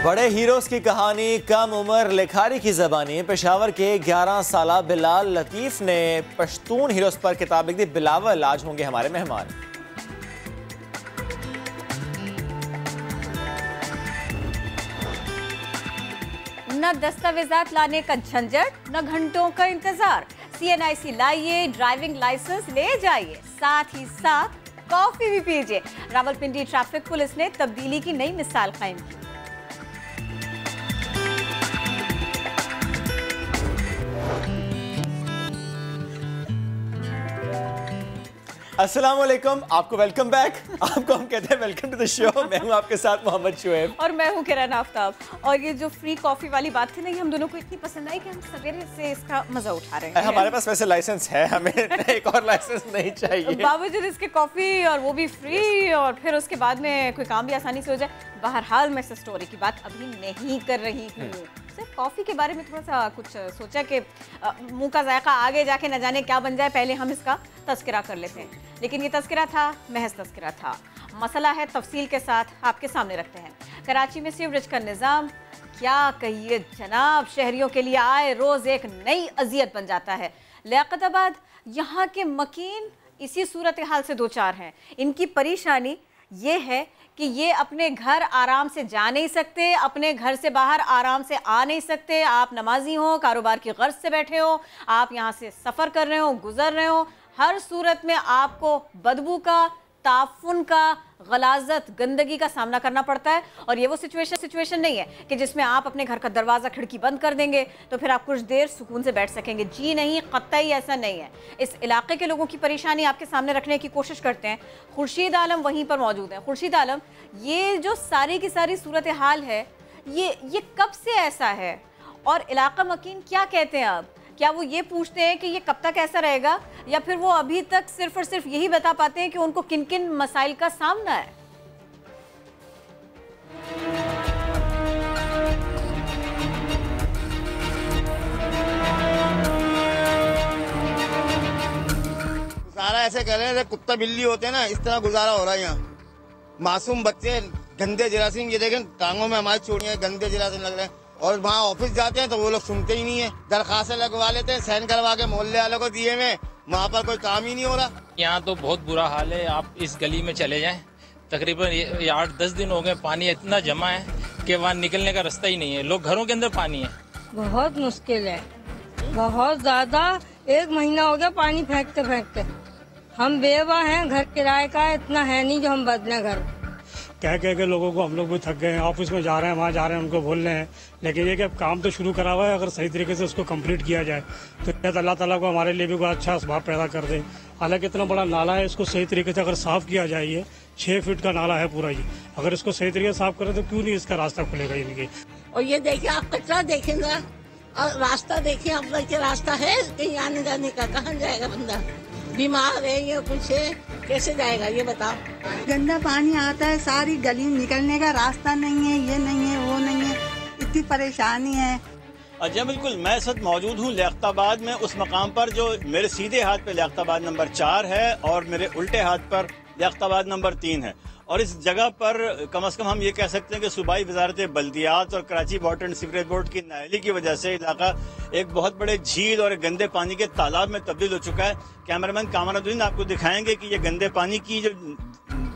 बड़े हीरोज की कहानी, कम उम्र लिखारी की ज़बानी। पेशावर के 11 साला बिलाल लतीफ़ ने पश्तून हीरोज पर किताब लिख दी। बिलावल आज होंगे हमारे मेहमान। न दस्तावेजात लाने का झंझट, न घंटों का इंतजार। CNIC लाइए, ड्राइविंग लाइसेंस ले जाइए, साथ ही साथ कॉफी भी पीजिए। रावलपिंडी ट्रैफिक पुलिस ने तब्दीली की नई मिसाल कायम की। अस्सलाम वालेकुम, आपको वेलकम बैक। आपको हम कहते हैं वेलकम टू द शो। मैं हूं आपके साथ मोहम्मद शुएब और मैं हूं किरण आफ्ताब। और ये जो फ्री कॉफी वाली बात थी ना, ये हम दोनों को इतनी पसंद आई कि हम सवेरे से इसका मजा उठा रहे हैं। हमारे पास वैसे लाइसेंस है, हमें एक और लाइसेंस नहीं चाहिए। बावजूद इसके कॉफी और वो भी फ्री, और फिर उसके बाद में कोई काम भी आसानी से हो जाए। बहरहाल मैं इस स्टोरी की बात अभी नहीं कर रही हूँ। सिर्फ कॉफ़ी के बारे में थोड़ा सा कुछ सोचा कि मुंह का जायका आगे जाके न जाने क्या बन जाए, पहले हम इसका तस्करा कर लेते हैं। लेकिन ये तस्करा था, महज तस्करा था। मसला है तफसील के साथ आपके सामने रखते हैं। कराची में सीवरेज का निज़ाम, क्या कहिए जनाब, शहरियों के लिए आए रोज़ एक नई अजियत बन जाता है। लियाकताबाद यहाँ के मकीन इसी सूरत हाल से दो चार हैं। इनकी परेशानी ये है कि ये अपने घर आराम से जा नहीं सकते, अपने घर से बाहर आराम से आ नहीं सकते। आप नमाजी हो, कारोबार की गर्ज से बैठे हो, आप यहाँ से सफ़र कर रहे हो, गुजर रहे हो, हर सूरत में आपको बदबू का, ताफुन का, गलाजत, गंदगी का सामना करना पड़ता है। और ये वो सिचुएशन नहीं है कि जिसमें आप अपने घर का दरवाज़ा खिड़की बंद कर देंगे तो फिर आप कुछ देर सुकून से बैठ सकेंगे। जी नहीं, कतई ऐसा नहीं है। इस इलाके के लोगों की परेशानी आपके सामने रखने की कोशिश करते हैं। खुर्शीद आलम वहीं पर मौजूद हैं। खुर्शीद आलम, ये जो सारी की सारी सूरत हाल है, ये कब से ऐसा है और इलाका मकीन क्या कहते हैं? अब क्या वो ये पूछते हैं कि ये कब तक ऐसा रहेगा, या फिर वो अभी तक सिर्फ और सिर्फ यही बता पाते हैं कि उनको किन किन मसाइल का सामना है? गुजारा ऐसे कर रहे हैं, कुत्ता बिल्ली होते हैं ना, इस तरह गुजारा हो रहा है यहाँ। मासूम बच्चे गंदे जरासीम, ये देखें टांगों में हमारी चोटियां गंदे जरासीम लग रहे हैं। और वहाँ ऑफिस जाते हैं तो वो लोग सुनते ही नहीं है। दरखास्तें लगवा लेते हैं, साइन करवा के मोहल्ले वालों को दिए में, वहाँ पर कोई काम ही नहीं हो रहा। यहाँ तो बहुत बुरा हाल है। आप इस गली में चले जाएं, तकरीबन 8-10 दिन हो गए, पानी इतना जमा है कि वहाँ निकलने का रास्ता ही नहीं है। लोग घरों के अंदर पानी है। बहुत मुश्किल है, बहुत ज्यादा। 1 महीना हो गया पानी फेंकते फेंकते। हम बेवा हैं, घर किराए का इतना है नहीं जो हम बदले घर। कह के लोगों को हम लोग भी थक गए हैं। ऑफिस में जा रहे हैं, वहाँ जा रहे हैं, उनको बोल रहे हैं, लेकिन ये कि अब काम तो शुरू करा हुआ है, अगर सही तरीके से उसको कंप्लीट किया जाए तो शायद अल्लाह ताला को हमारे लिए भी कोई अच्छा असबाब पैदा कर दे। हालांकि इतना बड़ा नाला है, इसको सही तरीके से अगर साफ किया जाए, ये 6 फीट का नाला है पूरा, ये अगर इसको सही तरीके से साफ करें तो क्यों नहीं इसका रास्ता खुलेगा इनकी। और ये देखिए, आप कचरा देखें ना, और रास्ता देखिए, आप देखिए रास्ता है कहीं आने जाने का? कहाँ जाएगा बंदा? बीमार है या कुछ है, कैसे जाएगा ये बताओ? गंदा पानी आता है, सारी गली निकलने का रास्ता नहीं है, ये नहीं है, वो नहीं है, इतनी परेशानी है। जी बिल्कुल, मैं इस वक्त मौजूद हूँ लियाकताबाद में, उस मकाम पर जो मेरे सीधे हाथ पे लियाकताबाद नंबर 4 है और मेरे उल्टे हाथ पर लियाकताबाद नंबर 3 है। और इस जगह पर कम से कम हम ये कह सकते हैं कि सूबाई वजारत बल्दियात और Karachi water and sewerage board की नाअहली की वजह से इलाका एक बहुत बड़े झील और गंदे पानी के तालाब में तब्दील हो चुका है। कैमरामैन कामरुद्दीन आपको दिखाएंगे कि ये गंदे पानी की जो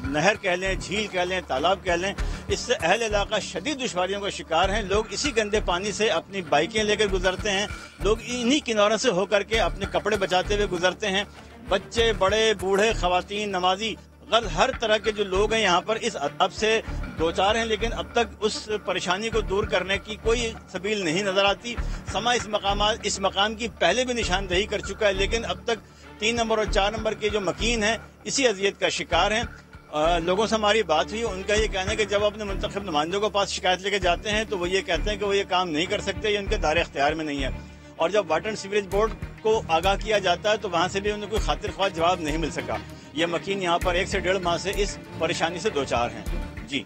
नहर कह लें, झील कह लें, तालाब कह लें, इससे अहल इलाका शदीद दुश्वारियों का शिकार हैं। लोग इसी गंदे पानी से अपनी बाइकें लेकर गुजरते हैं, लोग इन्हीं किनारों से होकर के अपने कपड़े बचाते हुए गुजरते हैं। बच्चे, बड़े, बूढ़े, खवातीन, नमाजी, हर तरह के जो लोग हैं यहाँ पर इस अदाब से 2-4 हैं, लेकिन अब तक उस परेशानी को दूर करने की कोई सबील नहीं नजर आती। समा इस मकाम की पहले भी निशानदेही कर चुका है, लेकिन अब तक 3 नंबर और 4 नंबर के जो मकीन हैं इसी अजियत का शिकार हैं। लोगों से हमारी बात हुई, उनका ये कहना है कि जब अपने मुंतखब नुमाइंदों के पास शिकायत लेके जाते हैं तो वो ये कहते हैं कि वो ये काम नहीं कर सकते, ये उनके दायरे इख्तियार में नहीं है। और जब वाटर एंड सीवरेज बोर्ड को आगाह किया जाता है तो वहाँ से भी उन्हें कोई खातिर ख्वाह जवाब नहीं मिल सका। ये मकीन यहाँ पर 1 से 1.5 माह से इस परेशानी से 2-4 हैं। जी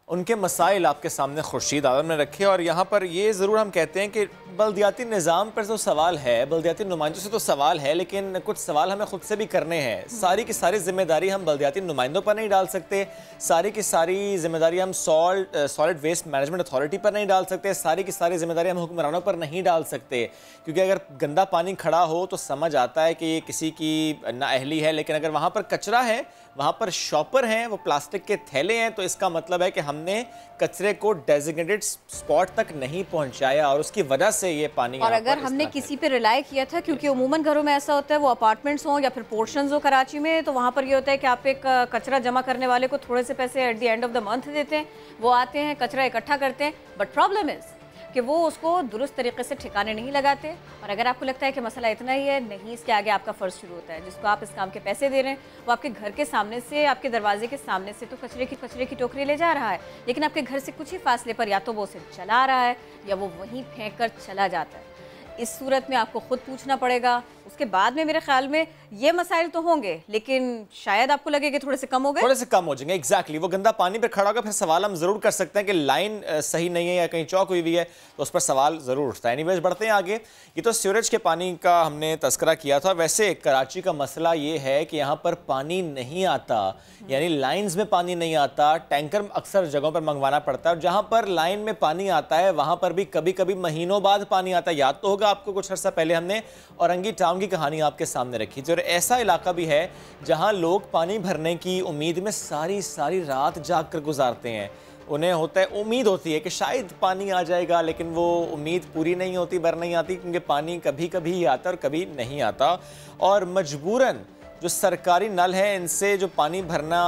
उनके मसाइल आपके सामने खुर्शीद आलम ने रखे और यहाँ पर ये ज़रूर हम कहते हैं कि बल्दियाती निज़ाम पर तो सवाल है, बल्दियाती नुमाइंदों से तो सवाल है, लेकिन कुछ सवाल हमें ख़ुद से भी करने हैं। सारी की सारी जिम्मेदारी हम बल्दियाती नुमाइंदों पर नहीं डाल सकते, सारी की सारी जिम्मेदारी हम सॉलिड वेस्ट मैनेजमेंट अथॉरिटी पर नहीं डाल सकते, सारी की सारी जिम्मेदारी हम हुक्मरानों पर नहीं डाल सकते, क्योंकि अगर गंदा पानी खड़ा हो तो समझ आता है कि ये किसी की नाअहली है, लेकिन अगर वहाँ पर कचरा है, वहाँ पर शॉपर हैं, वो प्लास्टिक के थैले हैं, तो इसका मतलब है कि हमने कचरे को डेजिग्नेटेड स्पॉट तक नहीं पहुँचाया और उसकी वजह से ये पानी। और अगर हमने किसी पे रिलाई किया था, क्योंकि उमूमन घरों में ऐसा होता है, वो अपार्टमेंट्स हों या फिर पोर्शंस हो कराची में, तो वहाँ पर ये होता है कि आप एक कचरा जमा करने वाले को थोड़े से पैसे at the end of the month देते हैं, वो आते हैं कचरा इकट्ठा करते हैं, बट प्रॉब्लम इज़ कि वो उसको दुरुस्त तरीके से ठिकाने नहीं लगाते। और अगर आपको लगता है कि मसला इतना ही है, नहीं, इसके आगे आपका फ़र्ज़ शुरू होता है। जिसको आप इस काम के पैसे दे रहे हैं, वो आपके घर के सामने से, आपके दरवाजे के सामने से तो कचरे की टोकरी ले जा रहा है, लेकिन आपके घर से कुछ ही फासले पर या तो वो उसे चला रहा है या वो वहीं फेंक कर चला जाता है। इस सूरत में आपको खुद पूछना पड़ेगा। उसके बाद में मेरे ख्याल में ये मसाइल तो होंगे, लेकिन शायद आपको लगे कि थोड़े से कम हो गए, थोड़े से कम हो जाएंगे। एग्जैक्टली, वो गंदा पानी पे खड़ा होगा, फिर सवाल हम जरूर कर सकते हैं कि लाइन सही नहीं है या कहीं चौक हुई हुई है, तो उस पर सवाल जरूर उठता है। एनीवेज, बढ़ते हैं आगे। ये तो सीवरेज के पानी का हमने तस्करा किया था। वैसे कराची का मसला ये है कि यहाँ पर पानी नहीं आता, यानी लाइन्स में पानी नहीं आता, टैंकर अक्सर जगहों पर मंगवाना पड़ता है, और जहाँ पर लाइन में पानी आता है वहाँ पर भी कभी कभी महीनों बाद पानी आता है। याद तो होगा आपको, कुछ अर्सा पहले हमने औरंगी टाउन की कहानी आपके सामने रखी थी, और ऐसा इलाका भी है जहां लोग पानी भरने की उम्मीद में सारी सारी रात जाग कर गुजारते हैं। उन्हें होता है, उम्मीद होती है कि शायद पानी आ जाएगा, लेकिन वो उम्मीद पूरी नहीं होती, भर नहीं आती, क्योंकि पानी कभी कभी ही आता और कभी नहीं आता, और मजबूरन जो सरकारी नल है इनसे जो पानी भरना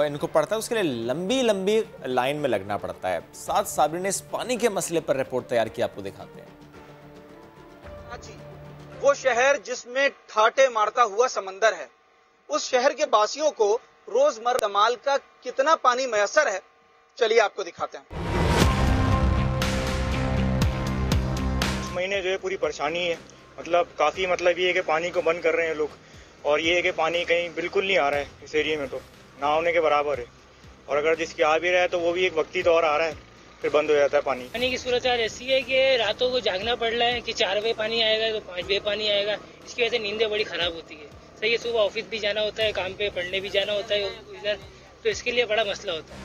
इनको पड़ता है, उसके लिए लंबी लंबी लाइन में लगना पड़ता है। साथ साबिर ने इस पानी के मसले पर रिपोर्ट तैयार की, आपको दिखाते हैं। वो शहर जिसमें ठाटे मारता हुआ समंदर है, उस शहर के वासियों को रोजमर्रा इस्तेमाल का कितना पानी मैसर है, चलिए आपको दिखाते हैं। इस महीने जो है पूरी परेशानी है, मतलब काफी, मतलब ये है कि पानी को बंद कर रहे हैं लोग, और ये है कि पानी कहीं बिल्कुल नहीं आ रहा है इस एरिया में, तो ना होने के बराबर है, और अगर जिसकी आ भी रहा है तो वो भी एक वक्ती तौर आ रहा है, फिर बंद हो जाता है पानी। पानी की सूरत ऐसी है कि रातों को जागना पड़ रहा है कि 4 बजे पानी आएगा तो 5 बजे पानी आएगा, इसकी वजह से नींदें बड़ी खराब होती है। सही है, सुबह ऑफिस भी जाना होता है, काम पे पढ़ने भी जाना होता है इधर, तो इसके लिए बड़ा मसला होता है।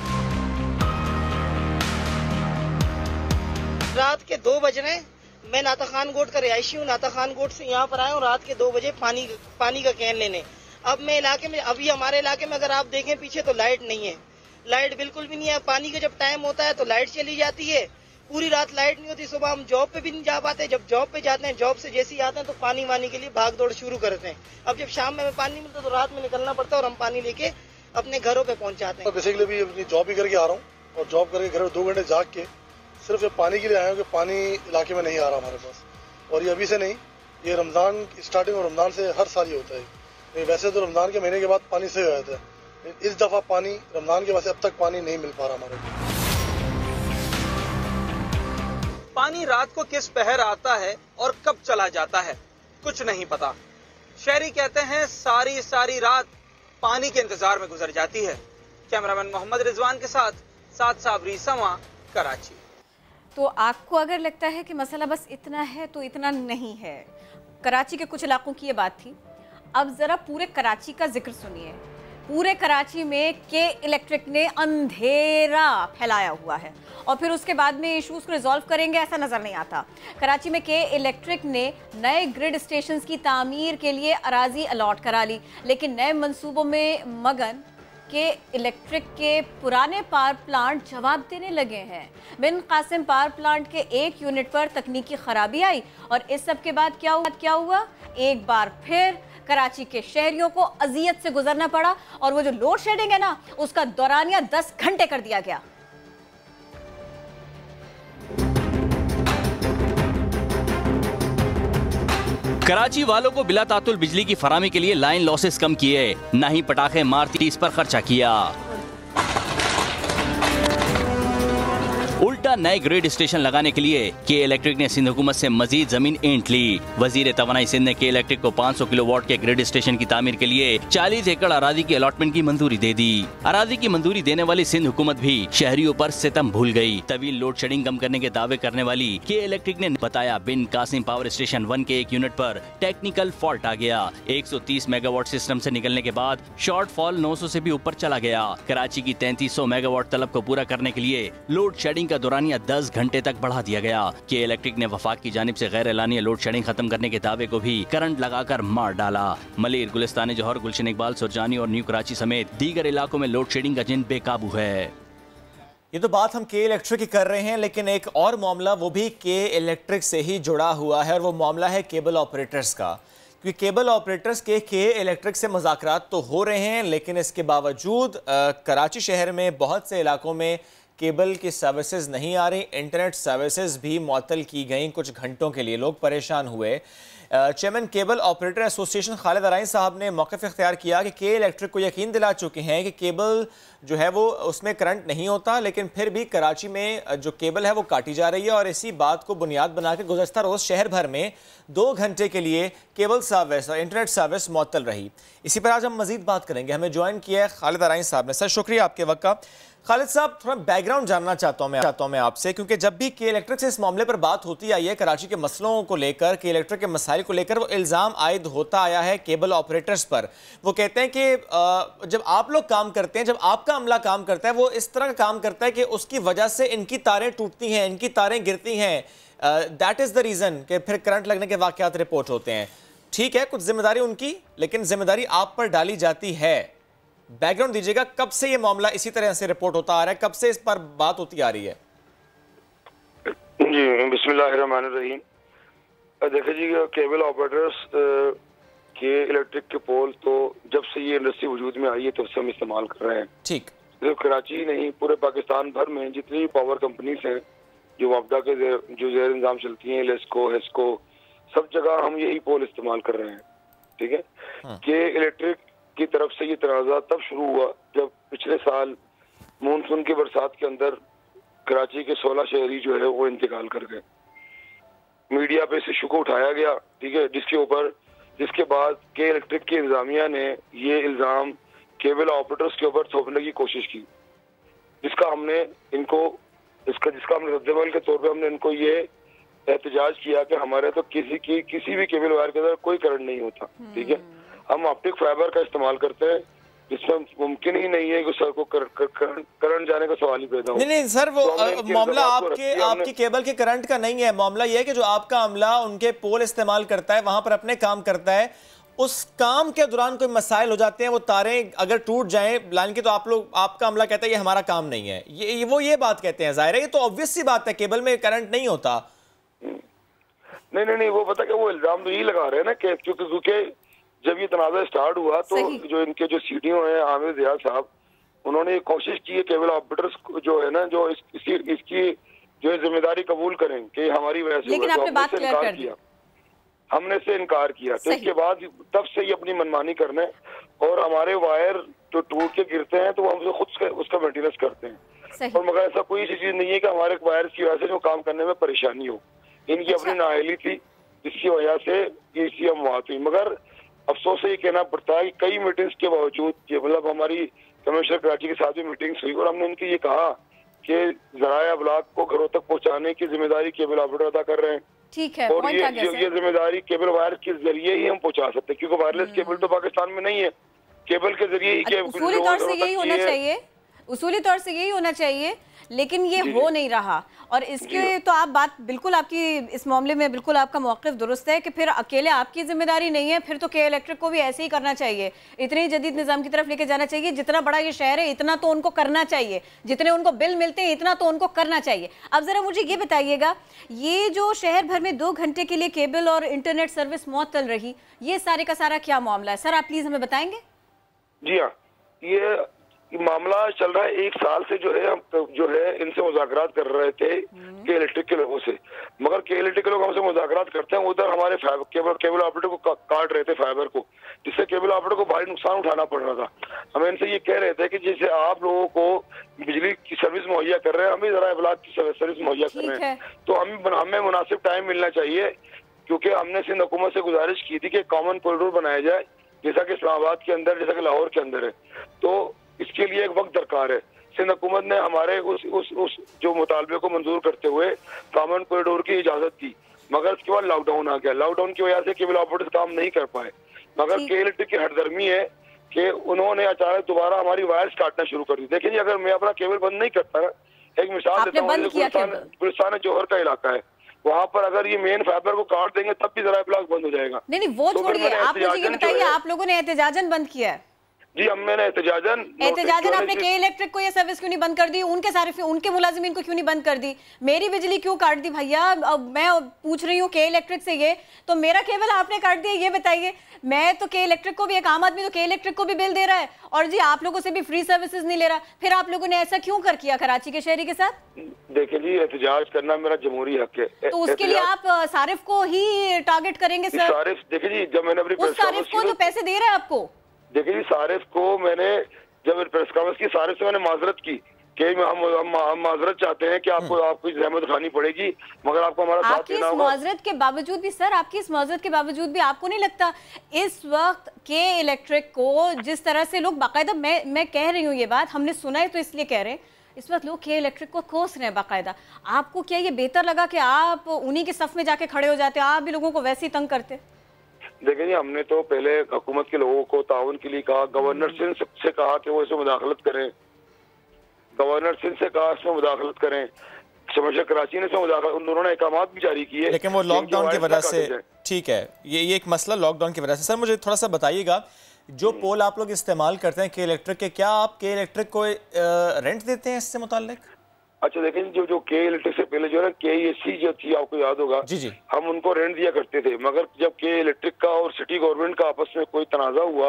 रात के 2 बज रहे हैं, मैं नाता खान गोट का रिहायशी हूँ, नाता खान गोट से यहाँ पर आया हूँ रात के 2 बजे पानी का कैन लेने। अब मैं इलाके में, अभी हमारे इलाके में अगर आप देखें पीछे तो लाइट नहीं है, लाइट बिल्कुल भी नहीं है। पानी का जब टाइम होता है तो लाइट चली जाती है, पूरी रात लाइट नहीं होती। सुबह हम जॉब पे भी नहीं जा पाते, जब जॉब पे जाते हैं, जॉब से जैसे ही आते हैं तो पानी वानी के लिए भाग दौड़ शुरू करते हैं। अब जब शाम में पानी नहीं मिलता तो रात में निकलना पड़ता है और हम पानी लेके अपने घरों पे पहुंच जाते हैं। बेसिकली भी अपनी जॉब भी करके आ रहा हूँ, और जॉब करके घर में 2 घंटे जाग के सिर्फ पानी के लिए आया हूँ कि पानी इलाके में नहीं आ रहा हमारे पास। और ये अभी से नहीं, ये रमजान स्टार्टिंग और रमजान से हर साल ही होता है। वैसे तो रमजान के महीने के बाद पानी सही हो जाता है, इस दफा पानी रमजान के वजह से अब तक पानी नहीं मिल पा रहा हमारे को। पानी रात को किस पहर आता है और कब चला जाता है, कुछ नहीं पता। शहरी कहते हैं सारी सारी रात पानी के इंतजार में गुजर जाती है। कैमरामैन मोहम्मद रिजवान के साथ साबरी समा, कराची। तो आपको अगर लगता है कि मसला बस इतना है तो इतना नहीं है। कराची के कुछ इलाकों की ये बात थी, अब जरा पूरे कराची का जिक्र सुनिए। पूरे कराची में के इलेक्ट्रिक ने अंधेरा फैलाया हुआ है, और फिर उसके बाद में इश्यूज को रिजॉल्व करेंगे ऐसा नजर नहीं आता। कराची में के इलेक्ट्रिक ने नए ग्रिड स्टेशंस की तामीर के लिए अराजी अलॉट करा ली, लेकिन नए मंसूबों में मगन के इलेक्ट्रिक के पुराने पावर प्लांट जवाब देने लगे हैं। बिन कासिम पावर प्लांट के एक यूनिट पर तकनीकी खराबी आई, और इस सब के बाद क्या हुआ? एक बार फिर कराची के शहरियों को अजियत से गुजरना पड़ा, और वो जो लोड शेडिंग है ना, उसका दौरानिया 10 घंटे कर दिया गया। कराची वालों को बिला तातुल बिजली की फरामी के लिए लाइन लॉसेस कम किए, ना ही पटाखे मारती इस पर खर्चा किया। उल्टा उल्टा नए ग्रिड स्टेशन लगाने के लिए के इलेक्ट्रिक ने सिंध हुकूमत से मजीद जमीन ऐंठ ली। वजीर तवानाई सिंध ने के इलेक्ट्रिक को 500 किलोवाट के ग्रिड स्टेशन की तामीर के लिए 40 एकड़ अराजी की अलॉटमेंट की मंजूरी दे दी। अराजी की मंजूरी देने वाली सिंध हुकूमत भी शहरियों पर सितम भूल गई। तवील लोड शेडिंग कम करने के दावे करने वाली के इलेक्ट्रिक ने बताया बिन कासिम पावर स्टेशन 1 के एक यूनिट पर टेक्निकल फॉल्ट आ गया। 130 मेगावाट सिस्टम से निकलने के बाद शॉर्टफॉल 900 से भी ऊपर चला गया। कराची की 3300 मेगावाट तलब को पूरा करने के लिए लोड शेडिंग का दौरानिया 10 घंटे तक बढ़ा दिया गया। के इलेक्ट्रिक ने वफाक की जानिब से गैर एलानिया लोड शेडिंग खत्म करने के दावे को भी करंट लगाकर मार डाला। मलिर, गुलिस्तान जौहर, गुलशन इकबाल, सुरजानी और न्यू कराची समेत दीगर इलाकों में लोड शेडिंग का जिन बेकाबू है। ये तो बात हम के इलेक्ट्रिक की कर रहे हैं, लेकिन एक और मामला वो भी के इलेक्ट्रिक से ही जुड़ा हुआ है और वो मामला है केबल ऑपरेटर्स का। क्योंकि केबल ऑपरेटर्स के इलेक्ट्रिक से मुज़ाकरात तो हो रहे हैं, लेकिन इसके बावजूद कराची शहर में बहुत से इलाकों में केबल की सर्विसेज नहीं आ रही। इंटरनेट सर्विसेज भी मुअत्तल की गई कुछ घंटों के लिए, लोग परेशान हुए। Chairman cable operator association Khalid Arain साहब ने मौक़िफ़ इख्तियार किया कि के इलेक्ट्रिक को यकीन दिला चुके हैं कि केबल जो है वो उसमें करंट नहीं होता, लेकिन फिर भी कराची में जो केबल है वो काटी जा रही है। और इसी बात को बुनियाद बनाकर गुज़श्ता रोज़ शहर भर में 2 घंटे के लिए केबल सर्विस और इंटरनेट सर्विस मुअत्तल रही। इसी पर आज हम मज़ीद बात करेंगे। हमें ज्वाइन किया है खालिद अराइन साहब ने। सर, शुक्रिया आपके वक्त का। खालिद साहब, थोड़ा बैकग्राउंड जानना चाहता हूं मैं आपसे, क्योंकि जब भी के इलेक्ट्रिक से इस मामले पर बात होती आई है, कराची के मसलों को लेकर, के इलेक्ट्रिक के मसाइल को लेकर, वो इल्ज़ाम आयद होता आया है केबल ऑपरेटर्स पर। वो कहते हैं कि जब आप लोग काम करते हैं, जब आपका अमला काम करता है, वो इस तरह का काम करता है कि उसकी वजह से इनकी तारें टूटती हैं, इनकी तारें गिरती हैं। दैट इज़ द रीज़न कि फिर करंट लगने के वाक़यात रिपोर्ट होते हैं। ठीक है, कुछ जिम्मेदारी उनकी, लेकिन जिम्मेदारी आप पर डाली जाती है। बैकग्राउंड दीजिएगा, कब से ये मामला इसी तरह से रिपोर्ट होता आ रहा है, कब से इस पर बात होती आ रही है? जी, बिस्मिल्लाहिर्रहमानिर्रहीम। देखिए जी, केबल ऑपरेटर्स के इलेक्ट्रिक के पोल तो जब से ये इंडस्ट्री वजूद में आई है तब से हम इस्तेमाल कर रहे हैं। ठीक, सिर्फ कराची नहीं, पूरे पाकिस्तान भर में जितनी पावर कंपनीज हैं जो वापदा के जो ज़ेर इंतजाम चलती हैं, लेस्को, हेस्को, सब जगह हम यही पोल इस्तेमाल कर रहे हैं। ठीक है। के इलेक्ट्रिक की तरफ से ये तनाज़ा तब शुरू हुआ जब पिछले साल मानसून की बरसात के अंदर कराची के 16 शहरी जो है वो इंतकाल कर गए। मीडिया पे इस इशू को उठाया गया, ठीक है, जिसके बाद के इलेक्ट्रिक की इंतजामिया ने ये इल्ज़ाम केबल ऑपरेटर्स के ऊपर थोपने की कोशिश की, जिसका हमने रद्द-ए-अमल के तौर पे हमने इनको ये एहतजाज किया कि हमारे तो किसी भी केबल वायर के अंदर कोई करंट नहीं होता। ठीक है, हम ऑप्टिक फाइबर का इस्तेमाल करते हैं, जिसमें मुमकिन ही नहीं है कि सर को करंट जाने का सवाल ही पैदा हो। नहीं सर, वो मामला आपकी केबल के करंट का नहीं है। मामला यह है कि जो आपका अमला उनके पोल इस्तेमाल करता है, वहां पर अपने काम करता है, उस काम के दौरान कोई मसाइल हो जाते हैं, वो तारें अगर टूट जाएं लाइन की, तो आपका अमला कहता है ये हमारा काम नहीं है, ये बात कहते हैं। जाहिर है ये तो ऑब्वियस सी बात है, केबल में करंट नहीं होता। नहीं, वो पता क्या, वो इल्जाम तो यही लगा रहे हैं ना कि क्योंकि जब ये तनाज़ा स्टार्ट हुआ तो जो इनके जो सीडीओ हैं आमिर दियाल साहब, उन्होंने कोशिश की है केबल ऑपरेटर्स जो है ना, जो इसकी जो जिम्मेदारी कबूल करें कि हमारी वजह से, लेकिन आपने बात क्लियर कर दी। हमने इससे इनकार किया, तो इसके बाद तब से ये अपनी मनमानी करने और हमारे वायर जो टूट के गिरते हैं तो हम खुद उसका मेंटेनेंस करते हैं। और मगर ऐसा कोई चीज नहीं है कि हमारे वायर की वजह से जो काम करने में परेशानी हो। इनकी अपनी नाअहली थी, जिसकी वजह से ये अमवात हुई। मगर अफसोस से ये कहना पड़ता है कि कई मीटिंग्स के बावजूद, मतलब हमारी कमिश्नर कराची के साथ भी मीटिंग्स हुई और हमने इनकी ये कहा कि ज़राए अबलाग को घरों तक पहुंचाने की जिम्मेदारी केबल ऑपरेटर अदा कर रहे हैं। ठीक है, और ये जिम्मेदारी केबल वायर के जरिए ही हम पहुंचा सकते हैं, क्योंकि वायरलेस केबल तो पाकिस्तान में नहीं है। केबल के जरिए ही उसूली तौर से यही होना चाहिए, उसूली तौर से यही होना चाहिए, लेकिन ये हो नहीं रहा। और इसके तो आप बात बिल्कुल, आपकी इस मामले में बिल्कुल आपका मौक़िफ़ दुरुस्त है कि फिर अकेले आपकी जिम्मेदारी नहीं है, फिर तो के इलेक्ट्रिक को भी ऐसे ही करना चाहिए, इतने ही जदीद निज़ाम की तरफ लेके जाना चाहिए। जितना बड़ा ये शहर है इतना तो उनको करना चाहिए, जितने उनको बिल मिलते हैं इतना तो उनको करना चाहिए। अब ज़रा मुझे ये बताइएगा, ये जो शहर भर में 2 घंटे के लिए केबल और इंटरनेट सर्विस मुअत्तल रही, ये सारे का सारा क्या मामला है? सर आप प्लीज़ हमें बताएंगे। जी हाँ, ये मामला चल रहा है 1 साल से, जो है हम जो है इनसे मुज़ाकरात कर रहे थे के इलेक्ट्रिक के लोगों से, मगर के इलेक्ट्रिक के लोग हमसे मुज़ाकरात करते हैं, उधर हमारे केबल ऑपरेटर को काट रहे थे फाइबर को, जिससे केबल ऑपरेटर को भारी नुकसान उठाना पड़ रहा था। हम इनसे ये कह रहे थे कि जैसे आप लोगों को बिजली की सर्विस मुहैया कर रहे हैं, हम भी जरा इब्लाग की सर्विस मुहैया कर रहे हैं, तो हमें मुनासिब टाइम मिलना चाहिए, क्योंकि हमने सिंध हुकूमत से गुजारिश की थी कि कॉमन कॉरिडोर बनाया जाए, जैसा कि इस्लामाबाद के अंदर, जैसा कि लाहौर के अंदर है, तो इसके लिए एक वक्त दरकार है। सिंध हुकूमत ने हमारे उस जो मुतालबे को मंजूर करते हुए कॉमन कॉरिडोर की इजाजत दी, मगर उसके बाद लॉकडाउन आ गया। लॉकडाउन की वजह से केबल ऑपरेटर्स काम नहीं कर पाए, मगर के इलेक्ट्रिक की हरदर्मी है कि उन्होंने अचानक दोबारा हमारी वायर्स काटना शुरू कर दी। देखिए, अगर मैं अपना केबल बंद नहीं करता ना, एक मिसाल देता हूँ, गुलिस्तान जोहर का इलाका है, वहाँ पर अगर ये मेन फाइबर को काट देंगे तब भी जरा ब्लॉक बंद हो जाएगा। नहीं, वो छोड़िए, आप मुझे ये बताइए, आप लोगों ने एहतजाजन बंद किया है? जी, मैंने एहतजाजन आपने के इलेक्ट्रिक को ये सर्विस क्यों नहीं बंद कर दी? उनके मुलाजिमीन को क्यों नहीं बंद कर दी? मेरी बिजली क्यों काट दी भैया? अब मैं पूछ रही हूँ के इलेक्ट्रिक से ये, तो मेरा केबल आपने काट दिया, ये बताइए। मैं तो के इलेक्ट्रिक को भी, एक आम आदमी तो के इलेक्ट्रिक को भी बिल दे रहा है, और जी आप लोगों से भी फ्री सर्विसेज नहीं ले रहा। फिर आप लोगों ने ऐसा क्यों कर किया कराची के शहरी के साथ? देखिए जी, एहतजाज करना मेरा जमहूरी हक है, तो उसके लिए आप सारिफ को ही टारगेट करेंगे सर? सारिफ, देखिए जी, जब मैंने उस सारिफ को जो पैसे दे रहे हैं आपको, देखिए जी, सारिफ को मैंने जब प्रेस कॉन्फ्रेंस की, सारिफ से मैंने माजरत की कि हम माजरत चाहते हैं कि आपको जहमत उठानी पड़ेगी, मगर आपको हमारा साथ देना होगा। माजरत के बावजूद भी सर, आपकी इस माजरत के बावजूद भी आपको नहीं लगता इस वक्त के इलेक्ट्रिक को जिस तरह से लोग बाकायदा, मैं कह रही हूँ ये बात, हमने सुना है तो इसलिए कह रहे हैं, इस वक्त लोग के इलेक्ट्रिक को कोस रहे हैं बाकायदा, आपको क्या ये बेहतर लगा कि आप उन्हीं के सफ में जाके खड़े हो जाते, आप भी लोगों को वैसे ही तंग करते? देखिए जी, हमने तो पहले हुकूमत के लोगों को ताउन के लिए कहा, गवर्नर सिंध से कहा कि वो इसमें मुदाखलत करें, गवर्नर सिंध से कहा इसमें मुदाखलत करें, शमशा कराची ने इसमें मुदाखलत, उन्होंने अहकाम भी जारी किए, लेकिन वो लॉकडाउन की वजह से, ठीक है, ये एक मसला लॉकडाउन की वजह से। सर मुझे थोड़ा सा बताइएगा, जो पोल आप लोग इस्तेमाल करते हैं के इलेक्ट्रिक के, क्या आप के इलेक्ट्रिक को रेंट देते हैं इससे मुताल्लिक? अच्छा, देखें, जो के इलेक्ट्रिक से पहले जो है KEC जो थी, आपको याद होगा, जी, हम उनको रेंट दिया करते थे, मगर जब के इलेक्ट्रिक का और सिटी गवर्नमेंट का आपस में कोई तनाजा हुआ,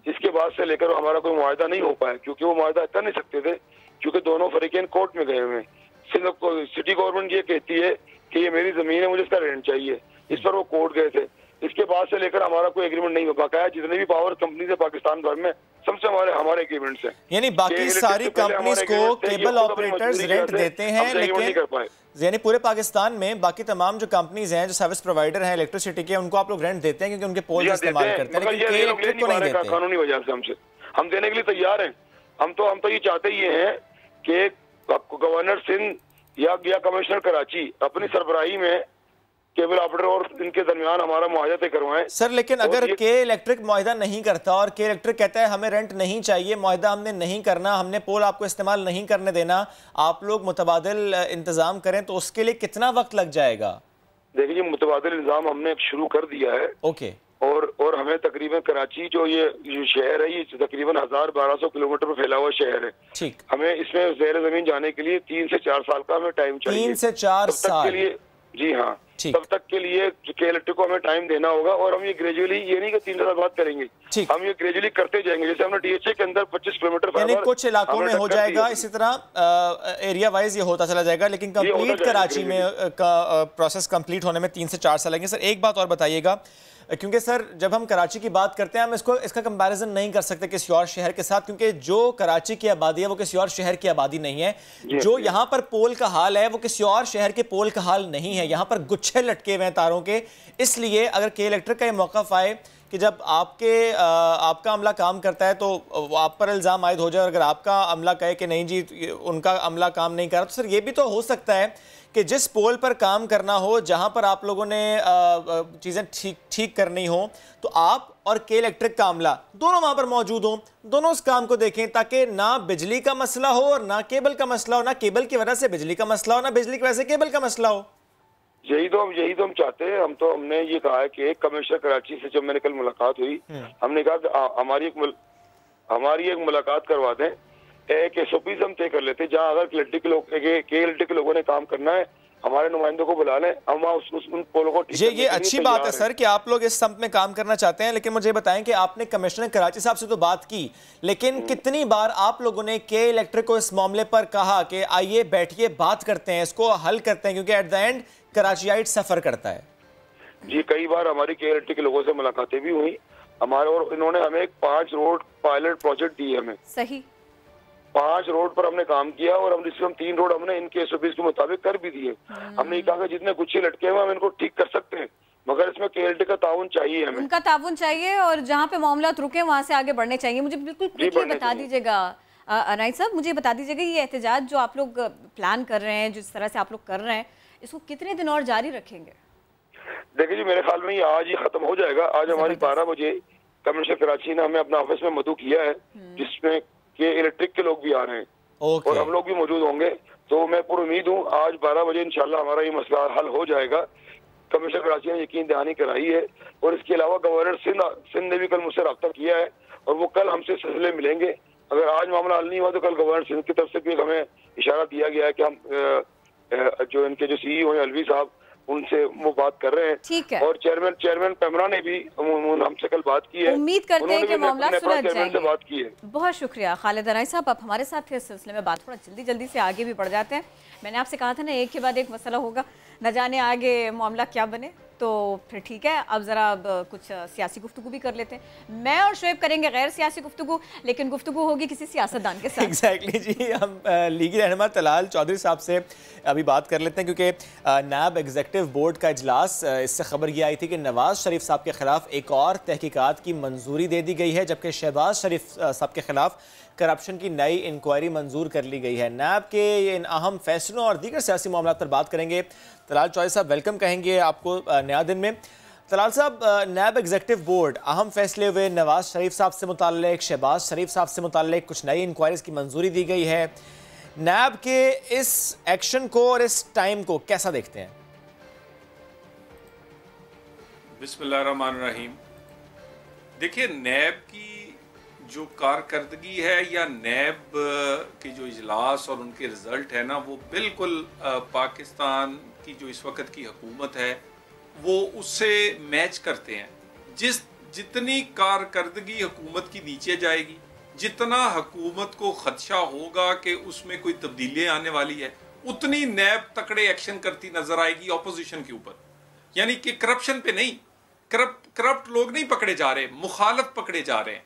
इसके बाद से लेकर हमारा कोई मुआहदा नहीं हो पाया, क्योंकि वो मुआहदा कर नहीं सकते थे, क्योंकि दोनों फरीकैन कोर्ट में गए हुए हैं। सिटी गवर्नमेंट ये कहती है कि ये मेरी जमीन है, मुझे इसका रेंट चाहिए, इस पर वो कोर्ट गए थे। इसके बाद से लेकर हमारा कोई एग्रीमेंट नहीं हो पाया। जितने भी पावर कंपनी है पाकिस्तान भर में, सबसे हमारे एग्रीमेंट्स हैं, यानी बाकी सारी कंपनीज को केबल ऑपरेटर्स रेंट देते हैं, लेकिन यानी पूरे पाकिस्तान में बाकी तमाम जो कंपनीज हैं, जो सर्विस प्रोवाइडर हैं इलेक्ट्रिसिटी के, उनको आप लोग रेंट देते हैं क्योंकि उनके पोल इस्तेमाल करते हैं, लेकिन के इलेक्ट्रिक को नहीं देते कानूनी वजह से। हमसे हम देने के लिए तैयार हैं, हम तो ये चाहते ये हैं कि गवर्नर सिंध या कमिश्नर कराची अपनी सरबराही में केबल ऑपरेटर और इनके दरमियान हमारा मुआहदा तय करवाएं। सर लेकिन अगर के इलेक्ट्रिक मुआहदा नहीं करता और के इलेक्ट्रिक कहता है हमें रेंट नहीं चाहिए, मुआहदा हमने नहीं करना, हमने पोल आपको इस्तेमाल नहीं करने देना, आप लोग मुतबादिल इंतजाम करें, तो उसके लिए कितना वक्त लग जाएगा? देखिए, मुतबादिल इंतजाम हमने शुरू कर दिया है। ओके। और हमें तकरीबन कराची जो शहर है, ये तकरीबन 1000-1200 किलोमीटर पर फैला हुआ शहर है। ठीक। हमें इसमें ज़ेर ज़मीन जाने के लिए 3 से 4 साल का हमें टाइम चाहिए। 3 से 4 साल के लिए? जी हाँ, तब तक के लिए के इलेक्ट्रिक को हमें टाइम देना होगा, और हम ये ग्रेजुअली, ये नहीं कि 3 साल बाद करेंगे, हम ये ग्रेजुअली करते जाएंगे। जैसे हमने DHA के अंदर 25 किलोमीटर, यानी कुछ इलाकों में हो जाएगा, इसी तरह एरिया वाइज ये होता चला जाएगा, लेकिन कंप्लीट कराची में प्रोसेस कंप्लीट होने में 3 से 4 साल लगेंगे। सर एक बात और बताइएगा, क्योंकि सर जब हम कराची की बात करते हैं, हम इसका कंपैरिजन नहीं कर सकते किसी और शहर के साथ, क्योंकि जो कराची की आबादी है वो किसी और शहर की आबादी नहीं है। जो यहाँ पर पोल का हाल है वो किसी और शहर के पोल का हाल नहीं है। यहाँ पर गुच्छे लटके हुए हैं तारों के। इसलिए अगर के इलेक्ट्रिक का ये मौक़िफ़ आए कि जब आपका अमला काम करता है तो आप पर इल्ज़ाम आयद हो जाए, और अगर आपका अमला कहे कि नहीं जी उनका अमला काम नहीं कर रहा, तो सर ये भी तो हो सकता है कि जिस पोल पर काम करना हो, जहां पर आप लोगों ने चीज़ें ठीक करनी हो, तो आप और के इलेक्ट्रिक का अमला दोनों वहां पर मौजूद हों, दोनों उस काम को देखें, ताकि ना बिजली का मसला हो और ना केबल का मसला हो, ना केबल की वजह से बिजली का मसला हो, ना बिजली की वजह से केबल का मसला हो। यही तो हम चाहते हैं। हमने ये कहा है कि कमिश्नर कराची से जब मैंने कल मुलाकात हुई, हमने कहा कि हमारी एक मुलाकात करवा दें, एक SOPs हम तय कर लेते, जहाँ अगर के इलेक्ट्रिक के लोगों ने काम करना है, हमारे नुमाइंदों को बुला लें, हम उन पोलों को ठीक करने के ये लिए अच्छी तैयार बात है हैं। सर कि आप लोग इस संप में काम करना चाहते हैं, लेकिन मुझे बताएं कि आपने कमिश्नर कराची साहब से तो बात की, लेकिन कितनी बार आप लोगों ने के इलेक्ट्रिक को इस मामले पर कहा कि आइए बैठिए, बात करते हैं, इसको हल करते हैं, क्योंकि एट द एंड कराचियाइट सफर करता है। जी कई बार हमारी के इलेक्ट्रिक के लोगों से मुलाकातें भी हुई हमारे, और इन्होंने हमें एक 5 रोड पायलट प्रोजेक्ट दिए हमें। सही 5 रोड पर हमने काम किया और हम 3 रोड हमने इनके SOPs के मुताबिक कर भी दिए। हमने ये कहा कि जितने गुच्छे लटके हुए हम इनको ठीक कर सकते हैं, मगर इसमें KLT का ताउन चाहिए हमें। उनका ताउन चाहिए और जहाँ पे मामला रुके वहाँ से आगे बढ़ने चाहिए। मुझे बिल्कुल क्विकली बता दीजिएगा अनायत साहब, मुझे बता दीजिएगा ये एहतजाज जो आप लोग प्लान कर रहे हैं, जिस तरह से आप लोग कर रहे हैं, इसको कितने दिन और जारी रखेंगे? देखिए जी मेरे ख्याल में ये आज ही खत्म हो जाएगा। आज हमारी 12 बजे कमिश्नर कराची ने हमें अपना ऑफिस में मदऊ किया है, जिसमें के इलेक्ट्रिक के लोग भी आ रहे हैं और हम लोग भी मौजूद होंगे। तो मैं पूरी उम्मीद हूँ आज 12 बजे इंशाल्लाह हमारा ये मसला हल हो जाएगा। कमिश्नर कराची ने यकीन दहानी कराई है और इसके अलावा गवर्नर सिंध ने भी कल मुझसे रब्ता किया है और वो कल हमसे सिलसिले मिलेंगे। अगर आज मामला हल नहीं हुआ तो कल गवर्नर सिंध की तरफ से भी हमें इशारा दिया गया है कि हम जो इनके जो CEO हैं अलवी साहब, उनसे वो बात कर रहे हैं। ठीक है। और चेयरमैन पैमरा ने भी हमसे कल बात की है। उम्मीद करते हैं कि मामला सुलझ जाएगा। बात की है। बहुत शुक्रिया खालिद अनायत साहब, आप हमारे साथ थे इस सिलसिले में। बात थोड़ा जल्दी से आगे भी बढ़ जाते हैं। मैंने आपसे कहा था ना एक के बाद एक मसला होगा, न जाने आगे मामला क्या बने, तो फिर ठीक है अब ज़रा कुछ सियासी गुफ्तगू भी कर लेते हैं। मैं और शोएब करेंगे गैर सियासी गुफ्तगू, लेकिन गुफ्तगू होगी किसी सियासतदान के साथ। एग्जैक्टली जी, हम लीगी रहनुमा तलाल चौधरी साहब से अभी बात कर लेते हैं, क्योंकि नैब एग्जीक्यूटिव बोर्ड का इजलास, इससे खबर ये आई थी कि नवाज शरीफ साहब के खिलाफ एक और तहकीकात की मंजूरी दे दी गई है, जबकि शहबाज शरीफ साहब के खिलाफ करप्शन की नई इंक्वायरी मंजूर कर ली गई है। नैब के इन अहम फैसलों और दीगर सियासी मामलों पर बात करेंगे। तलाल चौधरी साहब वेलकम कहेंगे आपको नया दिन में। तलाल साहब, नैब एग्जीक्यूटिव बोर्ड अहम फैसले हुए, नवाज शरीफ साहब से मुताल्लिक, शहबाज शरीफ साहब से मुताल्लिक कुछ नई इंक्वायरीज की मंजूरी दी गई है। नैब के इस एक्शन को और इस टाइम को कैसा देखते हैं? बिस्मिल्लाहिर्रहमानिर्रहीम। देखिए, नैब की जो कारकर्दगी है या नैब के जो इजलास और उनके रिजल्ट है ना, वो बिल्कुल पाकिस्तान की जो इस वक्त की हुकूमत है वो उससे मैच करते हैं। जितनी कारकर्दगी हुकूमत की नीचे जाएगी, जितना हुकूमत को खदशा होगा कि उसमें कोई तब्दीली आने वाली है, उतनी नैब तकड़े एक्शन करती नजर आएगी ऑपोजिशन के ऊपर। यानी कि करप्शन पे नहीं, करप्ट लोग नहीं पकड़े जा रहे, मुखालफ पकड़े जा रहे हैं।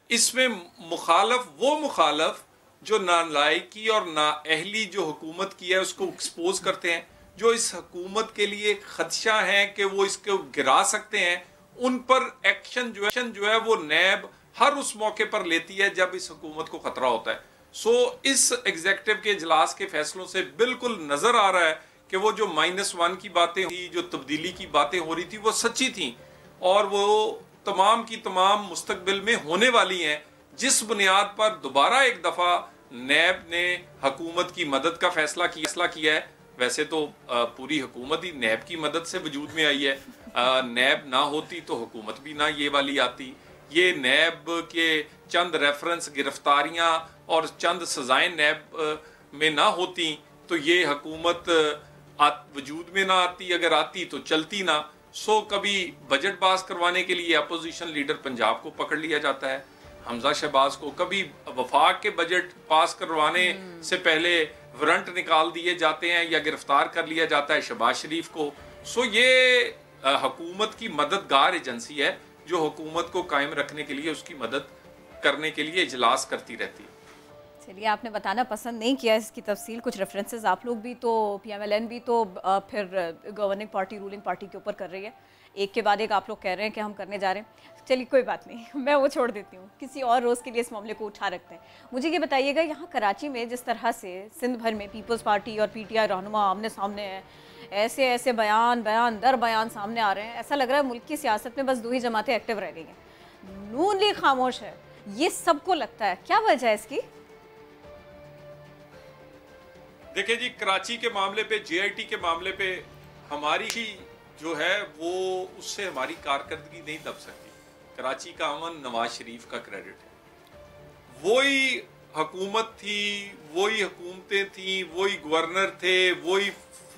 इसमें वो मुखालफ जो नालायकी और नाअहली जो हुकूमत की है उसको एक्सपोज करते हैं, जो इस हुकूमत के लिए खदशा है कि वो इसको गिरा सकते हैं, उन पर एक्शन जो है वो नैब हर उस मौके पर लेती है जब इस हुकूमत को खतरा होता है। सो इस एग्जीक्यूटिव के इजलास के फैसलों से बिल्कुल नजर आ रहा है कि वो जो -1 की बातें हुई, जो तब्दीली की बातें हो रही थी, वो सच्ची थी और वो तमाम की तमाम मुस्तकबिल में होने वाली हैं, जिस बुनियाद पर दोबारा एक दफा नैब ने हुकूमत की मदद का फैसला किया है। वैसे तो पूरी हुकूमत ही नैब की मदद से वजूद में आई है। नैब ना होती तो हुकूमत भी ना ये वाली आती। ये नैब के चंद रेफरेंस गिरफ्तारियां और चंद सजाएं नैब में ना होती तो ये हुकूमत वजूद में ना आती, अगर आती तो चलती ना। सो कभी बजट पास करवाने के लिए अपोजिशन लीडर पंजाब को पकड़ लिया जाता है, हमजा शहबाज को, कभी वफाक के बजट पास करवाने से पहले वारंट निकाल दिए जाते हैं या गिरफ्तार कर लिया जाता है शहबाज शरीफ को। सो ये हुकूमत की मददगार एजेंसी है जो हुकूमत को कायम रखने के लिए, उसकी मदद करने के लिए इजलास करती रहती है। चलिए, आपने बताना पसंद नहीं किया इसकी तफसील, कुछ रेफरेंसेस आप लोग भी तो PMLN भी तो फिर गवर्निंग पार्टी, रूलिंग पार्टी के ऊपर कर रही है, एक के बाद एक आप लोग कह रहे हैं कि हम करने जा रहे हैं। चलिए कोई बात नहीं, मैं वो छोड़ देती हूँ, किसी और रोज़ के लिए इस मामले को उठा रखते हैं। मुझे ये बताइएगा, यहाँ कराची में जिस तरह से सिंध भर में पीपल्स पार्टी और PTI रहनुमा आमने सामने हैं, ऐसे बयान दर बयान सामने आ रहे हैं, ऐसा लग रहा है मुल्क की सियासत में बस 2 ही जमातें एक्टिव रह गई हैं। नून लीग खामोश है, ये सबको लगता है, क्या वजह है इसकी? देखिए जी, कराची के मामले पे, JIT के मामले पे हमारी ही जो है वो उससे हमारी कारकर्दगी नहीं दब सकती। कराची का अमन नवाज शरीफ का क्रेडिट है। वही हुकूमत थी, वही हुकूमतें थी, वही गवर्नर थे, वही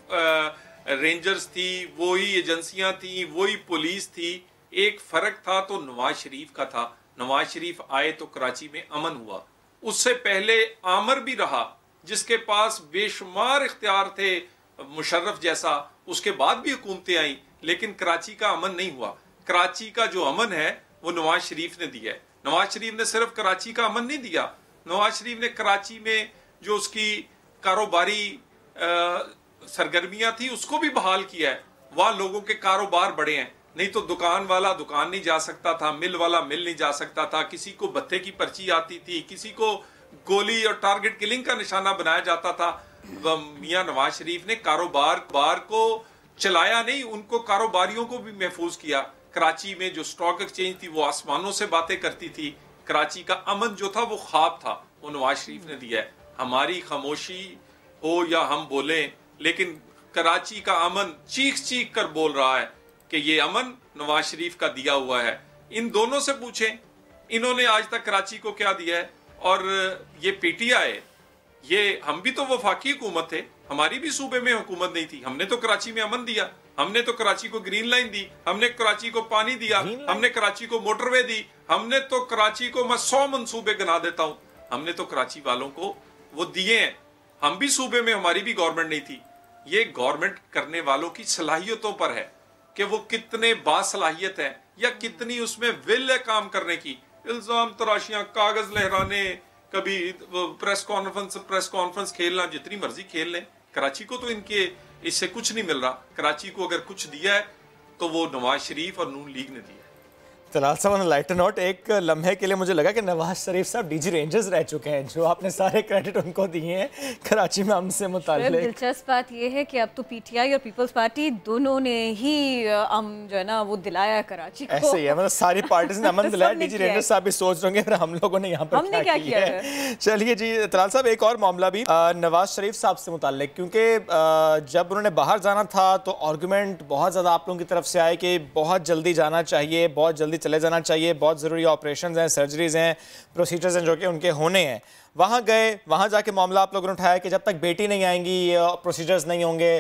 रेंजर्स थी, वही एजेंसियां थी, वही पुलिस थी। एक फर्क था तो नवाज शरीफ का था। नवाज शरीफ आए तो कराची में अमन हुआ। उससे पहले आमर भी रहा जिसके पास बेशुमार इख्तियार थे, मुशर्रफ जैसा। उसके बाद भी हुकूमतें आई लेकिन कराची का अमन नहीं हुआ। कराची का जो अमन है वो नवाज शरीफ ने दिया है। नवाज शरीफ ने सिर्फ कराची का अमन नहीं दिया, नवाज शरीफ ने कराची में जो उसकी कारोबारी सरगर्मियां थी उसको भी बहाल किया है। वहां लोगों के कारोबार बढ़े हैं। नहीं तो दुकान वाला दुकान नहीं जा सकता था, मिल वाला मिल नहीं जा सकता था, किसी को भत्ते की पर्ची आती थी, किसी को गोली और टारगेट किलिंग का निशाना बनाया जाता था। मियां नवाज शरीफ ने कारोबार को चलाया नहीं, उनको कारोबारियों को भी महफूज किया। कराची में जो स्टॉक एक्सचेंज थी वो आसमानों से बातें करती थी। कराची का अमन जो था वो ख्वाब था, वो नवाज शरीफ ने दिया है। हमारी खामोशी हो या हम बोलें, लेकिन कराची का अमन चीख चीख कर बोल रहा है कि ये अमन नवाज शरीफ का दिया हुआ है। इन दोनों से पूछें इन्होंने आज तक कराची को क्या दिया है। और ये पीटीआई, ये हम भी तो वफाकी हुकूमत थे, हमारी भी सूबे में हुकूमत नहीं थी। हमने तो कराची में अमन दिया, हमने तो कराची को ग्रीन लाइन दी, हमने कराची को पानी दिया, हमने कराची को मोटरवे दी, हमने तो कराची को, मैं 100 मंसूबे गिना देता हूं, हमने तो कराची वालों को वो दिए हैं। हम भी सूबे में, हमारी भी गवर्नमेंट नहीं थी। ये गवर्नमेंट करने वालों की सलाहियतों पर है कि वो कितने बासलाहियत है या कितनी उसमें विल है काम करने की। इल्जाम तराशियां, कागज लहराने, कभी प्रेस कॉन्फ्रेंस खेलना, जितनी मर्जी खेल लें। कराची को तो इनके इससे कुछ नहीं मिल रहा। कराची को अगर कुछ दिया है तो वो नवाज शरीफ और नून लीग ने दिया। तलाल साहब, ऑन लाइटर नोट, एक लम्हे के लिए मुझे लगा कि नवाज शरीफ साहब डीजी रेंजर्स रह चुके हैं, जो आपने सारे क्रेडिट उनको दिए हैं कराची में अमन से मुताल्लिक। दिलचस्प बात यह है कि अब तो पीटीआई और पीपल्स पार्टी दोनों ने ही जो है ना वो दिलाया कराची को। ऐसे ही है, मतलब सारी पार्टीज ने अमन दिलाया। डीजी रेंजर्स साहब भी सोच रहे होंगे हम लोगों ने यहाँ पर क्या किया है। चलिए जी तलाल साहब, एक और मामला भी नवाज शरीफ साहब से मुताल्लिक, क्योंकि जब उन्होंने बाहर जाना था तो आर्गूमेंट बहुत ज़्यादा आप लोगों की तरफ से आए कि बहुत जल्दी जाना चाहिए, बहुत जल्दी चले जाना चाहिए, बहुत ज़रूरी ऑपरेशंस हैं, सर्जरीज हैं, प्रोसीजर्स हैं जो कि उनके होने हैं। वहाँ गए, वहाँ जाके मामला आप लोगों ने उठाया कि जब तक बेटी नहीं आएंगी प्रोसीजर्स नहीं होंगे।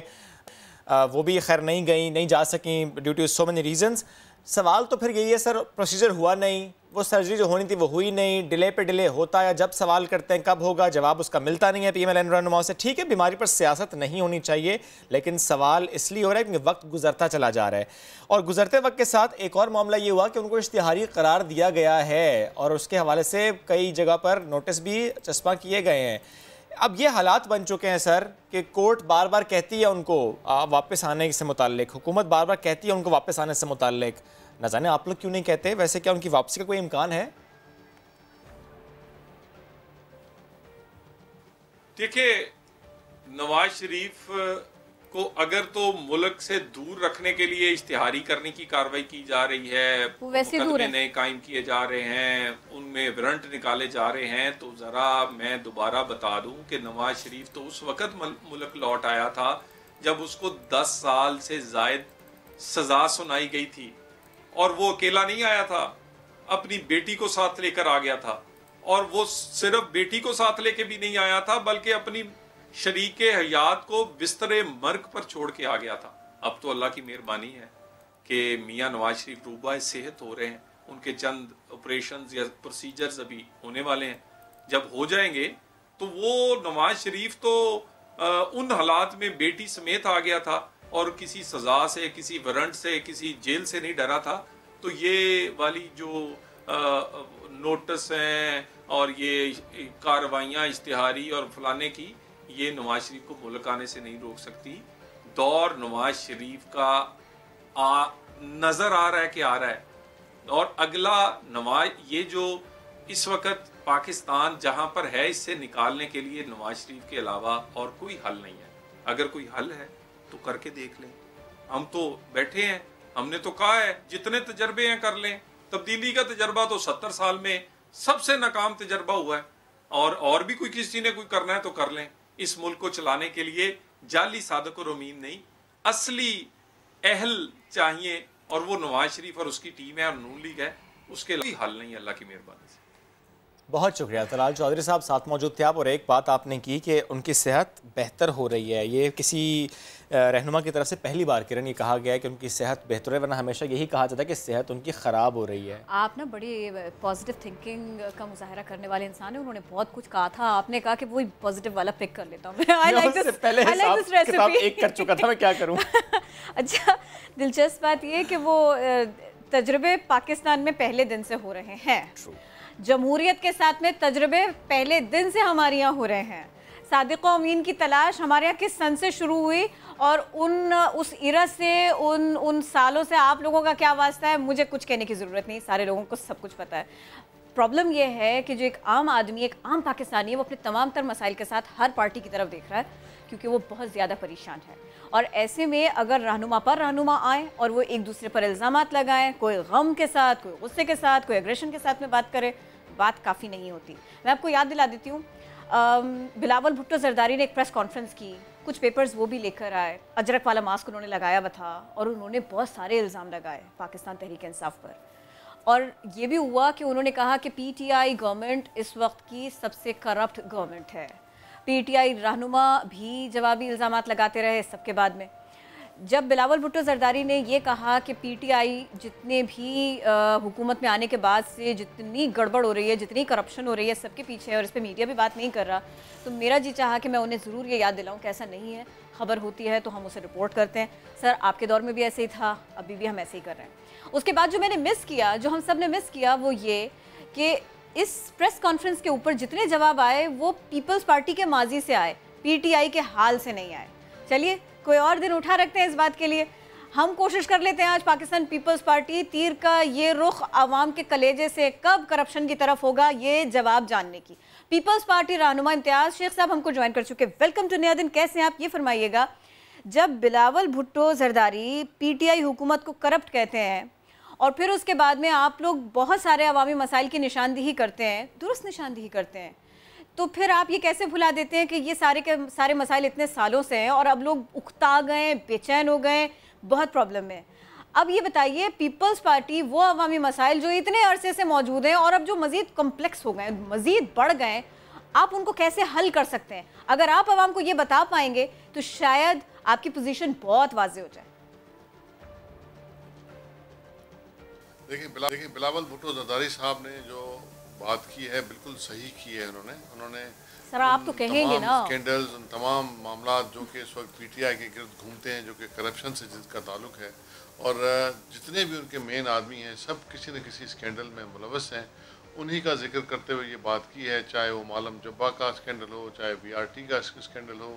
वो भी खैर नहीं गई, नहीं जा सकी due to so many reasons. सवाल तो फिर यही है सर, प्रोसीजर हुआ नहीं, वो सर्जरी जो होनी थी वो हुई नहीं, डिले पे डिले होता है। जब सवाल करते हैं कब होगा, जवाब उसका मिलता नहीं है पीएमएल रहनुमा से। ठीक है, बीमारी पर सियासत नहीं होनी चाहिए, लेकिन सवाल इसलिए हो रहा है क्योंकि वक्त गुजरता चला जा रहा है। और गुजरते वक्त के साथ एक और मामला ये हुआ कि उनको इश्तिहारी करार दिया गया है और उसके हवाले से कई जगह पर नोटिस भी चस्पा किए गए हैं। अब ये हालात बन चुके हैं सर कि कोर्ट बार बार कहती है उनको वापस आने से मुताल्लिक, हुकूमत बार बार कहती है उनको वापस आने से मुताल्लिक। न जाने आप लोग क्यों नहीं कहते, वैसे क्या उनकी वापसी का कोई इम्कान है? देखिए, नवाज शरीफ को अगर तो मुल्क से दूर रखने के लिए इश्तिहारी करने की कार्रवाई की जा रही है, मुकदमे नए कायम किए जा रहे हैं, उनमें वारंट निकाले जा रहे हैं, तो ज़रा मैं दोबारा बता दूं कि नवाज शरीफ तो उस वक़्त मुल्क लौट आया था जब उसको 10 साल से ज़ायद सज़ा सुनाई गई थी। और वो अकेला नहीं आया था, अपनी बेटी को साथ लेकर आ गया था। और वो सिर्फ बेटी को साथ लेके भी नहीं आया था, बल्कि अपनी शरीके हयात को बिस्तरे मर्ग पर छोड़ के आ गया था। अब तो अल्लाह की मेहरबानी है कि मियां नवाज शरीफ रूबाए सेहत हो रहे हैं, उनके चंद ऑपरेशंस या प्रोसीजर्स अभी होने वाले हैं। जब हो जाएंगे तो वो नवाज शरीफ तो उन हालात में बेटी समेत आ गया था और किसी सजा से, किसी वारंट से, किसी जेल से नहीं डरा था। तो ये वाली जो नोटिस हैं और ये कार्रवाइयाँ इश्तिहारी और फलाने की, ये नवाज शरीफ को मुल्क आने से नहीं रोक सकती। दौर नवाज शरीफ का नज़र आ रहा है कि आ रहा है। और अगला नवाज, ये जो इस वक्त पाकिस्तान जहाँ पर है, इससे निकालने के लिए नवाज शरीफ के अलावा और कोई हल नहीं है। अगर कोई हल है तो करके देख लें। हम तो बैठे हैं, हमने तो कहा है जितने तजर्बे हैं कर लें। तब्दीली का तजर्बा तो 70 साल में सबसे नाकाम तजर्बा हुआ है, और भी कोई किसी ने कोई करना है तो कर लें। इस मुल्क को चलाने के लिए जाली सादक और उम्मीद नहीं, असली अहल चाहिए, और वो नवाज शरीफ और उसकी टीम है और नून लीग है। उसके लिए हल नहीं, अल्लाह की मेहरबानी से। बहुत शुक्रिया तलाल चौधरी साहब, साथ मौजूद थे आप। और एक बात आपने की कि उनकी सेहत बेहतर हो रही है, ये किसी रहनुमा की तरफ से पहली बार किरण ये कहा गया है कि उनकी सेहत बेहतर है, वरना हमेशा यही कहा जाता है कि सेहत उनकी ख़राब हो रही है। आप ना बड़ी पॉजिटिव थिंकिंग का मुजाहरा करने वाले इंसान हैं। उन्होंने बहुत कुछ कहा था, आपने कहा कि वही पॉजिटिव वाला पिक कर लेता हूँ। आई लाइक दिस, पहले किताब एक कर चुका था, मैं क्या करूँ। अच्छा, दिलचस्प बात ये कि वो तजर्बे पाकिस्तान में पहले दिन से हो रहे हैं। जमहूरियत के साथ में तजर्बे पहले दिन से हमारे यहाँ हो रहे हैं। सादिक और अमीन की तलाश हमारे यहाँ किस सन से शुरू हुई और उस इरा से उन सालों से आप लोगों का क्या वास्ता है, मुझे कुछ कहने की ज़रूरत नहीं, सारे लोगों को सब कुछ पता है। प्रॉब्लम यह है कि जो एक आम आदमी, एक आम पाकिस्तानी है, वो अपने तमाम तर मसाइल के साथ हर पार्टी की तरफ देख रहा है क्योंकि वो बहुत ज़्यादा परेशान है। और ऐसे में अगर रहनुमा पर रहनुमा आए और वो एक दूसरे पर इल्ज़ामात लगाएं, कोई गम के साथ, कोई गुस्से के साथ, कोई एग्रेशन के साथ में बात करे, बात काफ़ी नहीं होती। मैं आपको याद दिला देती हूँ, बिलावल भुट्टो जरदारी ने एक प्रेस कॉन्फ्रेंस की, कुछ पेपर्स वो भी लेकर आए, अजरक वाला मास्क उन्होंने लगाया हुआ था और उन्होंने बहुत सारे इल्ज़ाम लगाए पाकिस्तान तहरीक इंसाफ पर। और ये भी हुआ कि उन्होंने कहा कि पीटीआई गवर्नमेंट इस वक्त की सबसे करप्ट गवर्नमेंट है। पीटीआई रहनुमा भी जवाबी इल्ज़ामात लगाते रहे सबके बाद में। जब बिलावल भुट्टो जरदारी ने ये कहा कि पीटीआई जितने भी हुकूमत में आने के बाद से जितनी गड़बड़ हो रही है, जितनी करप्शन हो रही है, सबके पीछे है और इस पर मीडिया भी बात नहीं कर रहा, तो मेरा जी चाहा कि मैं उन्हें ज़रूर ये याद दिलाऊं कि ऐसा नहीं है। खबर होती है तो हम उसे रिपोर्ट करते हैं। सर, आपके दौर में भी ऐसे ही था, अभी भी हम ऐसे ही कर रहे हैं। उसके बाद जो मैंने मिस किया, जो हम सब ने मिस किया, वो ये कि इस प्रेस कॉन्फ्रेंस के ऊपर जितने जवाब आए वो पीपल्स पार्टी के माजी से आए, पीटीआई के हाल से नहीं आए। चलिए, कोई और दिन उठा रखते हैं इस बात के लिए। हम कोशिश कर लेते हैं आज पाकिस्तान पीपल्स पार्टी तीर का ये रुख आवाम के कलेजे से कब करप्शन की तरफ होगा, ये जवाब जानने की। पीपल्स पार्टी रहनुमा इम्तियाज शेख साहब हमको ज्वाइन कर चुके। वेलकम टू नया दिन। कैसे हैं आप, ये फरमाइएगा, जब बिलावल भुट्टो जरदारी पीटीआई हुकूमत को करप्ट कहते हैं और फिर उसके बाद में आप लोग बहुत सारे अवामी मसाइल की निशानदेही करते हैं, दुरुस्त निशानदेही करते हैं, तो फिर आप ये कैसे भुला देते हैं कि ये सारे के सारे मसाइल इतने सालों से हैं और अब लोग उकता गए, बेचैन हो गए, बहुत प्रॉब्लम है। अब ये बताइए, पीपल्स पार्टी वो अवामी मसाइल जो इतने अरसे से मौजूद हैं और अब जो मज़ीद कॉम्प्लेक्स हो गए, मज़ीद बढ़ गए, आप उनको कैसे हल कर सकते हैं? अगर आप आवाम को ये बता पाएंगे तो शायद आपकी पोजीशन बहुत वाज़े हो जाए। देखिए बिलावल भुट्टो जरदारी साहब ने जो बात की है बिल्कुल सही की है। उन्होंने सर, आप तो कहेंगे ना, स्कैंडल्स, उन तमाम मामला जो कि इस वक्त पीटीआई के गिर्द घूमते हैं, जो कि करप्शन से जिसका ताल्लुक है, और जितने भी उनके मेन आदमी हैं सब किसी न किसी स्कैंडल में मुलव्वस हैं, उन्हीं का जिक्र करते हुए ये बात की है। चाहे वो मालम जब्बा का स्कैंडल हो, चाहे बीआरटी का स्कैंडल हो,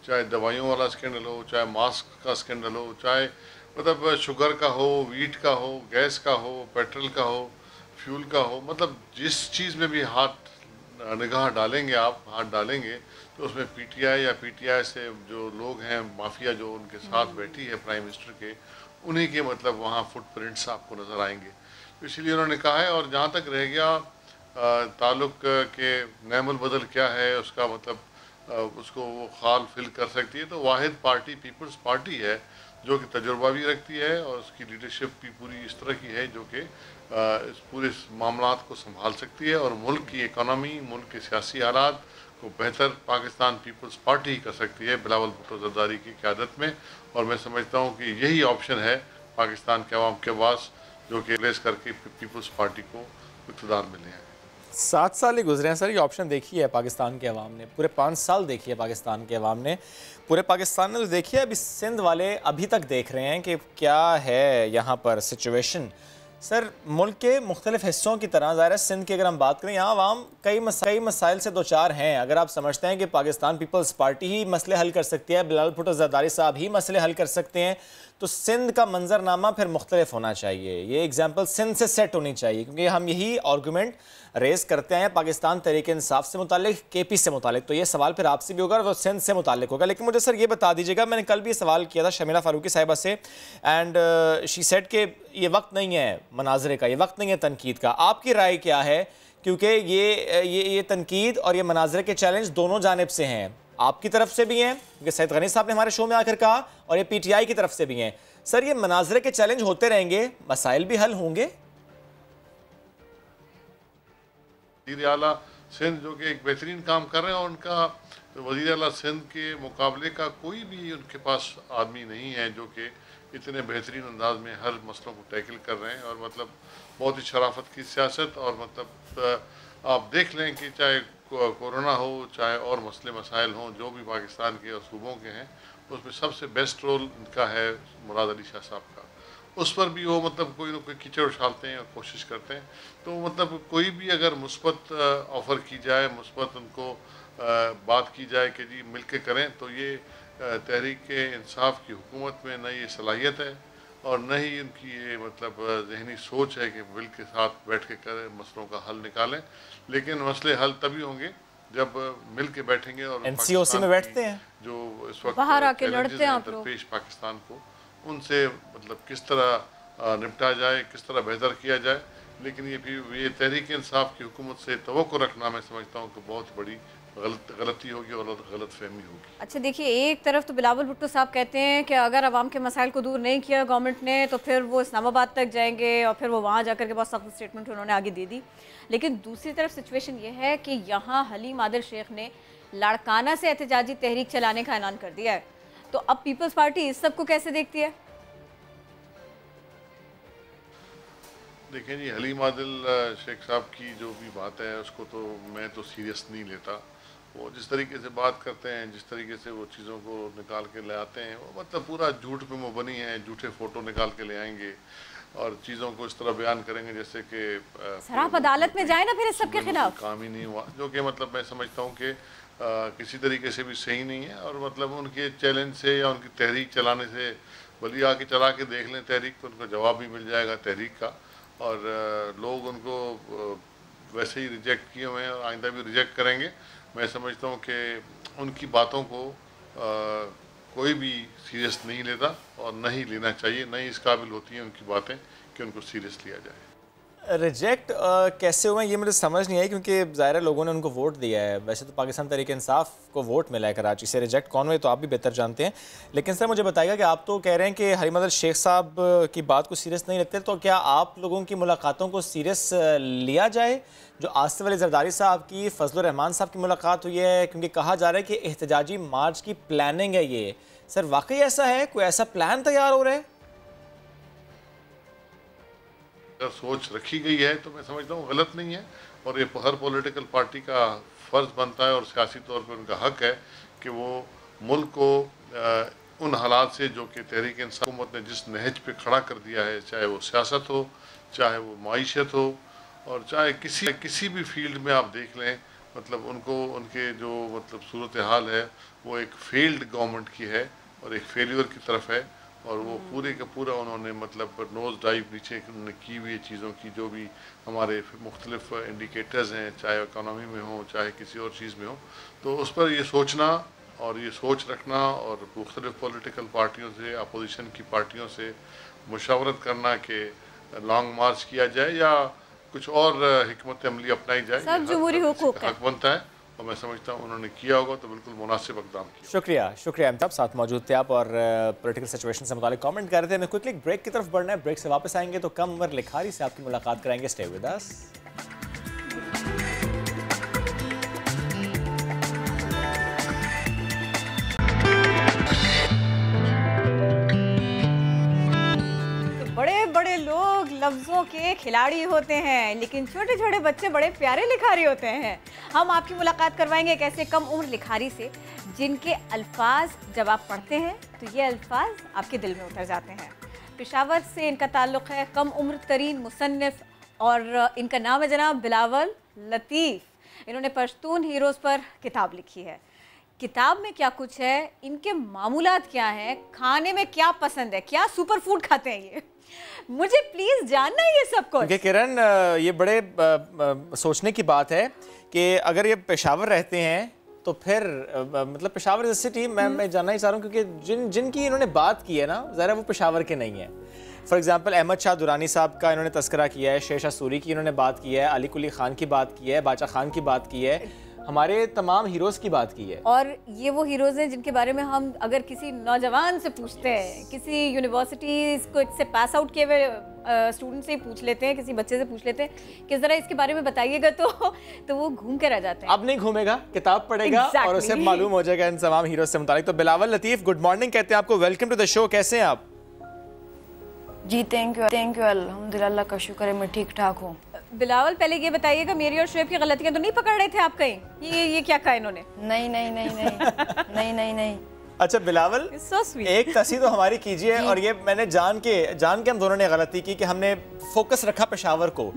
चाहे दवाइयों वाला स्कैंडल हो, चाहे मास्क का स्कैंडल हो, चाहे मतलब शुगर का हो, वीट का हो, गैस का हो, पेट्रोल का हो, फ्यूल का हो, मतलब जिस चीज़ में भी निगाह डालेंगे, आप हाथ डालेंगे तो उसमें पीटीआई या पीटीआई से जो लोग हैं, माफिया जो उनके साथ बैठी है प्राइम मिनिस्टर के, उन्हीं के मतलब वहाँ फुटप्रिंट्स आपको नज़र आएंगे। तो इसीलिए उन्होंने कहा है। और जहाँ तक रह गया ताल्लुक के नैमुल बदल क्या है, उसका मतलब उसको वो खाल फिल कर सकती है, तो वाहिद पार्टी पीपल्स पार्टी है जो कि तजुर्बा भी रखती है और उसकी लीडरशिप भी पूरी इस तरह की है जो कि इस पूरे मामलात को संभाल सकती है और मुल्क की इकॉनमी, मुल्क के सियासी हालात को बेहतर पाकिस्तान पीपल्स पार्टी ही कर सकती है बिलावल भुट्टो जरदारी की क़यादत में। और मैं समझता हूँ कि यही ऑप्शन है पाकिस्तान के अवाम के पास, जो कि रिप्लेस करके पीपल्स पार्टी को इक़्तिदार मिले हैं। 7 साल ही गुजरे हैं सर, ये ऑप्शन देखी है पाकिस्तान के अवाम ने, पूरे 5 साल देखी है पाकिस्तान के अवाम ने, पूरे पाकिस्तान ने तो देखी है। अभी सिंध वाले अभी तक देख रहे हैं कि क्या है यहाँ पर सिचुएशन। सर, मुल्क के मुख्तलिफ हिस्सों की तरह ज़ाहिर है सिंध की अगर हम बात करें, यहाँ अवाम कई मसाइल से दो चार हैं। अगर आप समझते हैं कि पाकिस्तान पीपल्स पार्टी ही मसले हल कर सकती है, बिलावल भुट्टो जरदारी साहब ही मसले हल कर सकते हैं, तो सिंध का मंजरनामा फिर मुख्तलिफ होना चाहिए। ये एग्जाम्पल सिंध से सेट होनी चाहिए, क्योंकि हम यही आर्गूमेंट रेस करते हैं पाकिस्तान तहरीक इंसाफ से मुतालिक, केपी से मुतालिक, तो ये सवाल फिर आपसे भी होगा और सिंध से मुतालिक होगा। लेकिन मुझे सर ये बता दीजिएगा, मैंने कल भी सवाल किया था शमीला फारूकी साहिबा से, एंड शी सेड कि ये वक्त नहीं है मनाजरे का, ये वक्त नहीं है तनकीद का। आपकी राय क्या है? क्योंकि ये तनकीद और ये मनाजरे के चैलेंज दोनों जानिब से हैं, आपकी तरफ से भी हैं, क्योंकि सैयद गनी साहब ने हमारे शो में आकर कहा, और ये पीटीआई की तरफ से भी हैं। सर, ये मनाजरे के चैलेंज होते रहेंगे, मसाइल भी हल होंगे? वज़ीर आला सिंध जो कि एक बेहतरीन काम कर रहे हैं, और उनका वज़ीर आला सिंध के मुकाबले का कोई भी उनके पास आदमी नहीं है जो कि इतने बेहतरीन अंदाज में हर मसलों को टैकल कर रहे हैं। और मतलब बहुत ही शराफत की सियासत, और मतलब आप देख लें कि चाहे कोरोना हो, चाहे और मसले मसाइल हों जो भी पाकिस्तान के और सूबों के हैं, उसमें सबसे बेस्ट रोल इनका है मुराद अली शाह साहब का। उस पर भी वो मतलब कोई ना कोई कीचड़ उछालते हैं और कोशिश करते हैं। तो मतलब कोई भी अगर मुस्बत ऑफ़र की जाए, मुस्बत उनको बात की जाए कि जी मिल के करें, तो ये तहरीक इंसाफ की हुकूमत में न ये सलाहियत है और न ही उनकी ये मतलब जहनी सोच है कि मिल के साथ बैठ के करें, मसलों का हल निकालें। लेकिन मसले हल तभी होंगे जब मिल के बैठेंगे। और एनसीओसी में बैठते हैं जो इस वक्त बाहर आके लड़ते हैं आप लोग, दरपेश पाकिस्तान को, उनसे मतलब किस तरह निपटा जाए, किस तरह बेहतर किया जाए। लेकिन ये तहरीक इंसाफ की हुकूमत से तवक्को रखना, मैं समझता हूँ कि बहुत बड़ी गलती होगी और गलत फहमी होगी। अच्छा देखिए, एक तरफ तो बिलावल भुट्टो साहब कहते हैं कि अगर अवाम के मसाइल को दूर नहीं किया गवर्नमेंट ने तो फिर वो इस्लामाबाद तक जाएंगे और फिर वो वहाँ जाकर के बहुत सख्त स्टेटमेंट उन्होंने आगे दे दी। लेकिन दूसरी तरफ सिचुएशन ये है कि यहाँ हलीम आदिल शेख ने लाड़काना से एहतजाजी तहरीक चलाने का ऐलान कर दिया है। तो अब पीपल्स पार्टी इस सब को कैसे देखती है? देखिए जी, हलीम आदिल शेख साहब की जो भी बात है उसको तो मैं तो सीरियस नहीं लेता। वो जिस तरीके से बात करते हैं, जिस तरीके से वो चीज़ों को निकाल के ले आते हैं, वो मतलब पूरा झूठ पे मुबनी है। झूठे फ़ोटो निकाल के ले आएंगे और चीज़ों को इस तरह बयान करेंगे जैसे कि सर आप अदालत में जाए ना फिर इस सब के खिलाफ। काम ही नहीं हुआ, जो कि मतलब मैं समझता हूँ कि किसी तरीके से भी सही नहीं है। और मतलब उनके चैलेंज से या उनकी तहरीक चलाने से, बल्कि आके चला के देख लें तहरीक, तो उनको जवाब भी मिल जाएगा तहरीक का। और लोग उनको वैसे ही रिजेक्ट किए हुए हैं और आइंदा भी रिजेक्ट करेंगे। मैं समझता हूँ कि उनकी बातों को कोई भी सीरियस नहीं लेता और न ही लेना चाहिए, न ही इस काबिल होती हैं उनकी बातें कि उनको सीरियस लिया जाए। रिजेक्ट कैसे हुए ये मुझे समझ नहीं आई, क्योंकि ज़ाहिर है लोगों ने उनको वोट दिया है। वैसे तो पाकिस्तान तहरीक इंसाफ को वोट मिला है कराची से, रिजेक्ट कौन हुए तो आप भी बेहतर जानते हैं। लेकिन सर मुझे बताइएगा कि आप तो कह रहे हैं कि हलीम आदिल शेख साहब की बात को सीरियस नहीं लेते, तो क्या आप लोगों की मुलाकातों को सीरियस लिया जाए? जो आसिफ अली जरदारी साहब की फजलुर रहमान साहब की मुलाकात हुई है, क्योंकि कहा जा रहा है कि एहतजाजी मार्च की प्लानिंग है ये, सर वाकई ऐसा है? कोई ऐसा प्लान तैयार हो रहा है? अगर सोच रखी गई है तो मैं समझता हूँ गलत नहीं है, और ये हर पॉलिटिकल पार्टी का फ़र्ज़ बनता है और सियासी तौर पर उनका हक है कि वो मुल्क को उन हालात से जो कि तहरीक इंसाफ हुकूमत ने जिस नहज पे खड़ा कर दिया है, चाहे वो सियासत हो, चाहे वो माईशत हो, और चाहे किसी भी फील्ड में आप देख लें, मतलब उनको उनके जो मतलब सूरत हाल है वो एक फेल्ड गवर्नमेंट की है और एक फेल्यूर की तरफ है। और वो पूरे का पूरा उन्होंने मतलब नोज़ डाइव नीचे उन्होंने की हुई चीज़ों की, जो भी हमारे मुख्तलिफ इंडिकेटर्स हैं, चाहे इकानमी में हो चाहे किसी और चीज़ में हो, तो उस पर ये सोचना और ये सोच रखना और मुख्तलिफ पॉलिटिकल पार्टियों से, अपोजिशन की पार्टियों से मुशावरत करना कि लॉन्ग मार्च किया जाए या कुछ और हिकमत अमली अपनाई जाए, सब जमहूरी हुकूक हक बनता है। और मैं समझता हूँ उन्होंने किया होगा तो बिल्कुल मुनासिब इक़दाम किया। शुक्रिया अमिताभ, साथ मौजूद थे आप और पॉलिटिकल सिचुएशन से मुतालिक कमेंट कर रहे थे। मैं क्विकली ब्रेक की तरफ बढ़ना है, ब्रेक से वापस आएंगे तो कम उम्र लिखारी से आपकी मुलाकात कराएंगे। Stay with us. बड़े लोग लफ्ज़ों के खिलाड़ी होते हैं, लेकिन छोटे छोटे बच्चे बड़े प्यारे लिखारी होते हैं। हम आपकी मुलाकात करवाएंगे एक ऐसे कम उम्र लिखारी से जिनके अल्फाज जब आप पढ़ते हैं तो ये अल्फाज आपके दिल में उतर जाते हैं। पेशावर से इनका ताल्लुक़ है, कम उम्र तरीन मुसन्निफ़, और इनका नाम है जनाब बिलावल लतीफ़। इन्होंने पश्तून हीरोज़ पर किताब लिखी है। किताब में क्या कुछ है, इनके मामूलात क्या हैं, खाने में क्या पसंद है, क्या सुपर फूड खाते हैं ये, मुझे प्लीज जानना है ये सब कुछ। किरण, ये बड़े सोचने की बात है कि अगर ये पेशावर रहते हैं तो फिर मतलब पेशावर इज सिटी, मैं जानना ही चाह रहा हूँ क्योंकि जिनकी इन्होंने बात की है ना, ज़रा वो पेशावर के नहीं है। फॉर एग्जांपल अहमद शाह दुरानी साहब का इन्होंने तस्करा किया है, शेर शाह सूरी की इन्होंने बात की है, अली कुली खान की बात की है, बादशाह खान की बात की है, हमारे तमाम हीरोज़ की बात की है। और ये वो हीरोज़ हैं जिनके बारे में हम अगर किसी नौजवान से पूछते हैं, किसी यूनिवर्सिटीज़ को से पास आउट किए हुए स्टूडेंट से पूछ लेते हैं, किसी बच्चे से पूछ लेते हैं कि जरा इसके बारे में बताइएगा, तो वो घूम के रह जाते हैं। अब नहीं घूमेगा, किताब पढ़ेगा और उसे मालूम हो जाएगा इन तमाम हीरो से मुतालिक। तो बिलावल लतीफ, गुड मॉर्निंग कहते हैं आपको, वेलकम टू द शो। कैसे हैं आप? जी थैंक यू, अल्हम्दुलिल्लाह का शुक्र है, मैं ठीक ठाक हूँ। बिलावल पहले ये बताइएगा, मेरी और शुएब की गलतियां तो नहीं पकड़ रहे थे आप कहीं? ये क्या कहा इन्होंने? नहीं। अच्छा बिलावल, एक तस्वीर तो हमारी कीजिए। और ये मैंने जान के हम दोनों ने गलती की कि हमने फोकस रखा पेशावर को।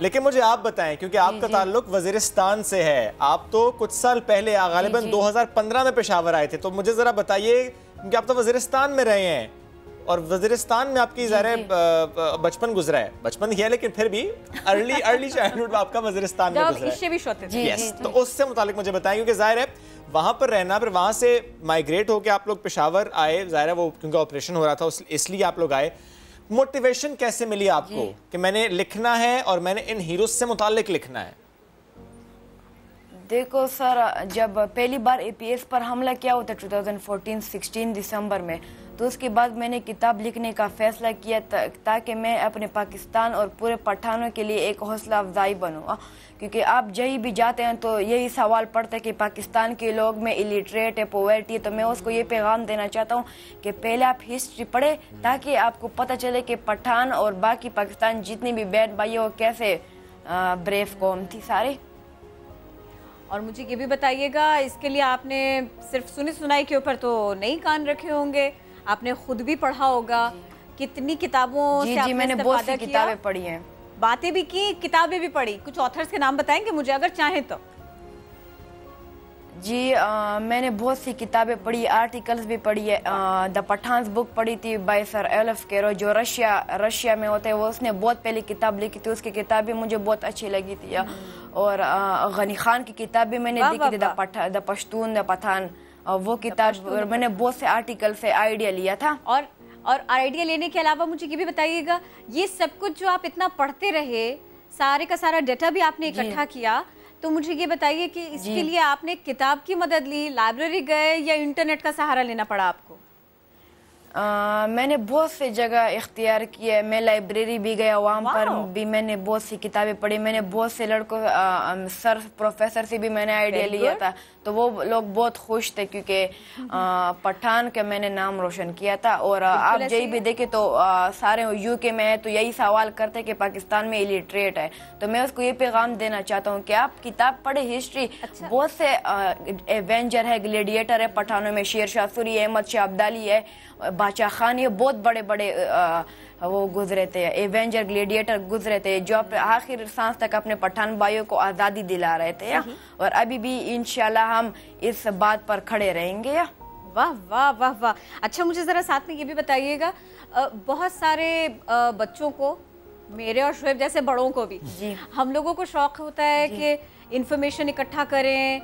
लेकिन मुझे आप बताएं, क्योंकि आपका ताल्लुक वजीरिस्तान से है, आप तो कुछ साल पहले गालिबन 2015 में पेशावर आए थे, तो मुझे जरा बताइए, क्योंकि आप तो वजीरिस्तान में रहे हैं और वजीरिस्तान में आपकी ज़ाहिर बचपन गुजरा है, बचपन ही है लेकिन फिर भी अर्ली चाइल्डहुड आपका वजीरिस्तान में गुजरा है। यस, तो उससे मुतालिक मुझे बताएं, क्योंकि ज़ाहिर है वहाँ पर रहना, फिर वहाँ से माइग्रेट होकर आप लोग पेशावर आए, ज़ाहिर है वो क्योंकि ऑपरेशन हो रहा था इसलिए आप लोग आए। मोटिवेशन कैसे मिली आपको कि मैंने लिखना है और मैंने इन हीरोज से मुतालिक लिखना है? देखो सर, जब पहली बार APS पर हमला किया होता 2014-16 दिसंबर में, तो उसके बाद मैंने किताब लिखने का फैसला किया ताकि मैं अपने पाकिस्तान और पूरे पठानों के लिए एक हौसला अफजाई बनूँ। क्योंकि आप जहीं भी जाते हैं तो यही सवाल पड़ता है कि पाकिस्तान के लोग में इलिटरेट है, पोवर्टी है। तो मैं उसको ये पैगाम देना चाहता हूँ कि पहले आप हिस्ट्री पढ़े ताकि आपको पता चले कि पठान और बाकी पाकिस्तान जितनी भी बैड भाई वो कैसे ब्रेव कौम थी सारे। और मुझे ये भी बताइएगा, इसके लिए आपने सिर्फ सुनी सुनाई के ऊपर तो नहीं कान रखे होंगे, आपने खुद भी पढ़ा होगा। कितनी किताबों से आपने मैंने बहुत सी किताबें पढ़ी हैं, बातें भी की, किताबें भी पढ़ी। कुछ ऑथर्स के नाम बताएंगे मुझे अगर चाहें तो? जी मैंने बहुत सी किताबें पढ़ी, आर्टिकल्स भी पढ़ी है। द पठान्स बुक पढ़ी थी बाय सर एलफ कैरो, जो रशिया में होता है, वो उसने बहुत पहले किताब लिखी थी, उसकी किताब भी मुझे बहुत अच्छी लगी थी। और गनी खान की किताब भी मैंने देखी थी, द पश्तून द पठान, वो किताब मैंने बहुत से आर्टिकल से आइडिया लिया था। और आइडिया लेने के अलावा मुझे ये भी बताइएगा, ये सब कुछ जो आप इतना पढ़ते रहे, सारे का सारा डेटा भी आपने इकट्ठा किया, तो मुझे ये बताइए कि इसके लिए आपने किताब की मदद ली, लाइब्रेरी गए या इंटरनेट का सहारा लेना पड़ा आपको? मैंने बहुत से जगह इख्तियार किया, मैं लाइब्रेरी भी गया, वहाँ पर भी मैंने बहुत सी किताबें पढ़ी। मैंने बहुत से लड़कों सर प्रोफेसर से भी मैंने आइडिया लिया था, तो वो लोग बहुत खुश थे क्योंकि पठान का मैंने नाम रोशन किया था। और आप यही भी देखे तो सारे UK में है तो यही सवाल करते कि पाकिस्तान में इलिटरेट है, तो मैं उसको ये पैगाम देना चाहता हूँ कि आप किताब पढ़े, हिस्ट्री। बहुत से एवेंजर है, ग्लेडिएटर है पठानों में, शेर शाह सूरी, अहमद शाह अब्दाली है, बादशाह खान, ये बहुत बड़े बड़े वो गुजरे थे, एवेंजर ग्लेडिएटर गुजरे थे, जो आखिर सांस तक अपने पठान भाइयों को आज़ादी दिला रहे थे। और अभी भी इंशाल्लाह हम इस बात पर खड़े रहेंगे। वाह वाह वाह वाह। अच्छा मुझे ज़रा साथ में ये भी बताइएगा, बहुत सारे बच्चों को, मेरे और शुएब जैसे बड़ों को भी, हम लोगों को शौक होता है कि इंफॉर्मेशन इकट्ठा करें,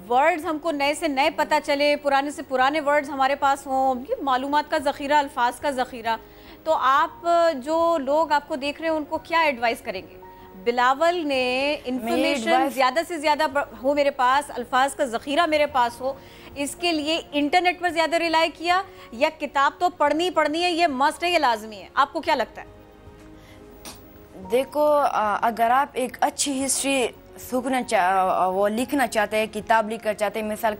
वर्ड्स हमको नए से नए पता चले, पुराने से पुराने वर्ड्स हमारे पास हों, ये मालूमात का ज़ख़ीरा, अल्फाज का ज़ख़ीरा। तो आप जो लोग आपको देख रहे हैं उनको क्या एडवाइस करेंगे? बिलावल ने इंफॉर्मेशन ज़्यादा से ज़्यादा हो मेरे पास, अल्फाज का ज़ख़ीरा मेरे पास हो, इसके लिए इंटरनेट पर ज़्यादा रिलाई किया या किताब तो पढ़नी है, ये मस्ट है, ये लाजमी है? आपको क्या लगता है? देखो अगर आप एक अच्छी हिस्ट्री वो लिखना चाहते हैं, किताब लिखना चाहते हैं, मिसाल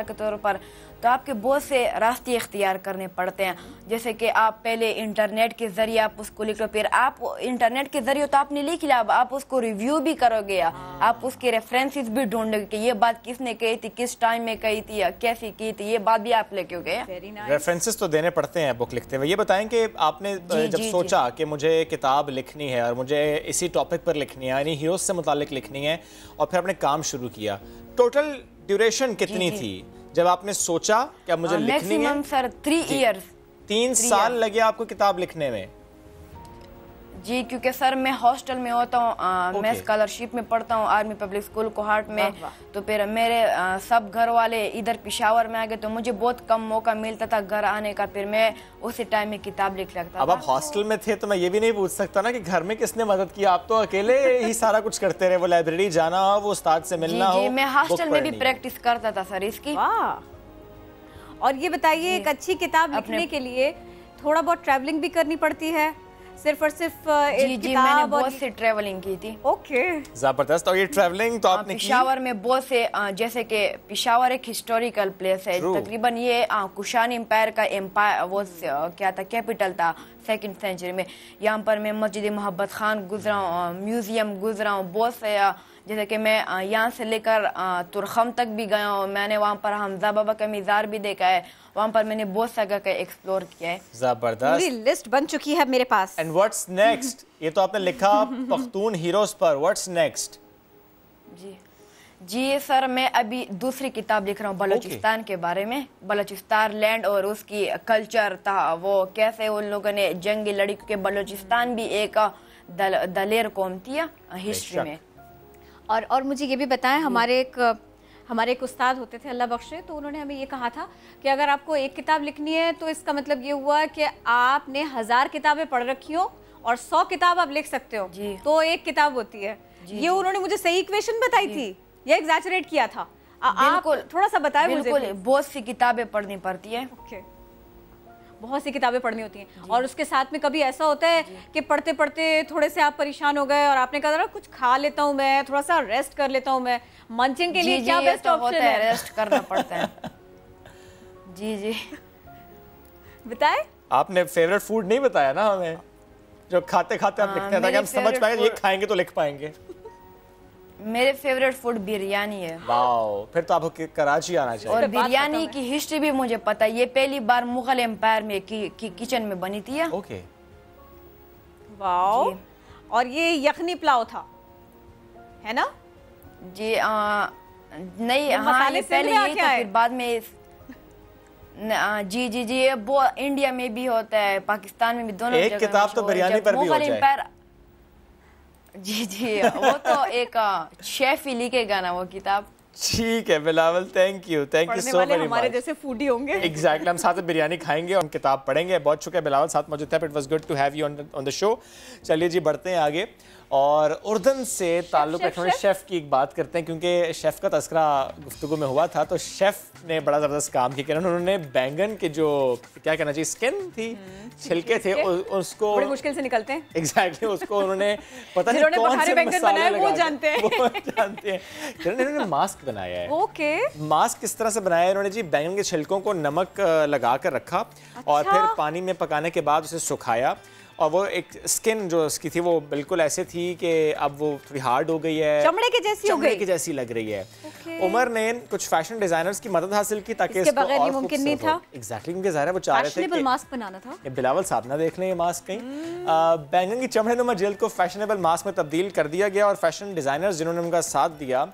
के तौर पर, तो आपके बहुत से रास्ते इख्तियार करने पड़ते हैं। जैसे कि आप पहले इंटरनेट के ज़रिए आप उसको लिख लो, फिर आप इंटरनेट के ज़रिए तो आपने लिख लिया, अब आप उसको रिव्यू भी करोगे, आप उसके रेफरेंसेस भी ढूंढोगे कि ये बात किसने कही थी, किस टाइम में कही थी या कैसी की थी, ये बात भी आप लेके गए। रेफरेंसेस तो देने पड़ते हैं बुक लिखते हुए। ये बताएं कि आपने जब सोचा कि मुझे किताब लिखनी है और मुझे इसी टॉपिक पर लिखनी है, यानी हीरोज से मुतालिक लिखनी है, और फिर आपने काम शुरू किया, टोटल ड्यूरेशन कितनी थी जब आपने सोचा कि अब मुझे लिखनी है? सर 3 इयर्स, 3 साल लगे आपको किताब लिखने में? जी, क्योंकि सर मैं हॉस्टल में होता हूँ, मैं स्कॉलरशिप में पढ़ता हूँ आर्मी पब्लिक स्कूल कोहाट में, तो फिर मेरे सब घर वाले इधर पेशावर में आ गए, तो मुझे बहुत कम मौका मिलता था घर आने का, फिर मैं उसी टाइम में किताब लिख लगता था। अब आप हॉस्टल में थे तो मैं ये भी नहीं पूछ सकता ना कि घर में किसने मदद की, आप तो अकेले ही सारा कुछ करते रहे, वो लाइब्रेरी जाना हो, वो उस्ताद से मिलना हो। मैं हॉस्टल में भी प्रैक्टिस करता था सर इसकी। और ये बताइए, एक अच्छी किताब लिखने के लिए थोड़ा बहुत ट्रैवलिंग भी करनी पड़ती है, सिर्फ और सिर्फ जी मैंने बहुत से ट्रैवलिंग की थी। ओके, जबरदस्त। और ये ट्रैवलिंग तो आपने की? पेशावर में बहुत से जैसे कि पेशावर एक हिस्टोरिकल प्लेस है, तकरीबन ये कुशान एम्पायर का एम्पायर वो क्या था, कैपिटल था 2nd सेंचुरी में। यहाँ पर मैं मस्जिद मोहब्बत खान गुजरा हूँ, म्यूजियम गुजरा हूँ, बहुत से जैसे कि मैं यहाँ से लेकर तुरखम तक भी गया हूँ। मैंने वहाँ पर हमजा बाबा का मीज़ार भी देखा है, वहाँ पर मैंने बहुत जगह का एक्सप्लोर किया है। जबरदस्त, पूरी लिस्ट बन चुकी है मेरे पास। And what's next? ये तो आपने लिखा पख्तून हीरोज पर, व्हाट्स नेक्स्ट? जी सर, मैं अभी दूसरी किताब लिख रहा हूँ बलूचिस्तान के बारे में। बलूचिस्तान लैंड और उसकी कल्चर था, वो कैसे उन लोगों ने जंगी लड़ी, क्योंकि बलूचिस्तान भी एक दलेर कौम थी हिस्ट्री में। और मुझे ये भी बताएं, हमारे एक उस्ताद होते थे अल्लाह बख्शे, तो उन्होंने हमें ये कहा था कि अगर आपको एक किताब लिखनी है तो इसका मतलब ये हुआ कि आपने 1000 किताबें पढ़ रखी हो और 100 किताब आप लिख सकते हो तो एक किताब होती है। ये उन्होंने मुझे सही इक्वेशन बताई थी या एग्जैजरेट किया था? आप थोड़ा सा बताएं मुझे। बिल्कुल, बहुत सी किताबें पढ़नी पड़ती है। बहुत सी किताबें पढ़नी होती हैं और उसके साथ में कभी ऐसा होता है कि पढ़ते पढ़ते थोड़े से आप परेशान हो गए और आपने कहा कुछ खा लेता हूँ मैं, थोड़ा सा रेस्ट कर लेता हूँ मैं। मंचिंग के लिए क्या बेस्ट ऑप्शन है? रेस्ट करना पड़ता है। जी बताएं। आपने फेवरेट फूड नहीं बताया ना हमें, जो खाते खाते आप लिखते हैं ताकि हम समझ पाएंगे ये खाएंगे तो लिख पाएंगे। मेरे फेवरेट फूड बिरयानी है। वाओ, फिर तो आपको कराची आना चाहिए। और बिरयानी की हिस्ट्री भी मुझे पता है, ये पहली बार मुगल एम्पायर में किचन में बनी थी। Okay, wow. और ये यखनी पुलाव था, है ना? जी नहीं, हाँ ये पहले यही था, फिर बाद में जी ये वो इंडिया में भी होता है, पाकिस्तान में भी, दोनों एक किताब तो बिरयानी पर भी हो जाए। जी वो तो एक शेफ ही लिखेगा ना वो किताब। ठीक है Bilawal, thank you so very much. हमारे जैसे फूडी होंगे। एग्जैक्टली, हम साथ में बिरयानी खाएंगे और किताब पढ़ेंगे। बहुत शुक्रिया बिलावल, साथ मौजूद था। It was good to have you on the show. चलिए जी, बढ़ते हैं आगे और उर्दन से ताल्लुक़ रखने वाले शेफ़ की एक बात करते हैं, क्योंकि शेफ़ का तस्करा गुफ्तगू में हुआ था। तो शेफ़ ने बड़ा ज़बरदस्त काम किया, उन्होंने बैंगन के जो क्या कहना चाहिए स्किन थी, छिलके थे, उसको बड़ी मुश्किल से निकलते हैं। एग्जैक्टली, उसको उन्होंने पता नहीं कौन से मसाले लगाए, वो जानते हैं। इन्होंने मास्क बनाया है। ओके, मास्क किस तरह से बनाया है इन्होंने जी? बैंगन के छिलकों को नमक लगा कर रखा और फिर पानी में पकाने के बाद उसे सुखाया और वो एक स्किन जो उसकी थी वो बिल्कुल ऐसे थी कि अब वो थोड़ी हार्ड हो गई है, चमड़े के जैसी हो गई, चमड़े की जैसी लग रही है। उमर ने कुछ फैशन डिजाइनर्स की मदद हासिल की ताकि इसको और मुमकिन नहीं था। एग्जैक्टली, क्योंकि ज़ाहिर है वो चाह रहे थे कि मास्क बनाना था। बिलावल साहब ना देख लें ये मास्क कहीं। बैंगन की चमड़ेनुमा जेल को फैशनेबल मास्क में तब्दील कर दिया गया और फैशन डिजाइनर्स जिन्होंने उनका साथ दिया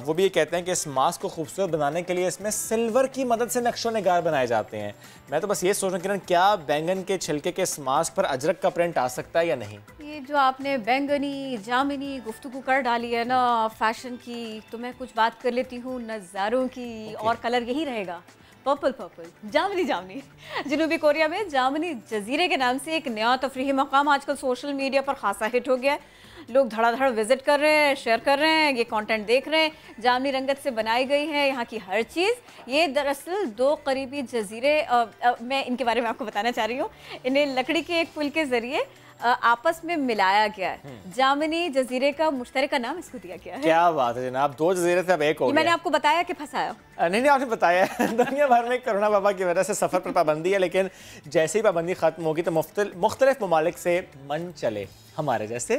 वो भी ये कहते हैं कि इस मास्क को खूबसूरत बनाने के लिए इसमें सिल्वर की मदद से नक्शो निगार बनाए जाते हैं। मैं तो बस ये सोच रहा हूँ किरण, क्या बैंगन के छिलके के इस मास्क पर अजरक का प्रिंट आ सकता है या नहीं? ये जो आपने बैंगनी जामिनी गुफ्तगू कर डाली है ना फैशन की, तो मैं कुछ बात कर लेती हूँ नज़ारों की। और कलर यही रहेगा, पर्पल पर्पल, जामनी जामनी। जनूबी कोरिया में जामनी जजीरे के नाम से एक नया तफरीही मकाम आजकल सोशल मीडिया पर खासा हिट हो गया है। लोग धड़ाधड़ विजिट कर रहे हैं, शेयर कर रहे हैं, ये कंटेंट देख रहे हैं। जामनी रंगत से बनाई गई है यहाँ की हर चीज़। ये दरअसल 2 करीबी जजीरे, मैं इनके बारे में आपको बताना चाह रही हूँ। इन्हें लकड़ी के एक पुल के ज़रिए आपस में मिलाया गया है। जामनी जजीरे का मुश्तरका नाम इसको दिया गया है। क्या बात है जनाब, 2 जजीरे थे अब एक हो गया। मैंने आपको बताया कि फंसाया? नहीं आपने बताया। दुनिया भर में कोरोना वबा की वजह से सफ़र पर पाबंदी है, लेकिन जैसे ही पाबंदी ख़त्म होगी तो मुख्तलिफ ममालिक से मन चले हमारे जैसे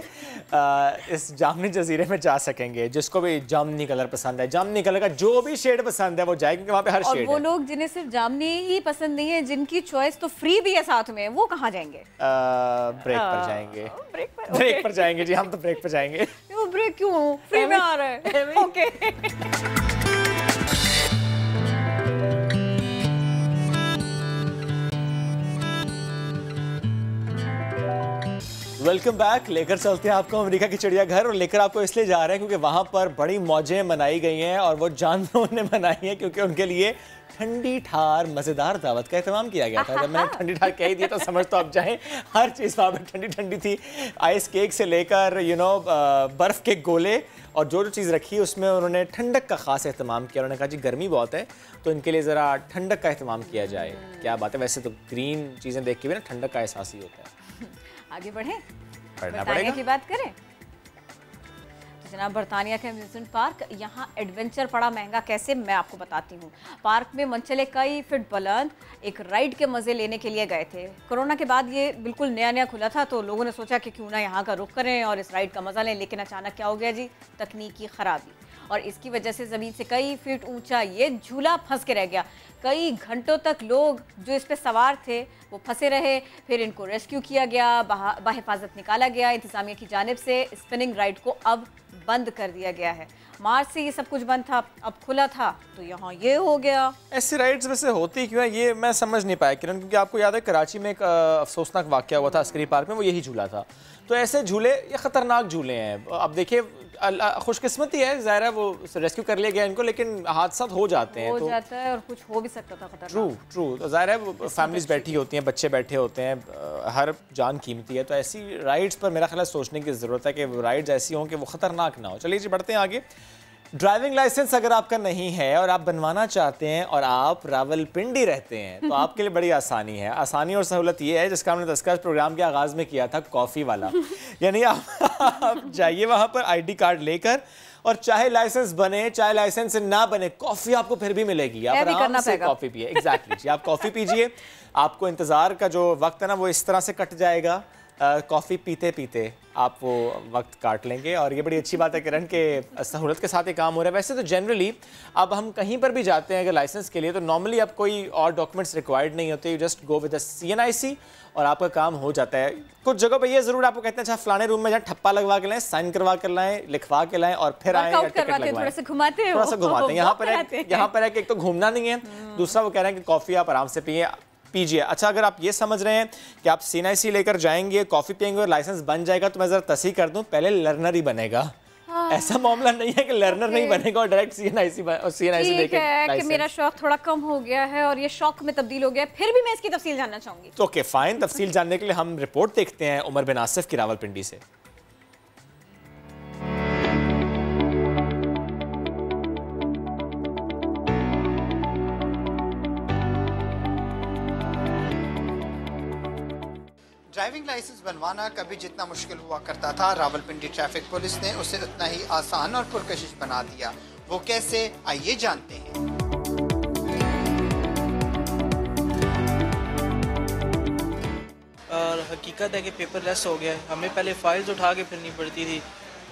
इस जामनी जजीरे में जा सकेंगे। जिसको भी जामनी कलर पसंद है, जामनी कलर का जो भी शेड पसंद है वो जाए, क्योंकि वहाँ पे हर शेड है। और वो लोग जिन्हें सिर्फ जामनी ही पसंद नहीं है, जिनकी चॉइस तो फ्री भी है साथ में, वो कहाँ जाएंगे? ब्रेक पर जाएंगे। ब्रेक पर जाएंगे जी, हम तो ब्रेक पर जाएंगे। वो ब्रेक क्यों? फ्री में आ रहा है। ओके। Welcome back. लेकर चलते हैं आपको अमेरिका की चिड़ियाघर, और लेकर आपको इसलिए जा रहे हैं क्योंकि वहाँ पर बड़ी मौजें मनाई गई हैं और वो जानवरों ने मनाई हैं, क्योंकि उनके लिए ठंडी ठार मज़ेदार दावत का एहतमाम किया गया था। जब मैंने ठंडी ठार कह दिया तो समझ तो आप जाएं, हर चीज़ वहाँ पर ठंडी ठंडी थी। आइस केक से लेकर बर्फ़ के गोले, और जो चीज़ रखी उसमें उन्होंने ठंडक का ख़ास एहतमाम किया। उन्होंने कहा जी गर्मी बहुत है तो इनके लिए ज़रा ठंडक का एहतमाम किया जाए। क्या बात है, वैसे तो ग्रीन चीज़ें देख के भी ना ठंडक का एहसास ही होता है। आगे बढ़े, पढ़ना बरतानिया पड़ेगा। की बात करें तो जनाब बरतानिया के अम्यूजमेंट पार्क, यहाँ एडवेंचर बड़ा महंगा कैसे, मैं आपको बताती हूँ। पार्क में मंचले कई फीट बुलंद एक राइड के मजे लेने के लिए गए थे। कोरोना के बाद ये बिल्कुल नया नया खुला था, तो लोगों ने सोचा कि क्यों ना यहाँ का रुख करें और इस राइड का मजा लें, लेकिन अचानक क्या हो गया जी, तकनीकी खराबी, और इसकी वजह से ज़मीन से कई फीट ऊंचा ये झूला फंस के रह गया। कई घंटों तक लोग जो इस पे सवार थे वो फंसे रहे, फिर इनको रेस्क्यू किया गया, बाहिफाजत निकाला गया। इंतजामिया की जानिब से स्पिनिंग राइड को अब बंद कर दिया गया है। मार्च से ये सब कुछ बंद था, अब खुला था तो यहाँ ये हो गया। ऐसी राइड्स वैसे होती क्यों है ये मैं समझ नहीं पाया किरण, क्योंकि आपको याद है कराची में एक अफसोसनाक वाक़या हुआ था अस्करी पार्क में, वो यही झूला था। तो ऐसे झूले ये ख़तरनाक झूले हैं। अब देखिए खुशकिस्मती है, ज़ाहिर है वो रेस्क्यू कर लिया गया इनको, लेकिन हादसा हो जाते हैं, हो तो जाता है और कुछ हो भी सकता था खतरनाक। ट्रू तो ज़ाहिर है फैमिलीज बैठी होती हैं, बच्चे बैठे होते हैं, हर जान कीमती है। तो ऐसी राइड्स पर मेरा ख्याल है सोचने की ज़रूरत है कि वो राइड्स ऐसी हों कि वो ख़तरनाक ना हो। चलिए जी बढ़ते हैं आगे। ड्राइविंग लाइसेंस अगर आपका नहीं है और आप बनवाना चाहते हैं और आप रावलपिंडी रहते हैं तो आपके लिए बड़ी आसानी है। आसानी और सहूलत ये है जिसका हमने तस्करा प्रोग्राम के आगाज़ में किया था, कॉफ़ी वाला। यानी आप जाइए वहाँ पर आईडी कार्ड लेकर, और चाहे लाइसेंस बने चाहे लाइसेंस ना बने, कॉफ़ी आपको फिर भी मिलेगी। आप आराम से कॉफ़ी पिए। एग्जैक्टली जी, आप कॉफ़ी पीजिए, आपको इंतज़ार का जो वक्त है ना वो इस तरह से कट जाएगा। कॉफ़ी पीते पीते आप वो वक्त काट लेंगे, और ये बड़ी अच्छी बात है किरण के सहूलत के साथ ये काम हो रहा है। वैसे तो जनरली अब हम कहीं पर भी जाते हैं अगर लाइसेंस के लिए, तो नॉर्मली अब कोई और डॉक्यूमेंट्स रिक्वायर्ड नहीं होते, you just go with CNIC और आपका काम हो जाता है। कुछ जगह पर ये ज़रूर आपको कहते हैं अच्छा फलाने रूम में जाए, ठप्पा लगवा के लाएं, साइन करवा कर लाएं, लिखवा के लाएं और फिर आएँ, थोड़ा सा घुमाते हैं। यहाँ पर है कि एक तो घूमना नहीं है, दूसरा वो कह रहे हैं कि कॉफ़ी आप आराम से पीजिए। अच्छा, अगर आप ये समझ रहे हैं कि आप CNIC लेकर जाएंगे, कॉफ़ी पियेंगे और लाइसेंस बन जाएगा, तो मैं ज़रा तस्हीह कर दूं, पहले लर्नर ही बनेगा। ऐसा मामला नहीं है कि लर्नर नहीं बनेगा और डायरेक्ट CNIC ठीक है कि मेरा शौक थोड़ा कम हो गया है और ये शौक में तब्दील हो गया, फिर भी मैं इसकी तफसील जानना चाहूंगी। ओके फाइन, तफसील जानने के लिए हम रिपोर्ट देखते हैं उमर बिन आसिफ की रावलपिंडी से। ड्राइविंग लाइसेंस बनवाना कभी जितना मुश्किल हुआ करता था, रावलपिंडी ट्रैफिक पुलिस ने उसे उतना ही आसान और पुरकशिश बना दिया। वो कैसे, आइए जानते हैं। और हकीकत है कि पेपरलेस हो गया है। हमें पहले फाइल्स उठा के फिरनी पड़ती थी,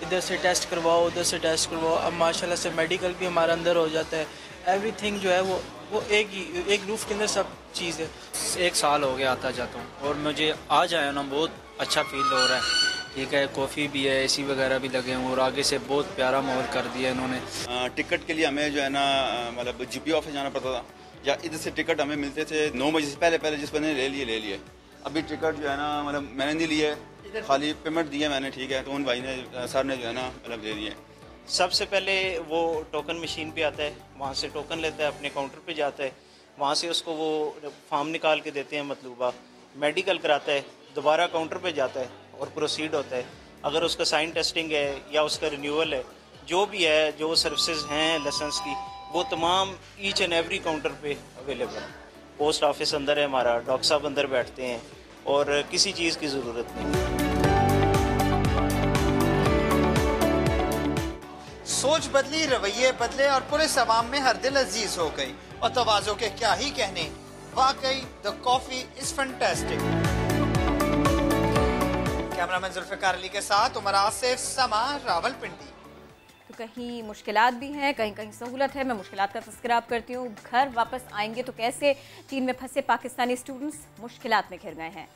इधर से टेस्ट करवाओ उधर से टेस्ट करवाओ। अब माशाल्लाह से मेडिकल भी हमारा अंदर हो जाता है। एवरीथिंग जो है वो एक रूफ के अंदर सब चीज़ है। 1 साल हो गया आता जाता हूँ और मुझे आज आया ना बहुत अच्छा फील हो रहा है। ठीक है, कॉफ़ी भी है, AC वगैरह भी लगे हैं और आगे से बहुत प्यारा माहौल कर दिया इन्होंने। टिकट के लिए हमें जो है ना मतलब GP ऑफिस जाना पड़ता था, या इधर से टिकट हमें मिलते थे 9 बजे से पहले जिस बंदे ने ले लिए। अभी टिकट जो है ना मतलब मैंने नहीं लिए, खाली पेमेंट दिया मैंने, ठीक है, तो उन भाई ने सर ने जो है ना मतलब दे दिए। सबसे पहले वो टोकन मशीन पे आता है, वहाँ से टोकन लेता है, अपने काउंटर पे जाता है, वहाँ से उसको वो फॉर्म निकाल के देते हैं मतलूबा, मेडिकल कराता है, दोबारा काउंटर पे जाता है और प्रोसीड होता है। अगर उसका साइन टेस्टिंग है या उसका रिन्यूअल है, जो भी है, जो सर्विसेज हैं लाइसेंस की, वो तमाम ईच एंड एवरी काउंटर पे अवेलेबल। पोस्ट ऑफिस अंदर है हमारा, डॉक्टर साहब अंदर बैठते हैं और किसी चीज़ की ज़रूरत नहीं। सोच बदली, रवैये बदले और पुलिस अवाम में हर दिल अजीज हो गई। और तवाज़ो के क्या ही कहने, वाकई the coffee is fantastic. Cameraman Zulfiqar Ali के साथ उमर आसिफ, समा, रावलपिंडी। तो कहीं मुश्किलात भी हैं, कहीं कहीं सहूलत है। मैं मुश्किलात का तस्करा आप करती हूँ। घर वापस आएंगे तो कैसे, चीन में फंसे पाकिस्तानी स्टूडेंट्स मुश्किलात में घिर गए हैं।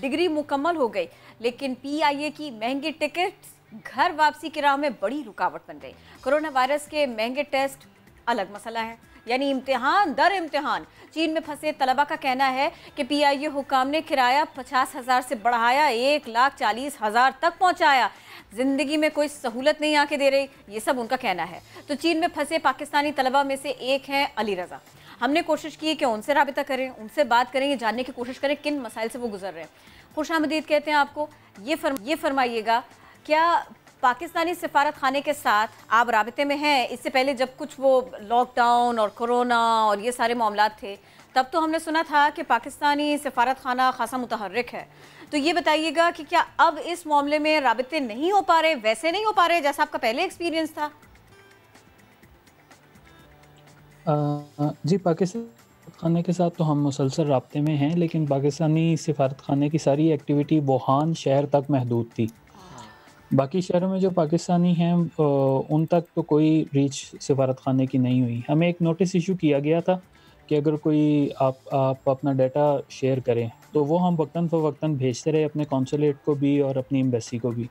डिग्री मुकम्मल हो गई लेकिन PIA की महंगी टिकट घर वापसी की राह में बड़ी रुकावट बन गई। कोरोना वायरस के महंगे टेस्ट अलग मसला है, यानी इम्तिहान दर इम्तिहान। चीन में फंसे तलबा का कहना है कि PIA हुकाम ने किराया 50,000 से बढ़ाया 1,40,000 तक पहुंचाया। ज़िंदगी में कोई सहूलत नहीं आके दे रही, ये सब उनका कहना है। तो चीन में फंसे पाकिस्तानी तलबा में से एक हैं अली रज़ा। हमने कोशिश की कि उनसे राबिता करें, उनसे बात करें, ये जानने की कोशिश करें किन मसाइल से वो गुजर रहे हैं। खुशामदीद कहते हैं आपको। ये फरमाइएगा, क्या पाकिस्तानी सिफारत खाने के साथ आप राबिते में हैं? इससे पहले जब कुछ वो लॉकडाउन और कोरोना और ये सारे मामलात थे, तब तो हमने सुना था कि पाकिस्तानी सिफारत खाना खासा मुतहर्रिक है। तो ये बताइएगा कि क्या अब इस मामले में राबिते नहीं हो पा रहे, वैसे नहीं हो पा रहे जैसा आपका पहले एक्सपीरियंस था? जी, पाकिस्तान खाने के साथ तो हम मुसलसल राब्ते में हैं, लेकिन पाकिस्तानी सिफारत खाने की सारी एक्टिविटी वुहान शहर तक महदूद थी। बाकी शहरों में जो पाकिस्तानी हैं उन तक तो कोई रीच सिफारत खाने की नहीं हुई। हमें एक नोटिस इशू किया गया था कि अगर कोई आप अपना डाटा शेयर करें तो वो हम वक्तन फ़वक्तन भेजते रहे अपने कौंसलेट को भी और अपनी एम्बेसी को भी।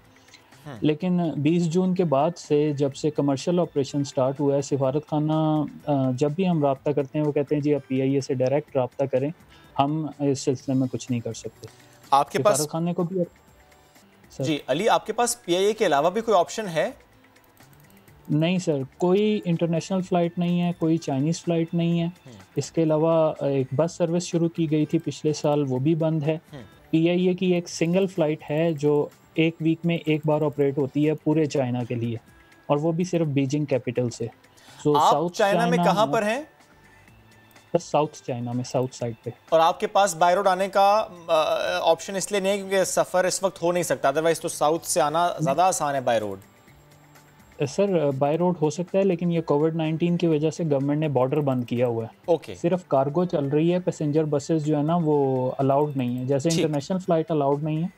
लेकिन 20 जून के बाद से जब से कमर्शियल ऑपरेशन स्टार्ट हुआ है, सिफारत खाना जब भी हम रब्ता करते हैं वो कहते हैं जी आप PIA से डायरेक्ट रब्ता करें, हम इस सिलसिले में कुछ नहीं कर सकते। आपके पास खाने को भी जी अली, आपके पास PIA के अलावा भी कोई ऑप्शन है? नहीं सर, कोई इंटरनेशनल फ़्लाइट नहीं है, कोई चाइनीज़ फ़्लाइट नहीं है। इसके अलावा एक बस सर्विस शुरू की गई थी पिछले साल, वो भी बंद है। PIA की एक सिंगल फ़्लाइट है जो एक वीक में एक बार ऑपरेट होती है पूरे चाइना के लिए, और वो भी सिर्फ बीजिंग कैपिटल से। आप साउथ चाइना में कहाँ पर हैं? बस साउथ चाइना में, साउथ साइड पे। और आपके पास बाय रोड आने का ऑप्शन इसलिए नहीं है क्योंकि सफ़र इस वक्त हो नहीं सकता, अदरवाइज तो साउथ से आना ज़्यादा आसान है by road. Sir by road हो सकता है, लेकिन ये कोविड-19 की वजह से गवर्नमेंट ने बॉर्डर बंद किया हुआ है। ओके। सिर्फ कार्गो चल रही है, पैसेंजर बसेस जो है ना वो अलाउड नहीं है। जैसे इंटरनेशनल फ़्लाइट अलाउड नहीं है,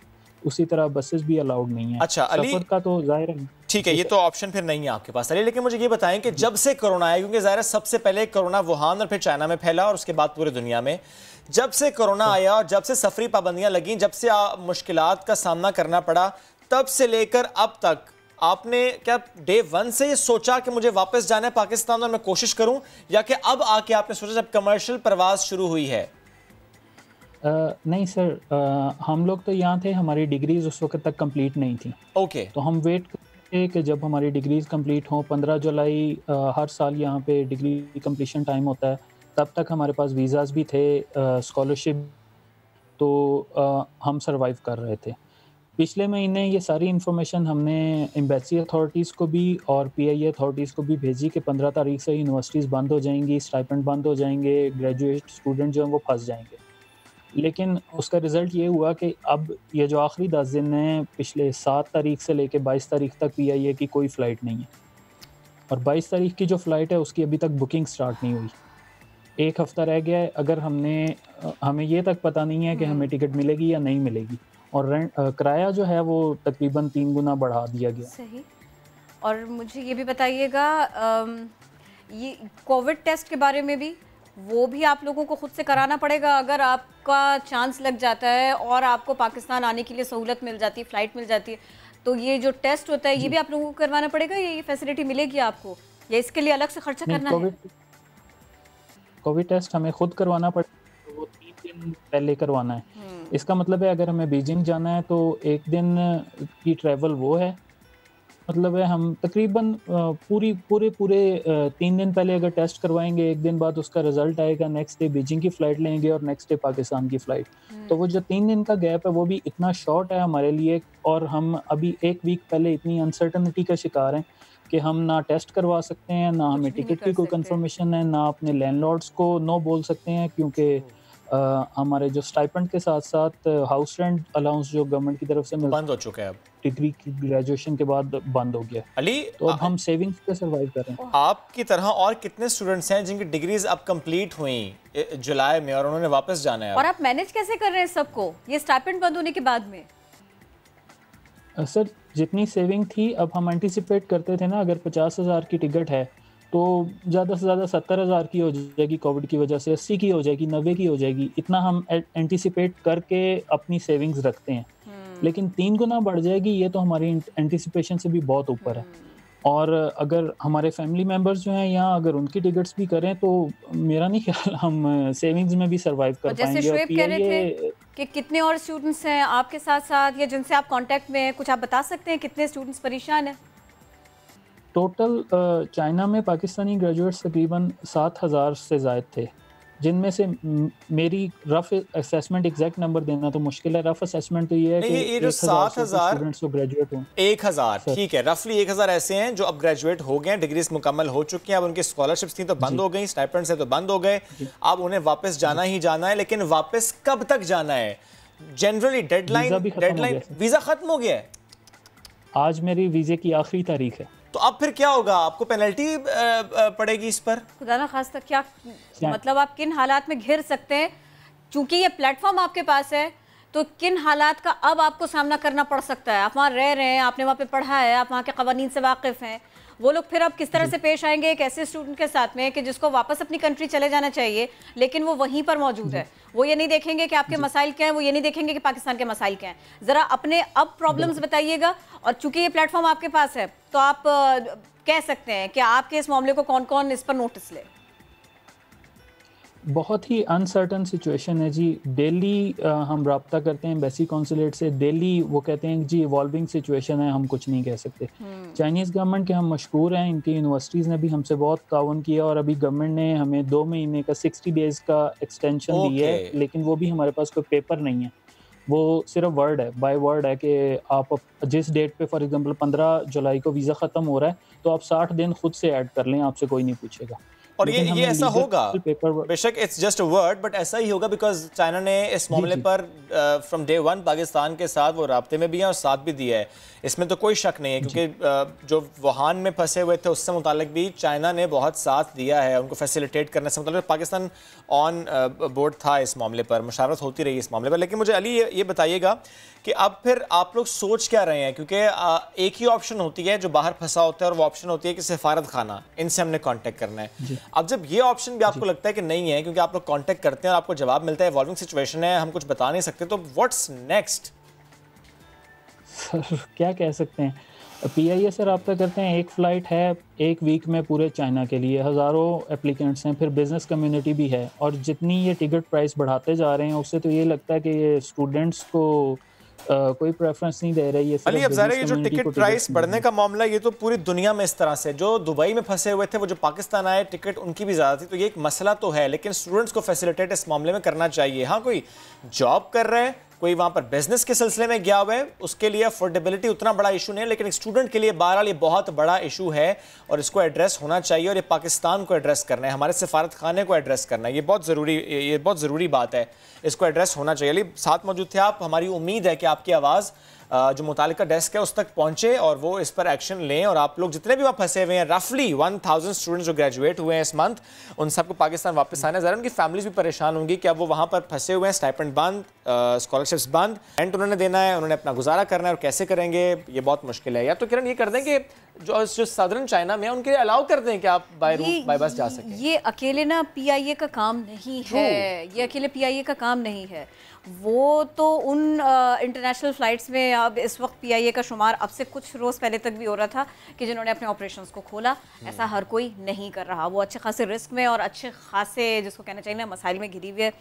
उसी तरह बसेस भी अलाउड नहीं है। अच्छा अली, सफर का तो जाहिर है ठीक है, ये तो ऑप्शन फिर नहीं है आपके पास अली। लेकिन मुझे ये बताएं कि जब से कोरोना आया, क्योंकि ज़ाहिर है सबसे पहले कोरोना वुहान और फिर चाइना में फैला और उसके बाद पूरी दुनिया में, जब से कोरोना आया और जब से सफरी पाबंदियां लगीं, जब से मुश्किलात का सामना करना पड़ा, तब से लेकर अब तक आपने क्या डे 1 से ये सोचा कि मुझे वापस जाना है पाकिस्तान और मैं कोशिश करूं, या कि अब आके आपने सोचा जब कमर्शियल प्रवास शुरू हुई है? नहीं सर, हम लोग तो यहाँ थे, हमारी डिग्रीज उस वक्त तक कंप्लीट नहीं थी। ओके। तो हम वेट करते थे कि जब हमारी डिग्रीज कंप्लीट हों। 15 जुलाई हर साल यहाँ पे डिग्री कंप्लीशन टाइम होता है, तब तक हमारे पास वीज़ाज़ भी थे, स्कॉलरशिप, तो हम सरवाइव कर रहे थे। पिछले महीने ये सारी इन्फॉर्मेशन हमने एम्बेसी अथॉरिटीज़ को भी और PIA अथॉरिटीज़ को भी भेजी कि 15 तारीख से यूनिवर्सिटीज़ बंद हो जाएंगी, स्टाइपेंड बंद हो जाएंगे, ग्रेजुएट स्टूडेंट जो हैं वो फंस जाएंगे। लेकिन उसका रिज़ल्ट ये हुआ कि अब ये जो आखिरी 10 दिन हैं, पिछले 7 तारीख से लेके 22 तारीख तक PIA की कोई फ़्लाइट नहीं है, और 22 तारीख की जो फ़्लाइट है उसकी अभी तक बुकिंग स्टार्ट नहीं हुई। एक हफ़्ता रह गया है। अगर हमें ये तक पता नहीं है कि हमें टिकट मिलेगी या नहीं मिलेगी, और किराया जो है वो तकरीबन 3 गुना बढ़ा दिया गया। सही। और मुझे ये भी बताइएगा, ये कोविड टेस्ट के बारे में भी, वो भी आप लोगों को खुद से कराना पड़ेगा अगर आपका चांस लग जाता है और आपको पाकिस्तान आने के लिए सहूलत मिल जाती है, फ़्लाइट मिल जाती है, तो ये जो टेस्ट होता है ये भी आप लोगों को करवाना पड़ेगा, या ये फैसिलिटी मिलेगी आपको, या इसके लिए अलग से खर्चा करना है? कोविड टेस्ट हमें खुद करवाना पड़ेगा, वो 3 दिन पहले करवाना है। इसका मतलब है अगर हमें बीजिंग जाना है तो 1 दिन की ट्रैवल वो है, मतलब है हम तकरीबन पूरे 3 दिन पहले अगर टेस्ट करवाएंगे, 1 दिन बाद उसका रिजल्ट आएगा, नेक्स्ट डे बीजिंग की फ़्लाइट लेंगे और नेक्स्ट डे पाकिस्तान की फ़्लाइट। तो वो जो 3 दिन का गैप है वो भी इतना शॉर्ट है हमारे लिए, और हम अभी 1 वीक पहले इतनी अनसर्टनिटी का शिकार हैं कि हम ना टेस्ट करवा सकते हैं, ना हमें टिकट की कोई कंफर्मेशन है, ना अपने लैंडलॉर्ड्स को नो बोल सकते हैं, क्योंकि हमारे जो स्टाइपेंड के साथ साथ हाउस रेंट अलाउंस जो गवर्नमेंट की तरफ से बंद हो चुका है, अब डिग्री की ग्रेजुएशन के बाद बंद हो गया। अली, तो अब हम सेविंग्स पे सर्वाइव कर रहे हैं। आपकी तरह और कितने स्टूडेंट्स हैं जिनकी डिग्रीज अब कंप्लीट हुई जुलाई में और उन्होंने वापस जाना है? और आप मैनेज कैसे कर रहे हैं सबको, ये स्टाइपेंड बंद होने के बाद में? सर, जितनी सेविंग थी, अब हम एंटिसिपेट करते थे ना, अगर 50,000 की टिकट है तो ज़्यादा से ज़्यादा 70,000 की हो जाएगी, कोविड की वजह से 80 की हो जाएगी, 90 की हो जाएगी, इतना हम एंटिसिपेट करके अपनी सेविंग्स रखते हैं। लेकिन 3 गुना बढ़ जाएगी, ये तो हमारी एंटिसिपेशन से भी बहुत ऊपर है। और अगर हमारे फैमिली मेम्बर्स जो हैं यहाँ, अगर उनकी टिकट्स भी करें तो मेरा नहीं ख्याल हम सेविंग्स में भी सर्वाइव कर पाएंगे। जैसे शुएब कह रहे थे कि कितने और स्टूडेंट्स हैं आपके साथ साथ, या जिनसे आप कांटेक्ट में हैं, कुछ आप बता सकते हैं कितने स्टूडेंट्स परेशान हैं? टोटल चाइना में पाकिस्तानी ग्रेजुएट्स तकरीबन 7,000 से ज़ायद थे, जिनमें से मेरी रफ असेसमेंट एग्जैक्ट नंबर देना तो मुश्किल है। रफ असेसमेंट तो ये है कि ये जो 7,000 स्टूडेंट्स जो ग्रेजुएट हों, 1,000 ठीक है, रफली 1,000 ऐसे हैं जो अब ग्रेजुएट हो गए हैं, डिग्रीज मुकम्मल हो चुकी हैं, अब उनकी स्कॉलरशिप्स थी तो बंद हो गई, स्टाइपेंड से तो बंद हो गए, अब उन्हें वापस जाना ही जाना है। लेकिन वापस कब तक जाना है? जनरली डेडलाइन वीजा खत्म हो गया है, आज मेरी वीजे की आखिरी तारीख है। तो अब फिर क्या होगा? आपको पेनल्टी पड़ेगी इस पर? खुदा ना खास्ता क्या मतलब आप किन हालात में घिर सकते हैं? चूंकि ये प्लेटफॉर्म आपके पास है तो किन हालात का अब आपको सामना करना पड़ सकता है? आप वहाँ रह रहे हैं, आपने वहाँ पे पढ़ा है, आप वहाँ के कवानीन से वाकिफ़ हैं, वो लोग फिर अब किस तरह से पेश आएंगे एक ऐसे स्टूडेंट के साथ में कि जिसको वापस अपनी कंट्री चले जाना चाहिए लेकिन वो वहीं पर मौजूद है? वो ये नहीं देखेंगे कि आपके मसाइल क्या हैं, वो ये नहीं देखेंगे कि पाकिस्तान के मसाइल क्या हैं। ज़रा अपने अब प्रॉब्लम्स बताइएगा, और चूंकि ये प्लेटफॉर्म आपके पास है तो आप कह सकते हैं कि आपके इस मामले को कौन कौन इस पर नोटिस ले। बहुत ही अनसर्टन सिचुएशन है जी। डेली हम रब्ता करते हैं एम्बेसी कौंसलेट से, डेली वो कहते हैं जी इवॉल्विंग सिचुएशन है, हम कुछ नहीं कह सकते। चाइनीज़ गवर्नमेंट के हम मशकूर हैं, इनकी यूनिवर्सिटीज़ ने भी हमसे बहुत ताउन किया और अभी गवर्नमेंट ने हमें 2 महीने का 60 डेज़ का एक्सटेंशन दी है, लेकिन वो भी हमारे पास कोई पेपर नहीं है, वो सिर्फ वर्ड है, बाय वर्ड है कि आप जिस डेट पे फॉर एग्जांपल 15 जुलाई को वीज़ा ख़त्म हो रहा है तो आप 60 दिन खुद से ऐड कर लें, आपसे कोई नहीं पूछेगा। और ये ऐसा होगा, बेशक it's just a word, but ऐसा ही होगा बिकॉज चाइना ने इस मामले पर फ्रॉम डे 1 पाकिस्तान के साथ वो राब्ते में भी है और साथ भी दिया है, इसमें तो कोई शक नहीं है, क्योंकि जो वुहान में फंसे हुए थे उससे मुतालिक भी चाइना ने बहुत साथ दिया है, उनको फैसिलिटेट करने से मुतालिक पाकिस्तान ऑन बोर्ड था इस मामले पर, मुशावरत होती रही इस मामले पर। लेकिन मुझे अली ये बताइएगा कि अब फिर आप लोग सोच क्या रहे हैं, क्योंकि एक ही ऑप्शन होती है जो बाहर फंसा होता है और वो ऑप्शन होती है कि सफारत खाना, इनसे हमने कांटेक्ट करना है। अब जब ये ऑप्शन भी आपको लगता है कि नहीं है, क्योंकि आप लोग कांटेक्ट करते हैं और आपको जवाब मिलता है इवॉल्विंग सिचुएशन है, हम कुछ बता नहीं सकते, तो व्हाट्स नेक्स्ट? सर क्या कह सकते हैं, PIA से रब्ता करते हैं, एक फ़्लाइट है एक वीक में पूरे चाइना के लिए, हज़ारों एप्लीकेंट्स हैं, फिर बिज़नेस कम्युनिटी भी है, और जितनी ये टिकट प्राइस बढ़ाते जा रहे हैं उससे तो ये लगता है कि ये स्टूडेंट्स को कोई प्रेफरेंस नहीं दे रही है। अली अब ज़ाहिर है ये जो टिकट प्राइस बढ़ने का मामला ये तो पूरी दुनिया में इस तरह से, जो दुबई में फंसे हुए थे वो जो पाकिस्तान आए टिकट उनकी भी ज़्यादा थी, तो ये एक मसला तो है, लेकिन स्टूडेंट्स को फैसिलिटेट इस मामले में करना चाहिए। हाँ, कोई जॉब कर रहे हैं, कोई वहाँ पर बिजनेस के सिलसिले में गया हुआ है, उसके लिए अफोर्डेबिलिटी उतना बड़ा इशू नहीं है, लेकिन एक स्टूडेंट के लिए बहरहाल ये बहुत बड़ा इशू है और इसको एड्रेस होना चाहिए, और ये पाकिस्तान को एड्रेस करना है, हमारे सफारत खाने को एड्रेस करना है, ये बहुत ज़रूरी बात है, इसको एड्रेस होना चाहिए। अली साथ मौजूद थे आप, हमारी उम्मीद है कि आपकी आवाज़ जो मुतालिका डेस्क है उस तक पहुंचे और वो इस पर एक्शन लें, और आप लोग जितने भी वहाँ फंसे हुए हैं, रफली 1000 स्टूडेंट्स जो ग्रेजुएट हुए हैं इस मंथ, उन सबको पाकिस्तान वापस आना है। ज़रा उनकी फैमिलीज भी परेशान होंगी कि अब वो वहाँ पर फंसे हुए हैं, स्टाइपेंड बंद, स्कॉलरशिप्स बंद, रेंट उन्होंने देना है, उन्होंने अपना गुजारा करना है, और कैसे करेंगे ये बहुत मुश्किल है। या तो किरण ये कर दें कि जो सदर्न चाइना में उनके लिए अलाउ कर दें कि आप बाय बस जा सकें। ये अकेले ना PIA का काम नहीं है, ये अकेले PIA का काम नहीं है, वो तो उन इंटरनेशनल फ़्लाइट्स में अब इस वक्त PIA का शुमार अब से कुछ रोज़ पहले तक भी हो रहा था कि जिन्होंने अपने ऑपरेशंस को खोला, ऐसा हर कोई नहीं कर रहा, वो अच्छे खासे रिस्क में और अच्छे खासे जिसको कहना चाहिए ना मसाइल में घिरी हुई है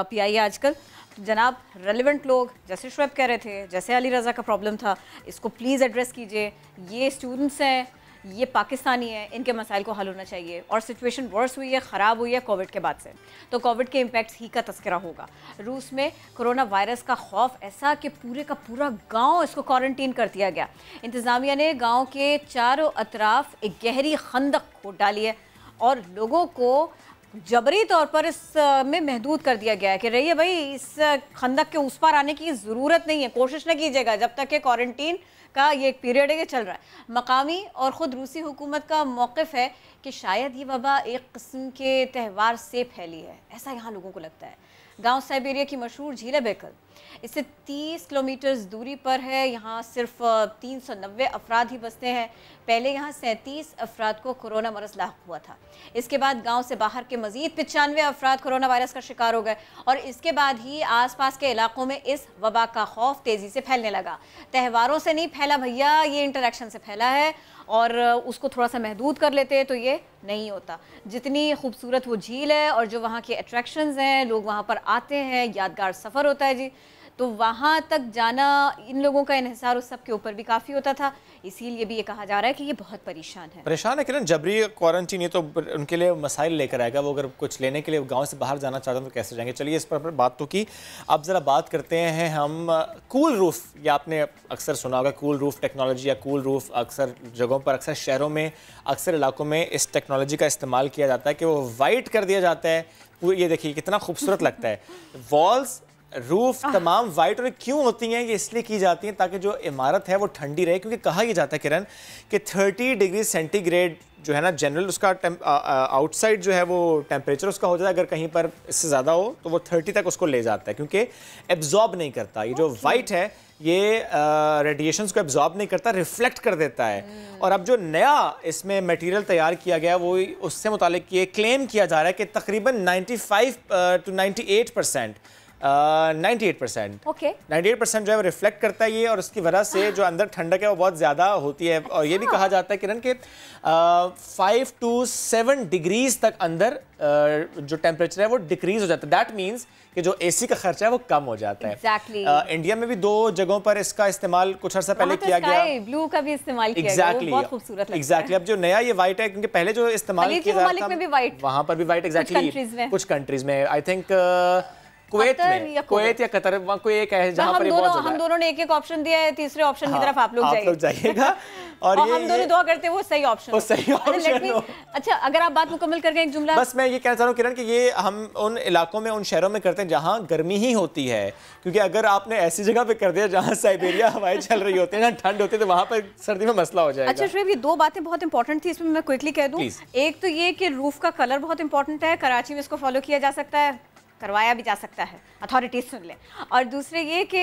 PIA आजकल। तो जनाब रेलिवेंट लोग जैसे शुएब कह रहे थे, जैसे अली रज़ा का प्रॉब्लम था, इसको प्लीज़ एड्रेस कीजिए। ये स्टूडेंट्स हैं, ये पाकिस्तानी है, इनके मसाइल को हल होना चाहिए, और सिचुएशन वर्स हुई है, ख़राब हुई है कोविड के बाद से, तो कोविड के इम्पैक्ट ही का तस्करा होगा। रूस में कोरोना वायरस का खौफ ऐसा कि पूरे का पूरा गांव इसको क्वारंटीन कर दिया गया। इंतज़ामिया ने गांव के चारों अतराफ एक गहरी खंदक खोद डाली है और लोगों को जबरी तौर पर इसमें महदूद कर दिया गया है कि रहिए भाई, इस खंदक के उस पार आने की ज़रूरत नहीं है, कोशिश न कीजिएगा जब तक कि क्वारंटीन का ये एक पीरियड है कि चल रहा है। मकामी और ख़ुद रूसी हुकूमत का मौक़िफ़ है कि शायद ये वबा एक किस्म के त्यौहार से फैली है, ऐसा यहाँ लोगों को लगता है। गांव साइबेरिया की मशहूर झील है बेकल, इससे 30 किलोमीटर दूरी पर है, यहाँ सिर्फ 390 अफराद ही बसते हैं। पहले यहाँ 37 अफराद को कोरोना मरज़ लाक हुआ था, इसके बाद गांव से बाहर के मज़ीद 95 अफराद कोरोना वायरस का शिकार हो गए, और इसके बाद ही आसपास के इलाकों में इस वबा का खौफ तेज़ी से फैलने लगा। त्यौहारों से नहीं फैला भैया, ये इंटरेक्शन से फैला है, और उसको थोड़ा सा महदूद कर लेते तो ये नहीं होता। जितनी खूबसूरत वो झील है और जो वहाँ के अट्रैक्शंस हैं, लोग वहाँ पर आते हैं, यादगार सफ़र होता है जी, तो वहाँ तक जाना इन लोगों का इन्हिसार उस सब के ऊपर भी काफ़ी होता था, इसीलिए भी ये कहा जा रहा है कि ये बहुत परेशान है किरण। जबरी क्वारंटीन ये तो उनके लिए मसाइल लेकर आएगा, वो अगर कुछ लेने के लिए गांव से बाहर जाना चाहते हैं तो कैसे जाएंगे। चलिए इस पर बात तो की, अब ज़रा बात करते हैं हम कूल रूफ, या आपने अक्सर सुना होगा कूल रूफ टेक्नोलॉजी या कूल रूफ, अक्सर जगहों पर, अक्सर शहरों में, अक्सर इलाकों में इस टेक्नोलॉजी का इस्तेमाल किया जाता है कि वो वाइट कर दिया जाता है। ये देखिए कितना खूबसूरत लगता है, वॉल्स रूफ तमाम वाइट और क्यों होती हैं? ये इसलिए की जाती हैं ताकि जो इमारत है वो ठंडी रहे, क्योंकि कहा यह जाता है किरण कि 30 डिग्री सेंटीग्रेड जो है ना जनरल उसका आउटसाइड जो है वो टेम्परेचर उसका हो जाता है, अगर कहीं पर इससे ज़्यादा हो तो वो 30 तक उसको ले जाता है, क्योंकि एब्जॉर्ब नहीं करता। ये जो वाइट है ये रेडिएशंस को एब्जॉर्ब नहीं करता, रिफ्लेक्ट कर देता है। और अब जो नया इसमें मटेरियल तैयार किया गया वो उससे मुतालिक ये क्लेम किया जा रहा है कि तकरीबन 95 to 98% 98% जो है वो रिफ्लेक्ट करता है ये, और उसकी वजह से जो अंदर ठंडक है वो बहुत ज़्यादा होती है। और ये भी कहा जाता है किरण कि 5 to 7 डिग्रीज तक अंदर जो टेम्परेचर है वो डिक्रीज हो जाता है। दैट मीन्स कि जो एसी का खर्चा है वो कम हो जाता है। इंडिया में भी 2 जगहों पर इसका इस्तेमाल कुछ अर्सा पहले किया गया, ब्लू का भी इस्तेमाल किया गया, वो बहुत खूबसूरत लगता है। अब जो नया ये वाइट है, क्योंकि पहले जो इस्तेमाल किया जाता था वहाँ पर भी वाइट, कुछ कंट्रीज में आई थिंक कुवैत या कतर, वहाँ कोई एक है जहाँ पर हम दोनों ने एक ऑप्शन दिया है, तीसरे ऑप्शन की तरफ आप लोग जाइएगा और हम दोनों दुआ करते हैं वो सही ऑप्शन हो। अच्छा, अगर आप बात मुकम्मल कर गए एक जुमला, बस मैं ये कहना चाह रहा हूँ किरण कि ये हम उन इलाकों में, उन शहरों में करते हैं जहाँ गर्मी ही होती है, क्योंकि अगर आपने ऐसी जगह पे कर दिया जहाँ साइबेरिया हवाएं चल रही होती है, जहाँ ठंड होती है, तो वहाँ पर सर्दी में मसला हो जाएगा। अच्छा शुएब, ये 2 बातें बहुत इंपॉर्टेंट थी, इसमें मैं क्विकली कह दूँ। एक तो ये कि रूफ का कलर बहुत इंपॉर्टेंट है, कराची में इसको फॉलो किया जा सकता है, करवाया भी जा सकता है, अथॉरिटीज सुन लें। और दूसरे ये कि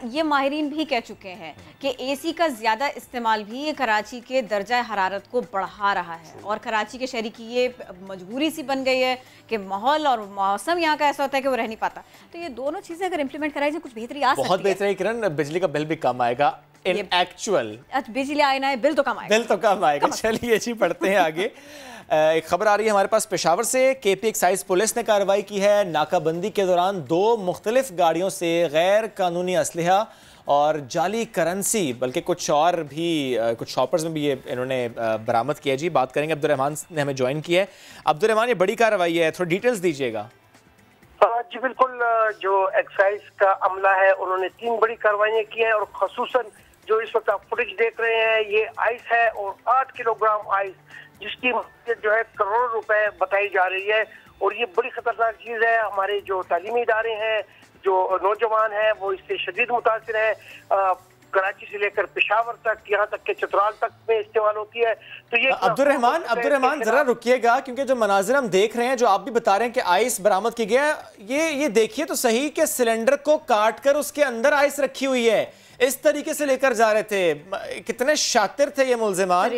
ये माहिरीन भी कह चुके हैं कि एसी का ज़्यादा इस्तेमाल भी कराची के दर्जा हरारत को बढ़ा रहा है, और कराची के शहरी की ये मजबूरी सी बन गई है कि माहौल और मौसम यहाँ का ऐसा होता है कि वो रह नहीं पाता। तो ये दोनों चीज़ें अगर इम्प्लीमेंट कराई जाए कुछ बेहतरी आ सकती है। बहुत बेहतरीन किरण, बिजली का बिल भी कम आएगा इन एक्चुअल। बिजली आए ना, बिल तो कम आएगा। चलिए जी, पढ़ते हैं आगे। एक खबर आ रही है हमारे पास पेशावर से। केपी एक्साइज पुलिस ने कार्रवाई की है। नाकाबंदी के दौरान 2 मुख्तलिफ गाड़ियों से गैर कानूनी असलहा और जाली करेंसी, बल्कि कुछ और भी कुछ शॉपर्स में भी ये इन्होंने बरामद किया। जी बात करेंगे, अब्दुर्रहमान ने हमें ज्वाइन किया है। अब्दुर्रहमान, ये बड़ी कार्रवाई है, थोड़ी डिटेल्स दीजिएगा। जी बिल्कुल, जो एक्साइज का अमला है उन्होंने 3 बड़ी कार्रवाइयाँ की हैं, और खसूसन जो इस वक्त आप फुटेज देख रहे हैं ये आइस है, और 8 किलोग्राम आइस जिसकी जो है करोड़ों रुपए बताई जा रही है। और ये बड़ी खतरनाक चीज है। हमारे जो तालीमी इदारे हैं, जो नौजवान हैं, वो इससे शदीद मुतासिर है। कराची से लेकर पेशावर तक, यहाँ तक के चतराल तक में इस्तेमाल होती है। तो ये अब्दुर्रहमान जरा रुकिएगा, क्योंकि जो मनाजिर हम देख रहे हैं, जो आप भी बता रहे हैं कि आइस बरामद की गया, ये देखिए तो सही कि सिलेंडर को काट कर उसके अंदर आइस रखी हुई है, इस तरीके से लेकर जा रहे थे। कितने शातिर थे ये मुल्जिमान।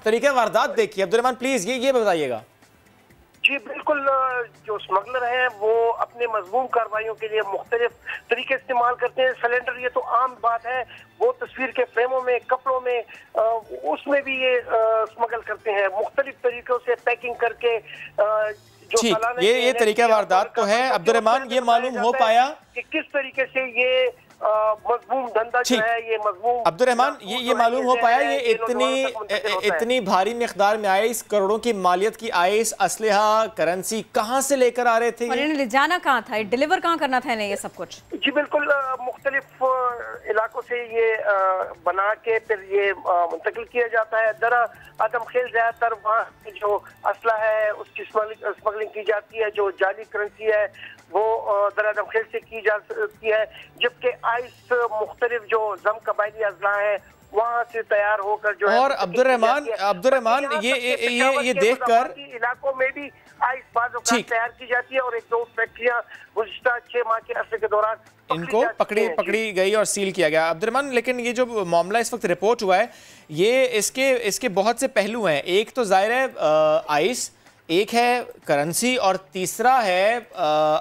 तरीका वारदात देखिए। अब्दुर्रहमान प्लीज ये बताइएगा। जी बिल्कुल, जो स्मगलर हैं वो अपने मजमूम कार्रवाइयों के लिए मुख्तलिफ तरीके इस्तेमाल करते हैं। सिलेंडर ये तो आम बात है, वो तस्वीर के फ्रेमों में, कपड़ों में, उसमें भी ये स्मगल करते हैं मुख्तलिफ तरीकों से पैकिंग करके। ठीक, ये तरीका वारदात तो है। अब्दुर्रहमान, ये मालूम हो पाया कि किस तरीके से ये मजमूम धंधा जो है, ये मजमूम। अब्दुर्रहमान, ये मालूम हो पाया ये इतनी भारी मिकदार में आइस, करोड़ों की मालियत की आइस, असलहा, करेंसी कहाँ से लेकर आ रहे थे? और इन्हें ले जाना कहाँ था, डिलीवर कहाँ करना था इन्हें ये सब कुछ? जी बिल्कुल, मुख्तलिफ इलाकों से ये बना के फिर ये मुंतकिल किया जाता है। दरा आदम खेल ज्यादातर वहाँ जो असला है उसकी स्मगलिंग की जाती है। जो जाली करेंसी है वो दरादम खेल से की जा सकती है, जबकि आइस मुख्तलिफ जो जम कबायली अजला है वहाँ से तैयार होकर जो है। और अब्दुर्रहमान ये देखकर इलाकों में भी आइस बाज़ तैयार की जाती है, और 1-2 फैक्ट्रियाँ गुज़िश्ता 6 माह के अरसे के दौरान इनको पकड़ी गई और सील किया गया। अब्दुर्रहमान, लेकिन ये जो मामला इस वक्त रिपोर्ट हुआ है, ये इसके बहुत से पहलू हैं। एक तो जाहिर है आइस, एक है करेंसी, और तीसरा है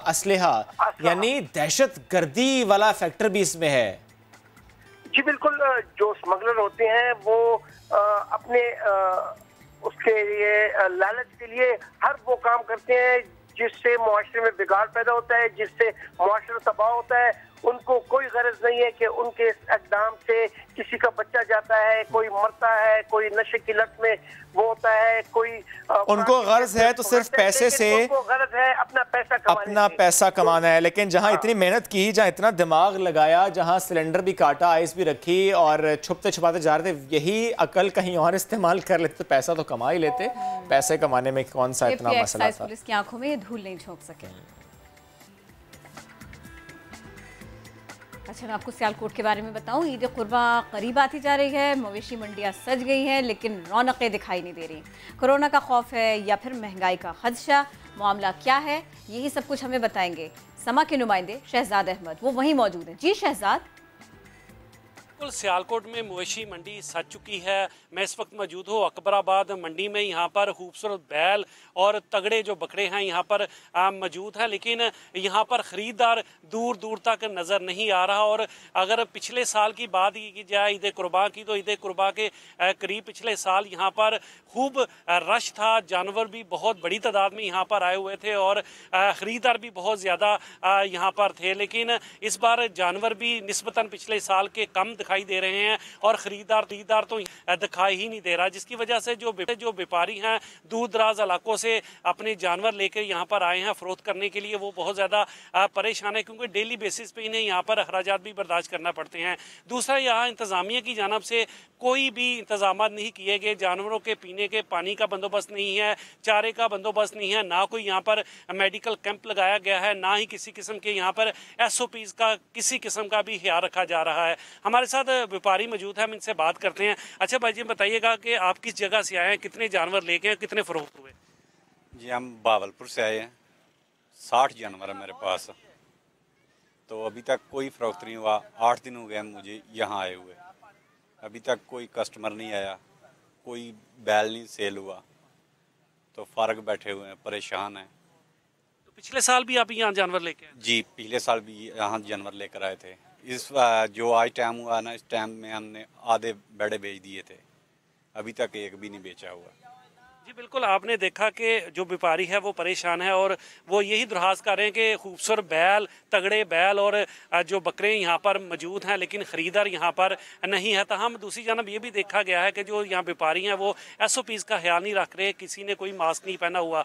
असलहा, यानी दहशत गर्दी वाला फैक्टर भी इसमें है। जी बिल्कुल, जो स्मगलर होते हैं वो अपने उसके लिए लालच के लिए हर वो काम करते हैं जिससे मुआशरे में बिगाड़ पैदा होता है, जिससे मुआशरा तबाह होता है। उनको कोई गरज नहीं है कि उनके इक़दाम से किसी का बच्चा जाता है, कोई मरता है, कोई नशे की लत में वो होता है, कोई उनको गर्ज है तो सिर्फ पैसे से, उनको गर्ज है अपना पैसा कमाना है। लेकिन जहाँ इतनी मेहनत की, जहाँ इतना दिमाग लगाया, जहाँ सिलेंडर भी काटा, आइस भी रखी और छुपते छुपाते जा रहे थे, यही अकल कहीं और इस्तेमाल कर लेते तो पैसा तो कमा ही लेते। पैसे कमाने में कौन सा इतना मसला था। पुलिस की आंखों में ये धूल नहीं झोंक सके। अच्छा, मैं आपको सियालकोट के बारे में बताऊं, ईद कुर्बा करीब आती जा रही है, मवेशी मंडियां सज गई हैं, लेकिन रौनकें दिखाई नहीं दे रही। कोरोना का खौफ है या फिर महंगाई का खदशा, मामला क्या है, यही सब कुछ हमें बताएंगे समा के नुमाइंदे शहजाद अहमद। वो वहीं मौजूद हैं। जी शहजाद। बिल्कुल, सियालकोट में मवेशी मंडी सज चुकी है। मैं इस वक्त मौजूद हूँ अकबराबाद मंडी में। यहाँ पर खूबसूरत बैल और तगड़े जो बकरे हैं यहाँ पर मौजूद हैं, लेकिन यहाँ पर ख़रीदार दूर दूर तक नज़र नहीं आ रहा। और अगर पिछले साल की बात की जाए ईद कुर्बान की, तो ईद कुर्बान के करीब पिछले साल यहाँ पर खूब रश था, जानवर भी बहुत बड़ी तादाद में यहाँ पर आए हुए थे और ख़रीदार भी बहुत ज़्यादा यहाँ पर थे। लेकिन इस बार जानवर भी निस्बतन पिछले साल के कम दिखाई दे रहे हैं और खरीदार तो दिखाई ही नहीं दे रहा, जिसकी वजह से जो व्यापारी हैं दूर दराज इलाकों से अपने जानवर लेकर यहाँ पर आए हैं फरोख्त करने के लिए, वो बहुत ज़्यादा परेशान है, क्योंकि डेली बेसिस पे इन्हें यहाँ पर अखराजात भी बर्दाश्त करना पड़ते हैं। दूसरा, यहाँ इंतज़ामिया की जानब से कोई भी इंतजाम नहीं किए गए, जानवरों के पीने के पानी का बंदोबस्त नहीं है, चारे का बंदोबस्त नहीं है, ना कोई यहाँ पर मेडिकल कैंप लगाया गया है, ना ही किसी किस्म के यहाँ पर SOPs का किसी किस्म का भी ख्याल रखा जा रहा है। हमारे साथ व्यापारी मौजूद है, हम इनसे बात करते हैं। अच्छा भाई जी, बताइएगा कि आप किस जगह से आए हैं, कितने जानवर लेके हैं, कितने फरोख्त हुए? जी हम बावलपुर से आए हैं, 60 जानवर है मेरे पास, तो अभी तक कोई फरोख्त नहीं हुआ। 8 दिन हो गए मुझे यहाँ आए हुए, अभी तक कोई कस्टमर नहीं आया, कोई बैल नहीं सेल हुआ, तो फारग बैठे हुए हैं, परेशान हैं। तो पिछले साल भी आप यहाँ जानवर लेके आए? जी पिछले साल भी यहाँ जानवर लेकर आए थे। इस जो आज टाइम हुआ ना, इस टाइम में हमने आधे बेड़े बेच दिए थे, अभी तक एक भी नहीं बेचा हुआ। जी बिल्कुल, आपने देखा कि जो व्यापारी है वो परेशान है और वो यही दरख्वास्त कर रहे हैं कि खूबसूरत बैल, तगड़े बैल और जो बकरे यहाँ पर मौजूद हैं, लेकिन ख़रीदार यहाँ पर नहीं है। तहम दूसरी जानब ये भी देखा गया है कि जो यहाँ व्यापारी हैं वो SOPs का ख्याल नहीं रख रहे, किसी ने कोई मास्क नहीं पहना हुआ।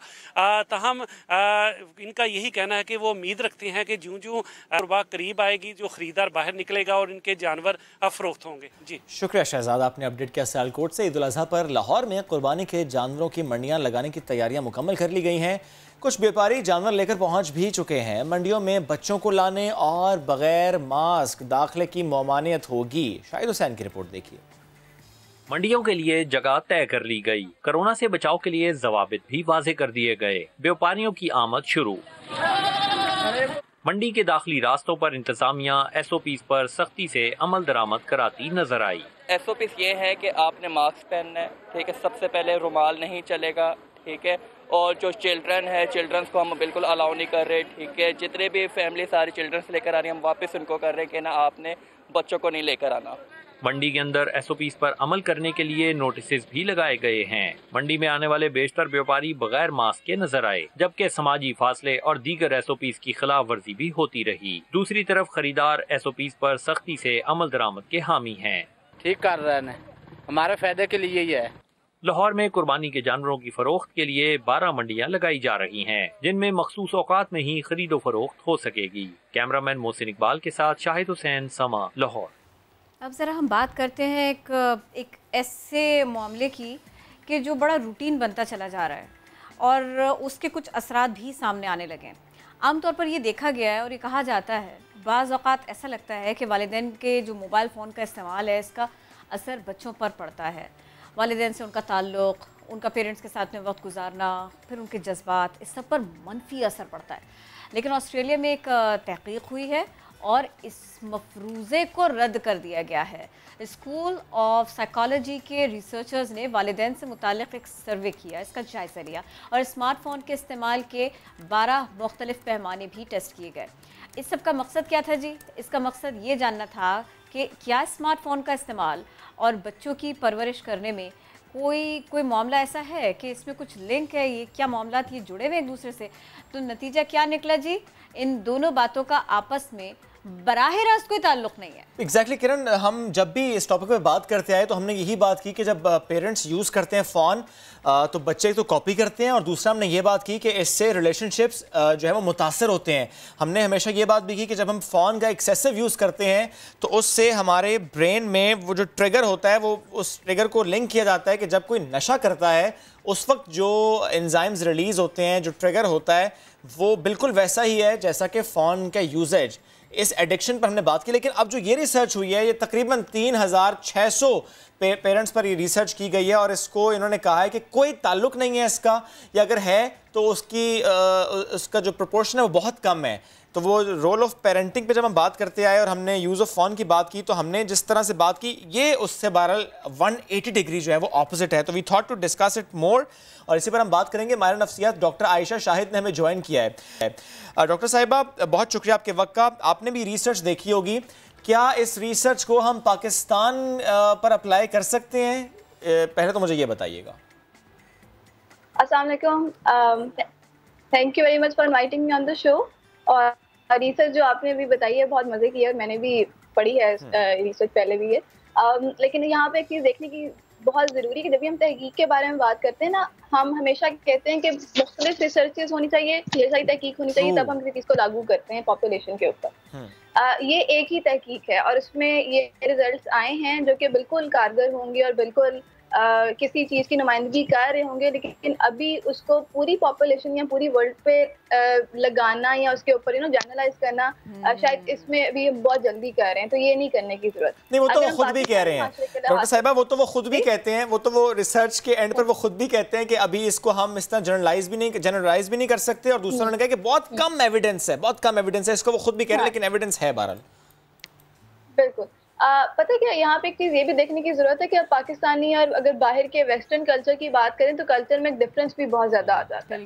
तहम इनका यही कहना है कि वो उम्मीद रखते हैं कि जूँ जूँ कुर्बा करीब आएगी, जो ख़रीदार बाहर निकलेगा और इनके जानवर फरोख्त होंगे। जी शुक्रिया शहजाद, आपने अपडेट किया सियालकोट से। ईद उल अज़हा पर लाहौर में कुर्बानी के जानवरों की मंडियां लगाने की तैयारियां मुकम्मल कर ली गई हैं। कुछ व्यापारी जानवर लेकर पहुंच भी चुके हैं। मंडियों में बच्चों को लाने और बगैर मास्क दाखिले की ममानियत होगी। शाहिद हुसैन की रिपोर्ट देखिए। मंडियों के लिए जगह तय कर ली गई, कोरोना से बचाव के लिए जवाबित भी वाजे कर दिए गए, व्यापारियों की आमद शुरू। मंडी के दाखिली रास्तों पर इंतजामिया SOPs पर सख्ती से अमल दरामद कराती नजर आई। SOPs ये है कि आपने मास्क पहनना है, ठीक है, सबसे पहले रुमाल नहीं चलेगा, ठीक है, और जो चिल्ड्रन है, चिल्ड्रंस को हम बिल्कुल अलाउ नहीं कर रहे, ठीक है, जितने भी फैमिली सारी चिल्ड्रंस लेकर आ रही है हम वापस उनको कर रहे हैं कि ना आपने बच्चों को नहीं लेकर आना। मंडी के अंदर SOPs पर अमल करने के लिए नोटिस भी लगाए गए हैं। मंडी में आने वाले बेशतर व्यापारी बगैर मास्क के नजर आए, जबकि समाजी फासले और दीगर SOPs की खिलाफ वर्जी भी होती रही। दूसरी तरफ खरीदार SOPs पर सख्ती से अमल दरामद के हामी हैं। ठीक कर रहे हैं, हमारे फायदे के लिए ही है। लाहौर में कुर्बानी के जानवरों की फरोख्त के लिए 12 मंडियां लगाई जा रही हैं, जिनमें मखसूस औकात में ही खरीदो फरोख्त हो सकेगी। कैमरामैन मोहसिन इकबाल के साथ शाहिद हुसैन, समा, लाहौर। अब ज़रा हम बात करते हैं एक ऐसे मामले की कि जो बड़ा रूटीन बनता चला जा रहा है और उसके कुछ असरात भी सामने आने लगे। आमतौर पर ये देखा गया है और ये कहा जाता है, बाज़ औक़ात ऐसा लगता है कि वालिदैन के जो मोबाइल फ़ोन का इस्तेमाल है, इसका असर बच्चों पर पड़ता है। वालिदैन से उनका ताल्लुक़, उनका पेरेंट्स के साथ में वक्त गुजारना, फिर उनके जज्बात, इस सब पर मनफी असर पड़ता है। लेकिन ऑस्ट्रेलिया में एक तहक़ीक़ हुई है और इस मफरूज़े को रद्द कर दिया गया है। स्कूल ऑफ साइकोलॉजी के रिसर्चर्स ने वालिदैन से मुताल्लिक़ एक सर्वे किया, इसका जायज़ा लिया और स्मार्टफोन के इस्तेमाल के 12 मुख्तलिफ़ पैमाने भी टेस्ट किए गए। इस सब का मकसद क्या था जी? इसका मकसद ये जानना था कि क्या स्मार्टफोन का इस्तेमाल और बच्चों की परवरिश करने में कोई मामला ऐसा है कि इसमें कुछ लिंक है, ये क्या मामला ये जुड़े हुए एक दूसरे से। तो नतीजा क्या निकला जी? इन दोनों बातों का आपस में बराह रास्त कोई ताल्लुक नहीं है। एग्जैक्टली किरण, हम जब भी इस टॉपिक पे बात करते आए तो हमने यही बात की कि जब पेरेंट्स यूज़ करते हैं फ़ोन तो बच्चे तो कॉपी करते हैं, और दूसरा हमने ये बात की कि इससे रिलेशनशिप्स जो है वो मुतासर होते हैं। हमने हमेशा ये बात भी की कि जब हम फ़ोन का एक्सेसिव यूज़ करते हैं तो उससे हमारे ब्रेन में वो जो ट्रिगर होता है, वो उस ट्रिगर को लिंक किया जाता है कि जब कोई नशा करता है उस वक्त जो एंजाइम्स रिलीज़ होते हैं, जो ट्रिगर होता है वो बिल्कुल वैसा ही है जैसा कि फ़ोन का यूजेज। इस एडिक्शन पर हमने बात की। लेकिन अब जो ये रिसर्च हुई है, ये तकरीबन 3600 पेरेंट्स पर ये रिसर्च की गई है और इसको इन्होंने कहा है कि कोई ताल्लुक नहीं है इसका, या अगर है तो उसका जो प्रोपोर्शन है वो बहुत कम है। तो वो रोल ऑफ पेरेंटिंग पे जब हम बात करते आए और हमने यूज़ ऑफ फ़ोन की बात की, तो हमने जिस तरह से बात की ये उससे बहरहाल 180 डिग्री जो है वो ऑपोजिट है। तो we thought to discuss it more, और इसी पर हम बात करेंगे। माहिर नफ्सियात डॉक्टर आयशा शाहिद ने हमें ज्वाइन किया है। डॉक्टर साहिबा, बहुत शुक्रिया आपके वक्त का। आपने भी रिसर्च देखी होगी, क्या इस रिसर्च को हम पाकिस्तान पर अप्लाई कर सकते हैं? पहले तो मुझे ये बताइएगा। अस्सलाम वालेकुम, thank you very much for inviting me on the show. और रिसर्च जो आपने अभी बताई है बहुत मज़े की है, मैंने भी पढ़ी है रिसर्च पहले भी है। लेकिन यहाँ पे एक चीज़ देखने की बहुत ज़रूरी है कि जब भी हम तहकीक के बारे में बात करते हैं ना, हम हमेशा कहते हैं कि मुख्तलिफ रिसर्चेस होनी चाहिए, ढेर सारी तहकीक होनी चाहिए, तब हम किसी चीज़ को लागू करते हैं पॉपुलेशन के ऊपर। ये एक ही तहकीक है और उसमें ये रिजल्ट्स आए हैं जो कि बिल्कुल कारगर होंगे और बिल्कुल किसी चीज़ की नुमाइंदगी कर रहे होंगे, लेकिन अभी उसको पूरी पॉपुलेशन या पूरी वर्ल्ड पे लगाना या उसके ऊपर जनरलाइज करना शायद इसमें भी बहुत जल्दी कर रहे हैं, तो ये नहीं करने की जरूरत। नहीं, वो तो वो खुद भी कह रहे हैं डॉक्टर साहिबा, वो तो वो खुद भी कहते हैं, वो रिसर्च के एंड पर वो खुद भी कहते हैं कि अभी इसको हम इस तरह जनरलाइज भी नहीं कर सकते। और दूसरा उन्होंने कहा कि बहुत कम एविडेंस है, इसको वो खुद भी कह रहे हैं, लेकिन एविडेंस है बहरहाल। बिल्कुल। पता है क्या, यहाँ पे एक चीज़ ये भी देखने की ज़रूरत है कि अब पाकिस्तानी और अगर बाहर के वेस्टर्न कल्चर की बात करें तो कल्चर में एक डिफरेंस भी बहुत ज़्यादा आ जाता है।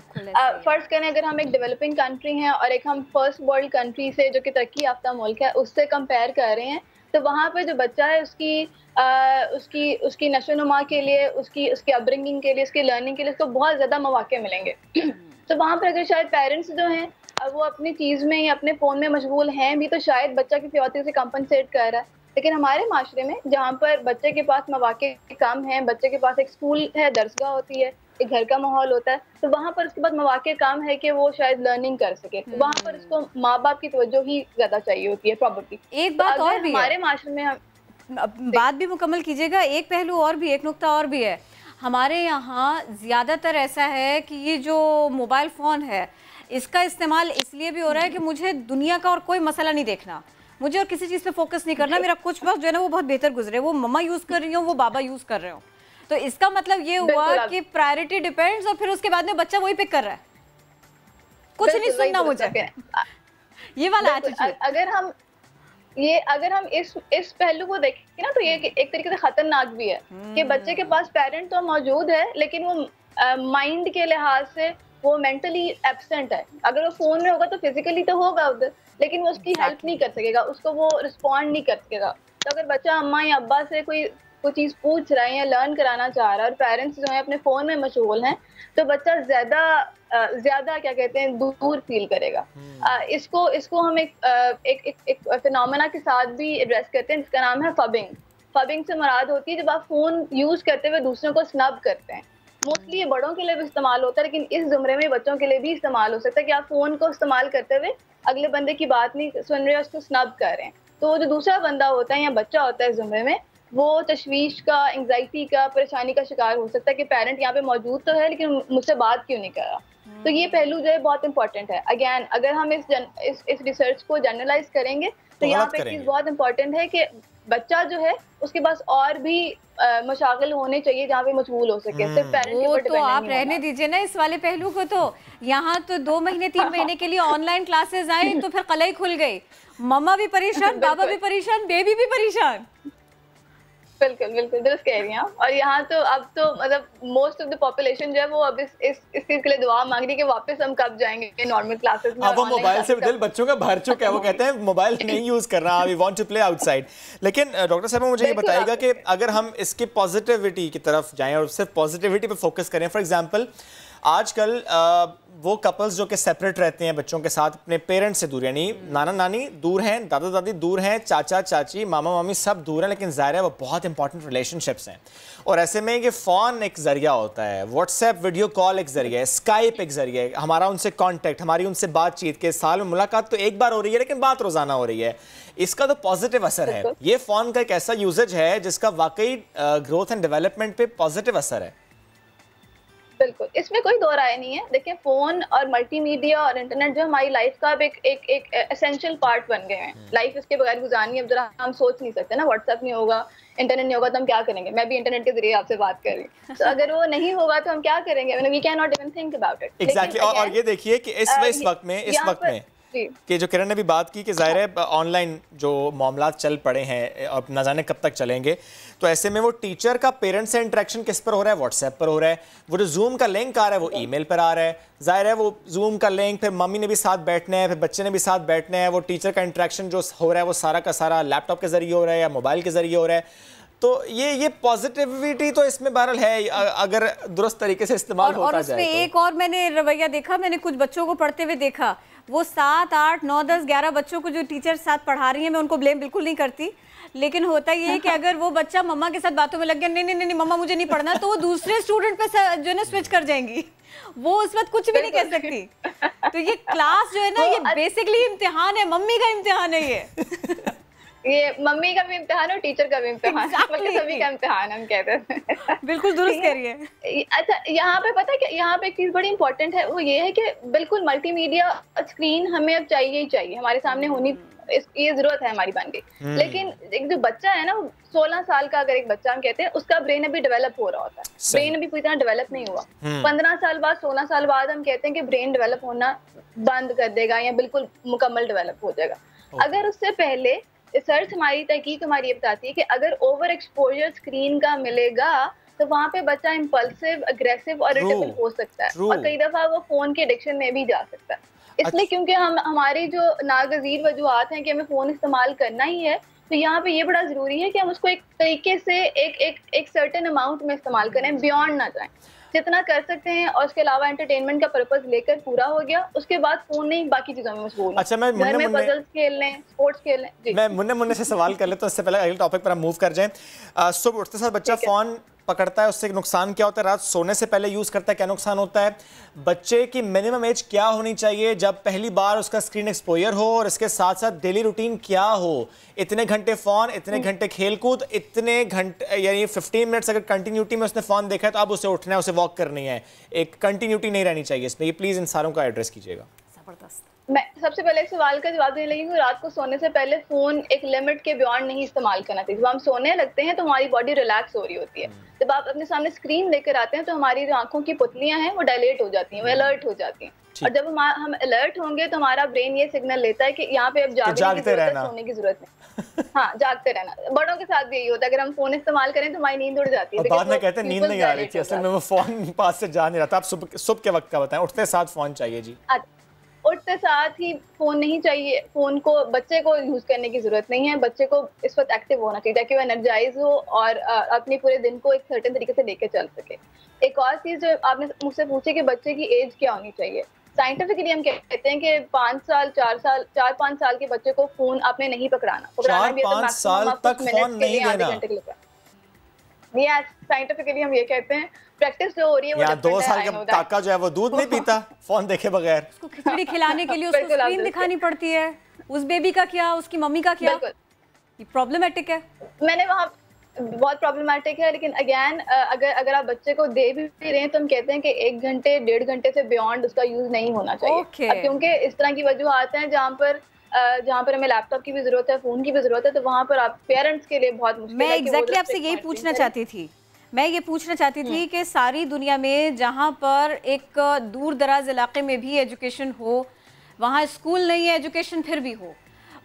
फर्स्ट करें, अगर हम एक डेवलपिंग कंट्री हैं और एक हम फर्स्ट वर्ल्ड कंट्री से जो कि तरक्की याफ्ता मुल्क है उससे कंपेयर कर रहे हैं, तो वहाँ पे जो बच्चा है उसकी नशोनुमा के लिए, उसकी अपब्रिंगिंग के लिए, उसकी लर्निंग के लिए उसको बहुत ज़्यादा मौके मिलेंगे। तो वहाँ पर अगर शायद पेरेंट्स जो हैं वो अपनी चीज़ में या अपने फ़ोन में मशगूल हैं भी, तो शायद बच्चा किसी और तरीके से कंपनसेट कर रहा है। लेकिन हमारे माशरे में जहाँ पर बच्चे के पास मौके कम हैं, बच्चे के पास एक स्कूल है, दरसगाह होती है, एक घर का माहौल होता है, तो वहाँ पर उसके पास मौके कम है कि वो शायद लर्निंग कर सके, तो वहाँ पर उसको माँ बाप की तवज्जो ही ज़्यादा चाहिए होती है प्रॉपर्टी। एक बात और भी हमारे माशरे में बात भी मुकम्मल कीजिएगा, एक पहलू और भी, एक नुक्ता और भी है। हमारे यहाँ ज़्यादातर ऐसा है कि ये जो मोबाइल फ़ोन है इसका इस्तेमाल इसलिए भी हो रहा है कि मुझे दुनिया का और कोई मसला नहीं देखना, मुझे और किसी चीज़ पे फोकस नहीं करना, मेरा कुछ वक्त जो है ना वो बहुत बेहतर गुजरे, वो मम्मा यूज़ कर रही हो, वो बाबा यूज़ कर रहे हो। तो इसका मतलब ये हुआ कि प्रायोरिटी डिपेंड्स, और फिर उसके बाद में बच्चा वही पिक कर रहा है, कुछ नहीं सुनना मुझे, ये वाला एटीट्यूड। अगर हम इस पहलू को देखें ना, तो ये एक तरीके से खतरनाक भी है कि बच्चे के पास पेरेंट तो मौजूद है लेकिन वो माइंड के लिहाज से वो मेंटली एब्सेंट है। अगर वो फोन में होगा तो फिजिकली तो होगा उधर, लेकिन वो उसकी हेल्प नहीं कर सकेगा, उसको वो रिस्पॉन्ड नहीं कर सकेगा। तो अगर बच्चा अम्मा या अब्बा से कोई चीज़ पूछ रहा है या लर्न कराना चाह रहा है और पेरेंट्स जो है अपने फ़ोन में मशगूल हैं, तो बच्चा ज़्यादा क्या कहते हैं दूर फील करेगा। इसको हम एक फिनोमेना के साथ भी एड्रेस करते हैं जिसका नाम है फबिंग। फबिंग से मुराद होती है जब आप फ़ोन यूज़ करते हुए दूसरों को स्नब करते हैं। मोस्टली ये बड़ों के लिए भी इस्तेमाल होता है, लेकिन इस जुमरे में बच्चों के लिए भी इस्तेमाल हो सकता है कि आप फ़ोन को इस्तेमाल करते हुए अगले बंदे की बात नहीं सुन रहे, उसको स्नब कर रहे हैं। तो जो दूसरा बंदा होता है या बच्चा होता है इस जुमरे में, वो तशवीश का, एंग्जाइटी का, परेशानी का शिकार हो सकता है कि पेरेंट यहाँ पे मौजूद तो है लेकिन मुझसे बात क्यों नहीं कर रहा। तो ये पहलू जो है बहुत इंपॉर्टेंट है। अगेन, अगर हम इस रिसर्च को जनरलाइज करेंगे तो यहाँ पे चीज़ बहुत इंपॉर्टेंट है कि बच्चा जो है उसके पास और भी मशागिल होने चाहिए जहाँ पे मशगूल हो सके, सिर्फ पेरेंट के ऊपर डिपेंड नहीं होना। आप रहने दीजिए ना इस वाले पहलू को, तो यहाँ तो 2 महीने 3 महीने के लिए ऑनलाइन क्लासेस आई तो फिर कलाई खुल गई, मम्मा भी परेशान, बाबा भी परेशान, बेबी भी परेशान। बिल्कुल बिल्कुल दुरुस्त कह रही हैं आप। और यहाँ तो अब तो मतलब मोस्ट ऑफ द पॉपुलेशन जो है वो अब इस चीज के लिए दुआ मांग रही है कि वापस हम कब जाएंगे नॉर्मल क्लासेस में। अब वो मोबाइल से दिल बच्चों का भर चुका है, वो कहते हैं मोबाइल नहीं यूज करना, we want to play outside. लेकिन डॉक्टर साहब मुझे ये बताइएगा कि अगर हम इसकी पॉजिटिविटी की तरफ जाएं और सिर्फ पॉजिटिविटी पे फोकस करें, फॉर एग्जांपल आजकल वो कपल्स जो कि सेपरेट रहते हैं बच्चों के साथ अपने पेरेंट्स से दूर, यानी नाना नानी दूर हैं, दादा दादी दूर हैं, चाचा चाची, मामा मामी सब दूर हैं, लेकिन ज़ाहिर है वो बहुत इंपॉर्टेंट रिलेशनशिप्स हैं। और ऐसे में ये फ़ोन एक ज़रिया होता है, व्हाट्सएप वीडियो कॉल एक ज़रिया है, स्काइप एक ज़रिया है, हमारा उनसे कॉन्टैक्ट, हमारी उनसे बातचीत के साल में मुलाकात तो एक बार हो रही है लेकिन बात रोज़ाना हो रही है। इसका तो पॉजिटिव असर है, ये फ़ोन का एक ऐसा यूजेज है जिसका वाकई ग्रोथ एंड डेवलपमेंट पे पॉजिटिव असर है। बिल्कुल, इसमें कोई दो राय नहीं है। देखिए, फोन और मल्टीमीडिया और इंटरनेट जो हमारी लाइफ का अब एक एसेंशियल पार्ट बन गए हैं। लाइफ इसके बगैर गुजारनी अब जरा हम सोच नहीं सकते ना। व्हाट्सएप नहीं होगा, इंटरनेट नहीं होगा तो हम क्या करेंगे? मैं भी इंटरनेट के जरिए आपसे बात कर रही हूँ, तो अगर वो नहीं होगा तो हम क्या करेंगे? We can not even think about it. Exactly. और ये देखिए कि इस वक्त में कि जो किरण ने भी बात की कि ज़ाहिर है ऑनलाइन जो मामला चल पड़े हैं और न जाने कब तक चलेंगे, तो ऐसे में वो टीचर का पेरेंट्स से इंटरेक्शन किस पर हो रहा है? व्हाट्सएप पर हो रहा है। वो जो जूम का लिंक आ रहा है वो ईमेल पर आ रहा है। ज़ाहिर है वो जूम का लिंक फिर मम्मी ने भी साथ बैठना है, फिर बच्चे ने भी साथ बैठना है। वो टीचर का इंटरेक्शन जो हो रहा है वो सारा का सारा लैपटॉप के ज़रिए हो रहा है या मोबाइल के ज़रिए हो रहा है। तो ये पॉजिटिविटी तो इसमें बहरहाल है अगर दुरुस्त तरीके से इस्तेमाल होता जाए। और उसमें एक और मैंने रवैया देखा, मैंने कुछ बच्चों को पढ़ते हुए देखा, वो 7, 8, 9, 10, 11 बच्चों को जो टीचर साथ पढ़ा रही है, मैं उनको ब्लेम बिल्कुल नहीं करती, लेकिन होता ये है कि अगर वो बच्चा मम्मा के साथ बातों में लग गया, नहीं नहीं नहीं मम्मा मुझे नहीं पढ़ना, तो वो दूसरे स्टूडेंट पे जो है ना स्विच कर जाएंगी। वो उस वक्त कुछ भी नहीं कह सकती। तो ये क्लास जो है ना, ये बेसिकली इम्तिहान है, मम्मी का इम्तिहान है। ये मम्मी का भी इम्तिहान है और टीचर का भी इम्तिहान है, मतलब सभी का इम्तिहान हम कहते हैं। बिल्कुल दुरुस्त कह रही है। अच्छा, यहाँ पे पता है कि यहाँ पे एक चीज बड़ी इंपॉर्टेंट है, वो ये है कि बिल्कुल मल्टीमीडिया स्क्रीन हमें अब चाहिए ही चाहिए, हमारे सामने होनी ये जरूरत है हमारी बन गई। लेकिन एक जो बच्चा है ना, 16 साल का अगर एक बच्चा हम कहते हैं, उसका ब्रेन अभी डेवलप हो रहा होता है, ब्रेन अभी पूरी तरह डेवलप नहीं हुआ। 15 साल बाद 16 साल बाद हम कहते हैं कि ब्रेन डेवलप होना बंद कर देगा या बिल्कुल मुकम्मल डेवलप हो जाएगा। अगर उससे पहले रिसर्च हमारी तहकीक हमारी ये बताती है कि अगर ओवर एक्सपोजर स्क्रीन का मिलेगा तो वहाँ पे बच्चा इम्पल्सिव, अग्रेसिव और इरिटेबल हो सकता है और कई दफा वो फोन के एडिक्शन में भी जा सकता है। इसलिए क्योंकि हमारी जो नागजीर वजूहात हैं कि हमें फोन इस्तेमाल करना ही है, तो यहाँ पे ये बड़ा जरूरी है कि हम उसको एक तरीके से एक सर्टेन अमाउंट में इस्तेमाल करें, बियॉन्ड ना जाएं, जितना कर सकते हैं। और उसके अलावा एंटरटेनमेंट का पर्पस लेकर पूरा हो गया, उसके बाद फोन नहीं, बाकी चीजों में मशगूल। अच्छा, मैं घर में पजल्स खेल लें, स्पोर्ट्स खेल लें। मैं मुन्ने से सवाल कर लेता हूं, इससे पहले अगले टॉपिक पर हम मूव कर जाएं। सुबह उठते साथ बच्चा फोन पकड़ता है, उससे नुकसान क्या होता है? रात सोने से पहले यूज करता है, क्या नुकसान होता है? बच्चे की मिनिमम एज क्या होनी चाहिए जब पहली बार उसका स्क्रीन एक्सपोजर हो, और इसके साथ साथ डेली रूटीन क्या हो? इतने घंटे फोन, इतने घंटे खेलकूद, इतने घंटे यानी 15 मिनट्स अगर कंटिन्यूटी में उसने फोन देखा है तो अब उसे उठना है, उसे वॉक करनी है, एक कंटिन्यूटी नहीं रहनी चाहिए इसमें। ये प्लीज इन सारों का एड्रेस कीजिएगा। जबरदस्त। मैं सबसे पहले इस सवाल का जवाब देने लगी कि रात को सोने से पहले फोन एक लिमिट के बियॉन्ड नहीं इस्तेमाल करना चाहिए। जब हम सोने लगते हैं तो हमारी बॉडी रिलैक्स हो रही होती है। जब आप अपने सामने स्क्रीन लेकर आते हैं तो हमारी जो आंखों की पुतलियां हैं वो डायलेट हो जाती हैं, वो अलर्ट हो जाती हैं। और जब हम अलर्ट होंगे तो हमारा ब्रेन ये सिग्नल लेता है कि यहाँ पे अब जागते रहना, सोने की जरूरत नहीं। हाँ, जागते रहना। बड़ों के साथ भी यही होता है, अगर हम फोन इस्तेमाल करें तो हमारी नींद उड़ जाती है। बाद में कहते हैं नींद नहीं आ रही थी, असल में वो फोन पास से जा नहीं रहा था। आप सुबह के वक्त का बताएं, उठते साथ फोन चाहिए जी? उठते साथ ही फोन नहीं चाहिए। फोन को बच्चे को यूज करने की जरूरत नहीं है। बच्चे को इस वक्त एक्टिव होना चाहिए ताकि वो एनर्जाइज हो और अपने पूरे दिन को एक सर्टेन तरीके से लेकर चल सके। एक और चीज जो आपने मुझसे पूछी कि बच्चे की एज क्या होनी चाहिए, साइंटिफिकली हम कहते हैं कि 5 साल 4-5 साल के बच्चे को फोन आपने नहीं पकड़ाना। 4-5 साल तक फोन नहीं देना। यस, साइंटिफिकली हम ये कहते हैं। प्रैक्टिस जो हो रही है वो 2 साल का काका जो है वो दूध नहीं पीता फोन देखे बगैर। उसको खिचड़ी खिलाने के लिए उसको स्क्रीन दिखानी पड़ती है। उस बेबी का क्या, उसकी मम्मी का क्या, ये प्रॉब्लमेटिक है। मैंने वहाँ बहुत प्रॉब्लमेटिक है, लेकिन अगेन अगर आप बच्चे को दे भी रहे हैं तो हम कहते हैं कि 1 घंटे 1.5 घंटे से बियॉन्ड उसका यूज नहीं होना चाहिए। क्योंकि इस तरह की वजूहात हैं जहाँ पर हमें लैपटॉप की भी जरूरत है, फोन की भी जरूरत है, तो वहाँ पर आप पेरेंट्स के लिए बहुत मुश्किल है। मैं एग्जैक्टली आपसे यही पूछना चाहती थी। मैं ये पूछना चाहती थी कि सारी दुनिया में जहाँ पर एक दूर दराज इलाके में भी एजुकेशन हो, वहाँ स्कूल नहीं है, एजुकेशन फिर भी हो,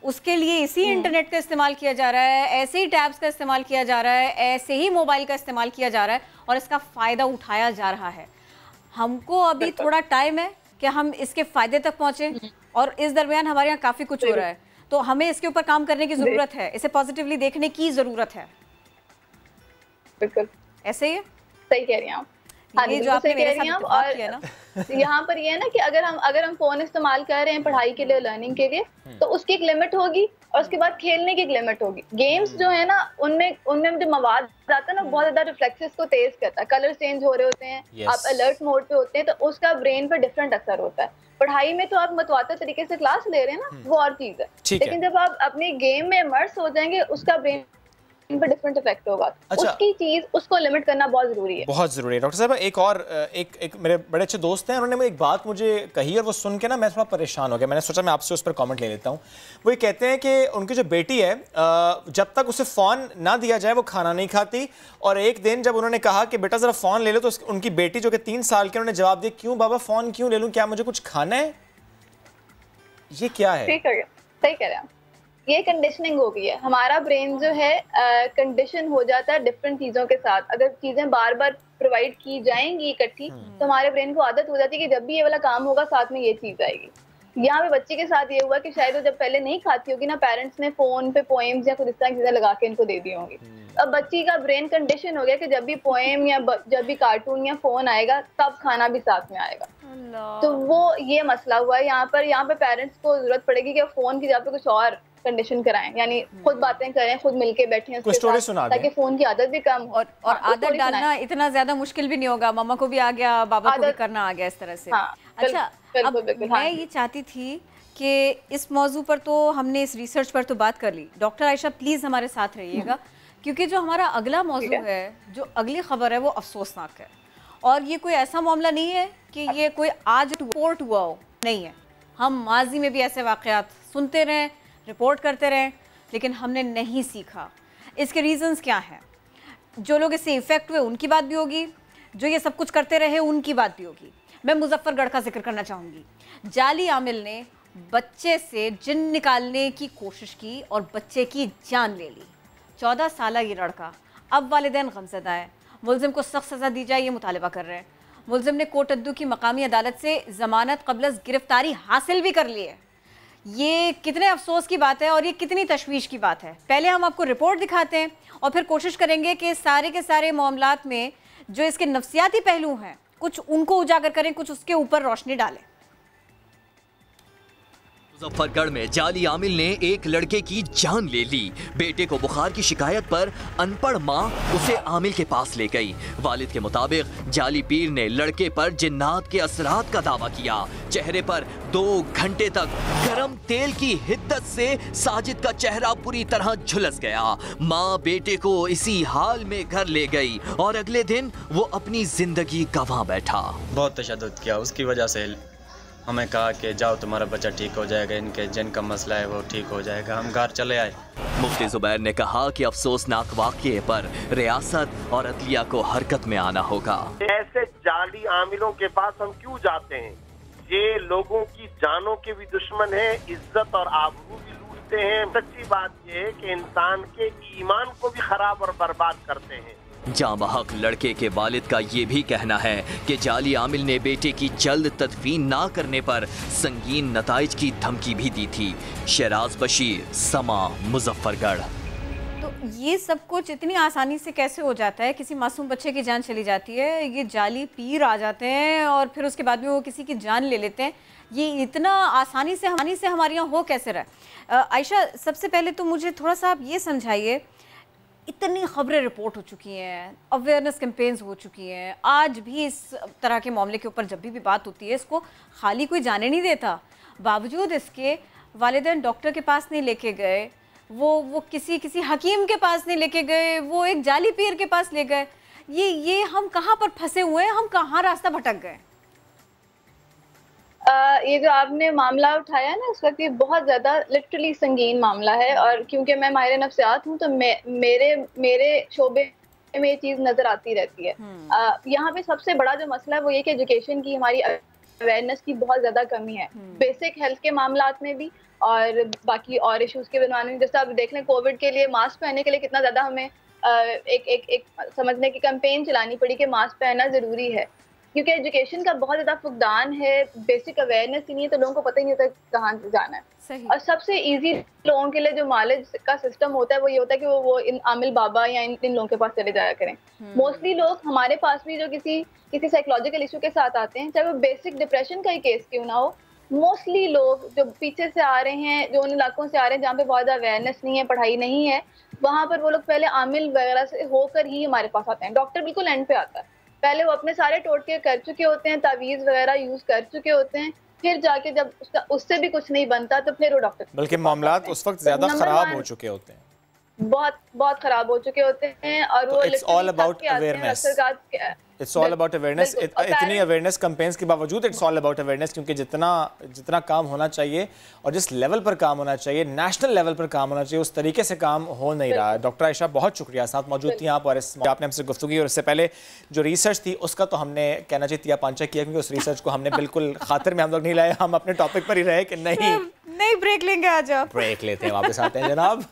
उसके लिए इसी इंटरनेट का इस्तेमाल किया जा रहा है, ऐसे ही टैब्स का इस्तेमाल किया जा रहा है, ऐसे ही मोबाइल का इस्तेमाल किया जा रहा है और इसका फ़ायदा उठाया जा रहा है। हमको अभी थोड़ा टाइम है कि हम इसके फ़ायदे तक पहुँचें और इस दरमियान हमारे यहाँ काफ़ी कुछ हो रहा है, तो हमें इसके ऊपर काम करने की ज़रूरत है, इसे पॉजिटिवली देखने की ज़रूरत है। बिल्कुल ऐसे ही है, सही कह रही हैं आप। हाँ, ये जो आपने मेरे साथ और किया ना, यहाँ पर ये है ना कि अगर हम फोन इस्तेमाल कर रहे हैं पढ़ाई के लिए, लर्निंग के लिए, तो उसकी एक लिमिट होगी और उसके बाद खेलने की एक लिमिट होगी। गेम्स जो है ना, उनमें जो मवाद आता है ना, बहुत ज्यादा रिफ्लेक्सेस को तेज करता है, कलर चेंज हो रहे होते हैं, आप अलर्ट मोड पे होते हैं, तो उसका ब्रेन पर डिफरेंट असर होता है। पढ़ाई में तो आप मतवातर तरीके से क्लास ले रहे हैं ना, वो और चीज है, लेकिन जब आप अपने गेम में इमर्स हो जाएंगे उसका ब्रेन पे डिफरेंट इफेक्ट होगा। अच्छा। उसकी चीज उसको लिमिट करना बहुत जरूरी है। बहुत ज़रूरी है। डॉक्टर साहब एक और एक मेरे बड़े अच्छे दोस्त हैं, उन्होंने एक बात मुझे कही और वो सुन के ना मैं थोड़ा परेशान हो गया। मैंने सोचा मैं आपसे उस पर कमेंट ले लेता हूँ। वो ये कहते हैं कि उनकी जो बेटी है जब तक उसे फ़ोन ना दिया जाए वो खाना नहीं खाती, और एक दिन जब उन्होंने कहा कि बेटा ज़रा फ़ोन ले लो तो उनकी बेटी जो कि 3 साल की, उन्होंने जवाब दिया क्यों बाबा फ़ोन क्यों ले लूँ, क्या मुझे कुछ खाना है? ये क्या है? ठीक है, सही कह रहे हैं। ये कंडीशनिंग हो गई है। हमारा ब्रेन जो है कंडीशन हो जाता है डिफरेंट चीज़ों के साथ। अगर चीज़ें बार बार प्रोवाइड की जाएंगी इकट्ठी तो हमारे ब्रेन को आदत हो जाती है कि जब भी ये वाला काम होगा साथ में ये चीज़ आएगी। यहाँ पे बच्चे के साथ ये हुआ कि शायद वो जब पहले नहीं खाती होगी ना, पेरेंट्स ने फोन पे पोएम्स या कुछ इस तरह की चीजें लगा के इनको दे दी होंगी। अब बच्ची का ब्रेन कंडीशन हो गया कि जब भी पोएम या जब भी कार्टून या फोन आएगा तब खाना भी साथ में आएगा। तो वो ये मसला हुआ है यहाँ पे पेरेंट्स को जरूरत पड़ेगी कि फोन की जगह पे कुछ और कंडीशन कराएं, यानी खुद बातें करें, खुद मिलके बैठें उसके साथ, ताकि फोन की आदत भी कम हो। और आदत डालना इतना ज्यादा मुश्किल भी नहीं होगा, मम्मा को भी आ गया, बाबा को भी करना आ गया इस तरह से। अच्छा, अब मैं ये चाहती थी कि इस मौजू पर तो हमने इस रिसर्च पर तो बात कर ली। डॉक्टर आयशा प्लीज हमारे साथ रहिएगा, क्योंकि जो हमारा अगला मौजू है, जो अगली खबर है वो अफसोसनाक है। और ये कोई ऐसा मामला नहीं है कि ये कोई आज रिपोर्ट हुआ हो, नहीं है। हम माजी में भी ऐसे वाक़यात सुनते रहें, रिपोर्ट करते रहें, लेकिन हमने नहीं सीखा। इसके रीजंस क्या हैं? जो लोग इससे इफेक्ट हुए उनकी बात भी होगी, जो ये सब कुछ करते रहे उनकी बात भी होगी। मैं मुजफ्फरगढ़ का जिक्र करना चाहूँगी। जाली आमिल ने बच्चे से जिन निकालने की कोशिश की और बच्चे की जान ले ली। 14 साल ये लड़का। अब वालिदैन गमज़दा है, मुलजिम को सख्त सज़ा दी जाए ये मुतालबा कर रहे हैं। मुलजिम ने कोटद्दू की मकामी अदालत से ज़मानत क़ब्ल गिरफ्तारी हासिल भी कर ली है। ये कितने अफसोस की बात है और ये कितनी तशवीश की बात है। पहले हम आपको रिपोर्ट दिखाते हैं और फिर कोशिश करेंगे कि सारे के सारे मामलात में जो इसके नफ्सियाती पहलू हैं कुछ उनको उजागर करें, कुछ उसके ऊपर रोशनी डालें। मुजफ्फरगढ़ में जाली आमिल ने एक लड़के की जान ले ली। बेटे को बुखार की शिकायत पर अनपढ़ मां उसे आमिल के पास ले गई। वालिद के मुताबिक जाली पीर ने लड़के पर जिन्नात के असरात का दावा किया। चेहरे पर 2 घंटे तक गरम तेल की हिद्दत से साजिद का चेहरा पूरी तरह झुलस गया। मां बेटे को इसी हाल में घर ले गई और अगले दिन वो अपनी जिंदगी गंवा बैठा। बहुत तशद्दुद किया, उसकी वजह से हमें कहा कि जाओ तुम्हारा बच्चा ठीक हो जाएगा, इनके जिन का मसला है वो ठीक हो जाएगा। हम घर चले आए। मुफ्ती जुबैर ने कहा कि अफसोसनाक वाक़ये पर रियासत और अदलिया को हरकत में आना होगा। ऐसे जाली आमिलों के पास हम क्यों जाते हैं? ये लोगों की जानों के भी दुश्मन है, इज्जत और आबरू भी लूटते हैं। सच्ची बात ये है कि इंसान के ईमान को भी खराब और बर्बाद करते हैं। जामहक लड़के के वालिद का ये भी कहना है कि जाली आमिल ने बेटे की जल्द तदफीन ना करने पर संगीन नताइज की धमकी भी दी थी। शहराज बशीर, समा, मुजफ्फरगढ़। तो ये सब कुछ इतनी आसानी से कैसे हो जाता है? किसी मासूम बच्चे की जान चली जाती है, ये जाली पीर आ जाते हैं और फिर उसके बाद में वो किसी की जान ले लेते हैं। ये इतना आसानी से हमारे यहाँ हो कैसे रहा? आयशा, सबसे पहले तो मुझे थोड़ा सा आप ये समझाइए, इतनी खबरें रिपोर्ट हो चुकी हैं, अवेयरनेस कैंपेन्स हो चुकी हैं, आज भी इस तरह के मामले के ऊपर जब भी बात होती है इसको खाली कोई जाने नहीं देता। बावजूद इसके वालिदैन डॉक्टर के पास नहीं लेके गए, वो किसी हकीम के पास नहीं लेके गए, वो एक जाली पीर के पास ले गए। ये हम कहाँ पर फंसे हुए हैं, हम कहाँ रास्ता भटक गए? ये जो आपने मामला उठाया ना इस वक्त, ये बहुत ज़्यादा लिटरली संगीन मामला है। और क्योंकि मैं माहिर नफ्सियात हूँ तो मेरे शोबे में ये चीज़ नज़र आती रहती है। यहाँ पे सबसे बड़ा जो मसला है वो ये कि एजुकेशन की, हमारी अवेयरनेस की बहुत ज़्यादा कमी है, बेसिक हेल्थ के मामलात में भी और बाकी और इश्यूज़ के बनवाने में। जैसे आप देख लें, कोविड के लिए मास्क पहनने के लिए कितना ज़्यादा हमें एक समझने की कैंपेन चलानी पड़ी कि मास्क पहनना ज़रूरी है, क्योंकि एजुकेशन का बहुत ज़्यादा फुकदान है। बेसिक अवेयरनेस ही नहीं है तो लोगों को पता ही नहीं होता कहाँ से जाना है। और सबसे इजी लोगों के लिए जो नॉलेज का सिस्टम होता है वो ये होता है कि वो इन आमिल बाबा या इन लोगों के पास चले जाया करें। मोस्टली लोग हमारे पास भी जो किसी साइकोलॉजिकल इशू के साथ आते हैं, चाहे वो बेसिक डिप्रेशन का ही केस क्यों ना हो, मोस्टली लोग जो पीछे से आ रहे हैं, जो उन इलाकों से आ रहे हैं जहाँ पे बहुत ज़्यादा अवेयरनेस नहीं है, पढ़ाई नहीं है, वहाँ पर वो लोग पहले आमिल वगैरह से होकर ही हमारे पास आते हैं। डॉक्टर बिल्कुल एंड पे आता है, पहले वो अपने सारे टोटके कर चुके होते हैं, तावीज़ वगैरह यूज़ कर चुके होते हैं, फिर जाके जब उससे भी कुछ नहीं बनता तो फिर वो डॉक्टर, बल्कि मामलात उस वक्त ज़्यादा ख़राब हो चुके होते हैं। बहुत खराब हो चुके होते हैं और वो it's all about awareness. It's all about awareness. इतनी अवेयरनेस कैंपेन्स के बावजूद इट्स ऑल अबाउट अवेयरनेस, क्योंकि जितना काम होना चाहिए और जिस लेवल पर काम होना चाहिए, नेशनल लेवल पर काम होना चाहिए, उस तरीके से काम हो नहीं रहा है। डॉक्टर आयशा बहुत शुक्रिया साथ मौजूद थी आप, और आपने हमसे गुफ्तगू की। और इससे पहले जो रिसर्च थी उसका तो हमने कहना चाहिए तिया पांचा किया, क्योंकि उस रिसर्च को हमने बिल्कुल खातिर में हम लोग नहीं लाए, हम अपने टॉपिक पर ही रहे कि नहीं ब्रेक लेंगे, आज आप ब्रेक लेते हैं, वापस आते हैं जनाब।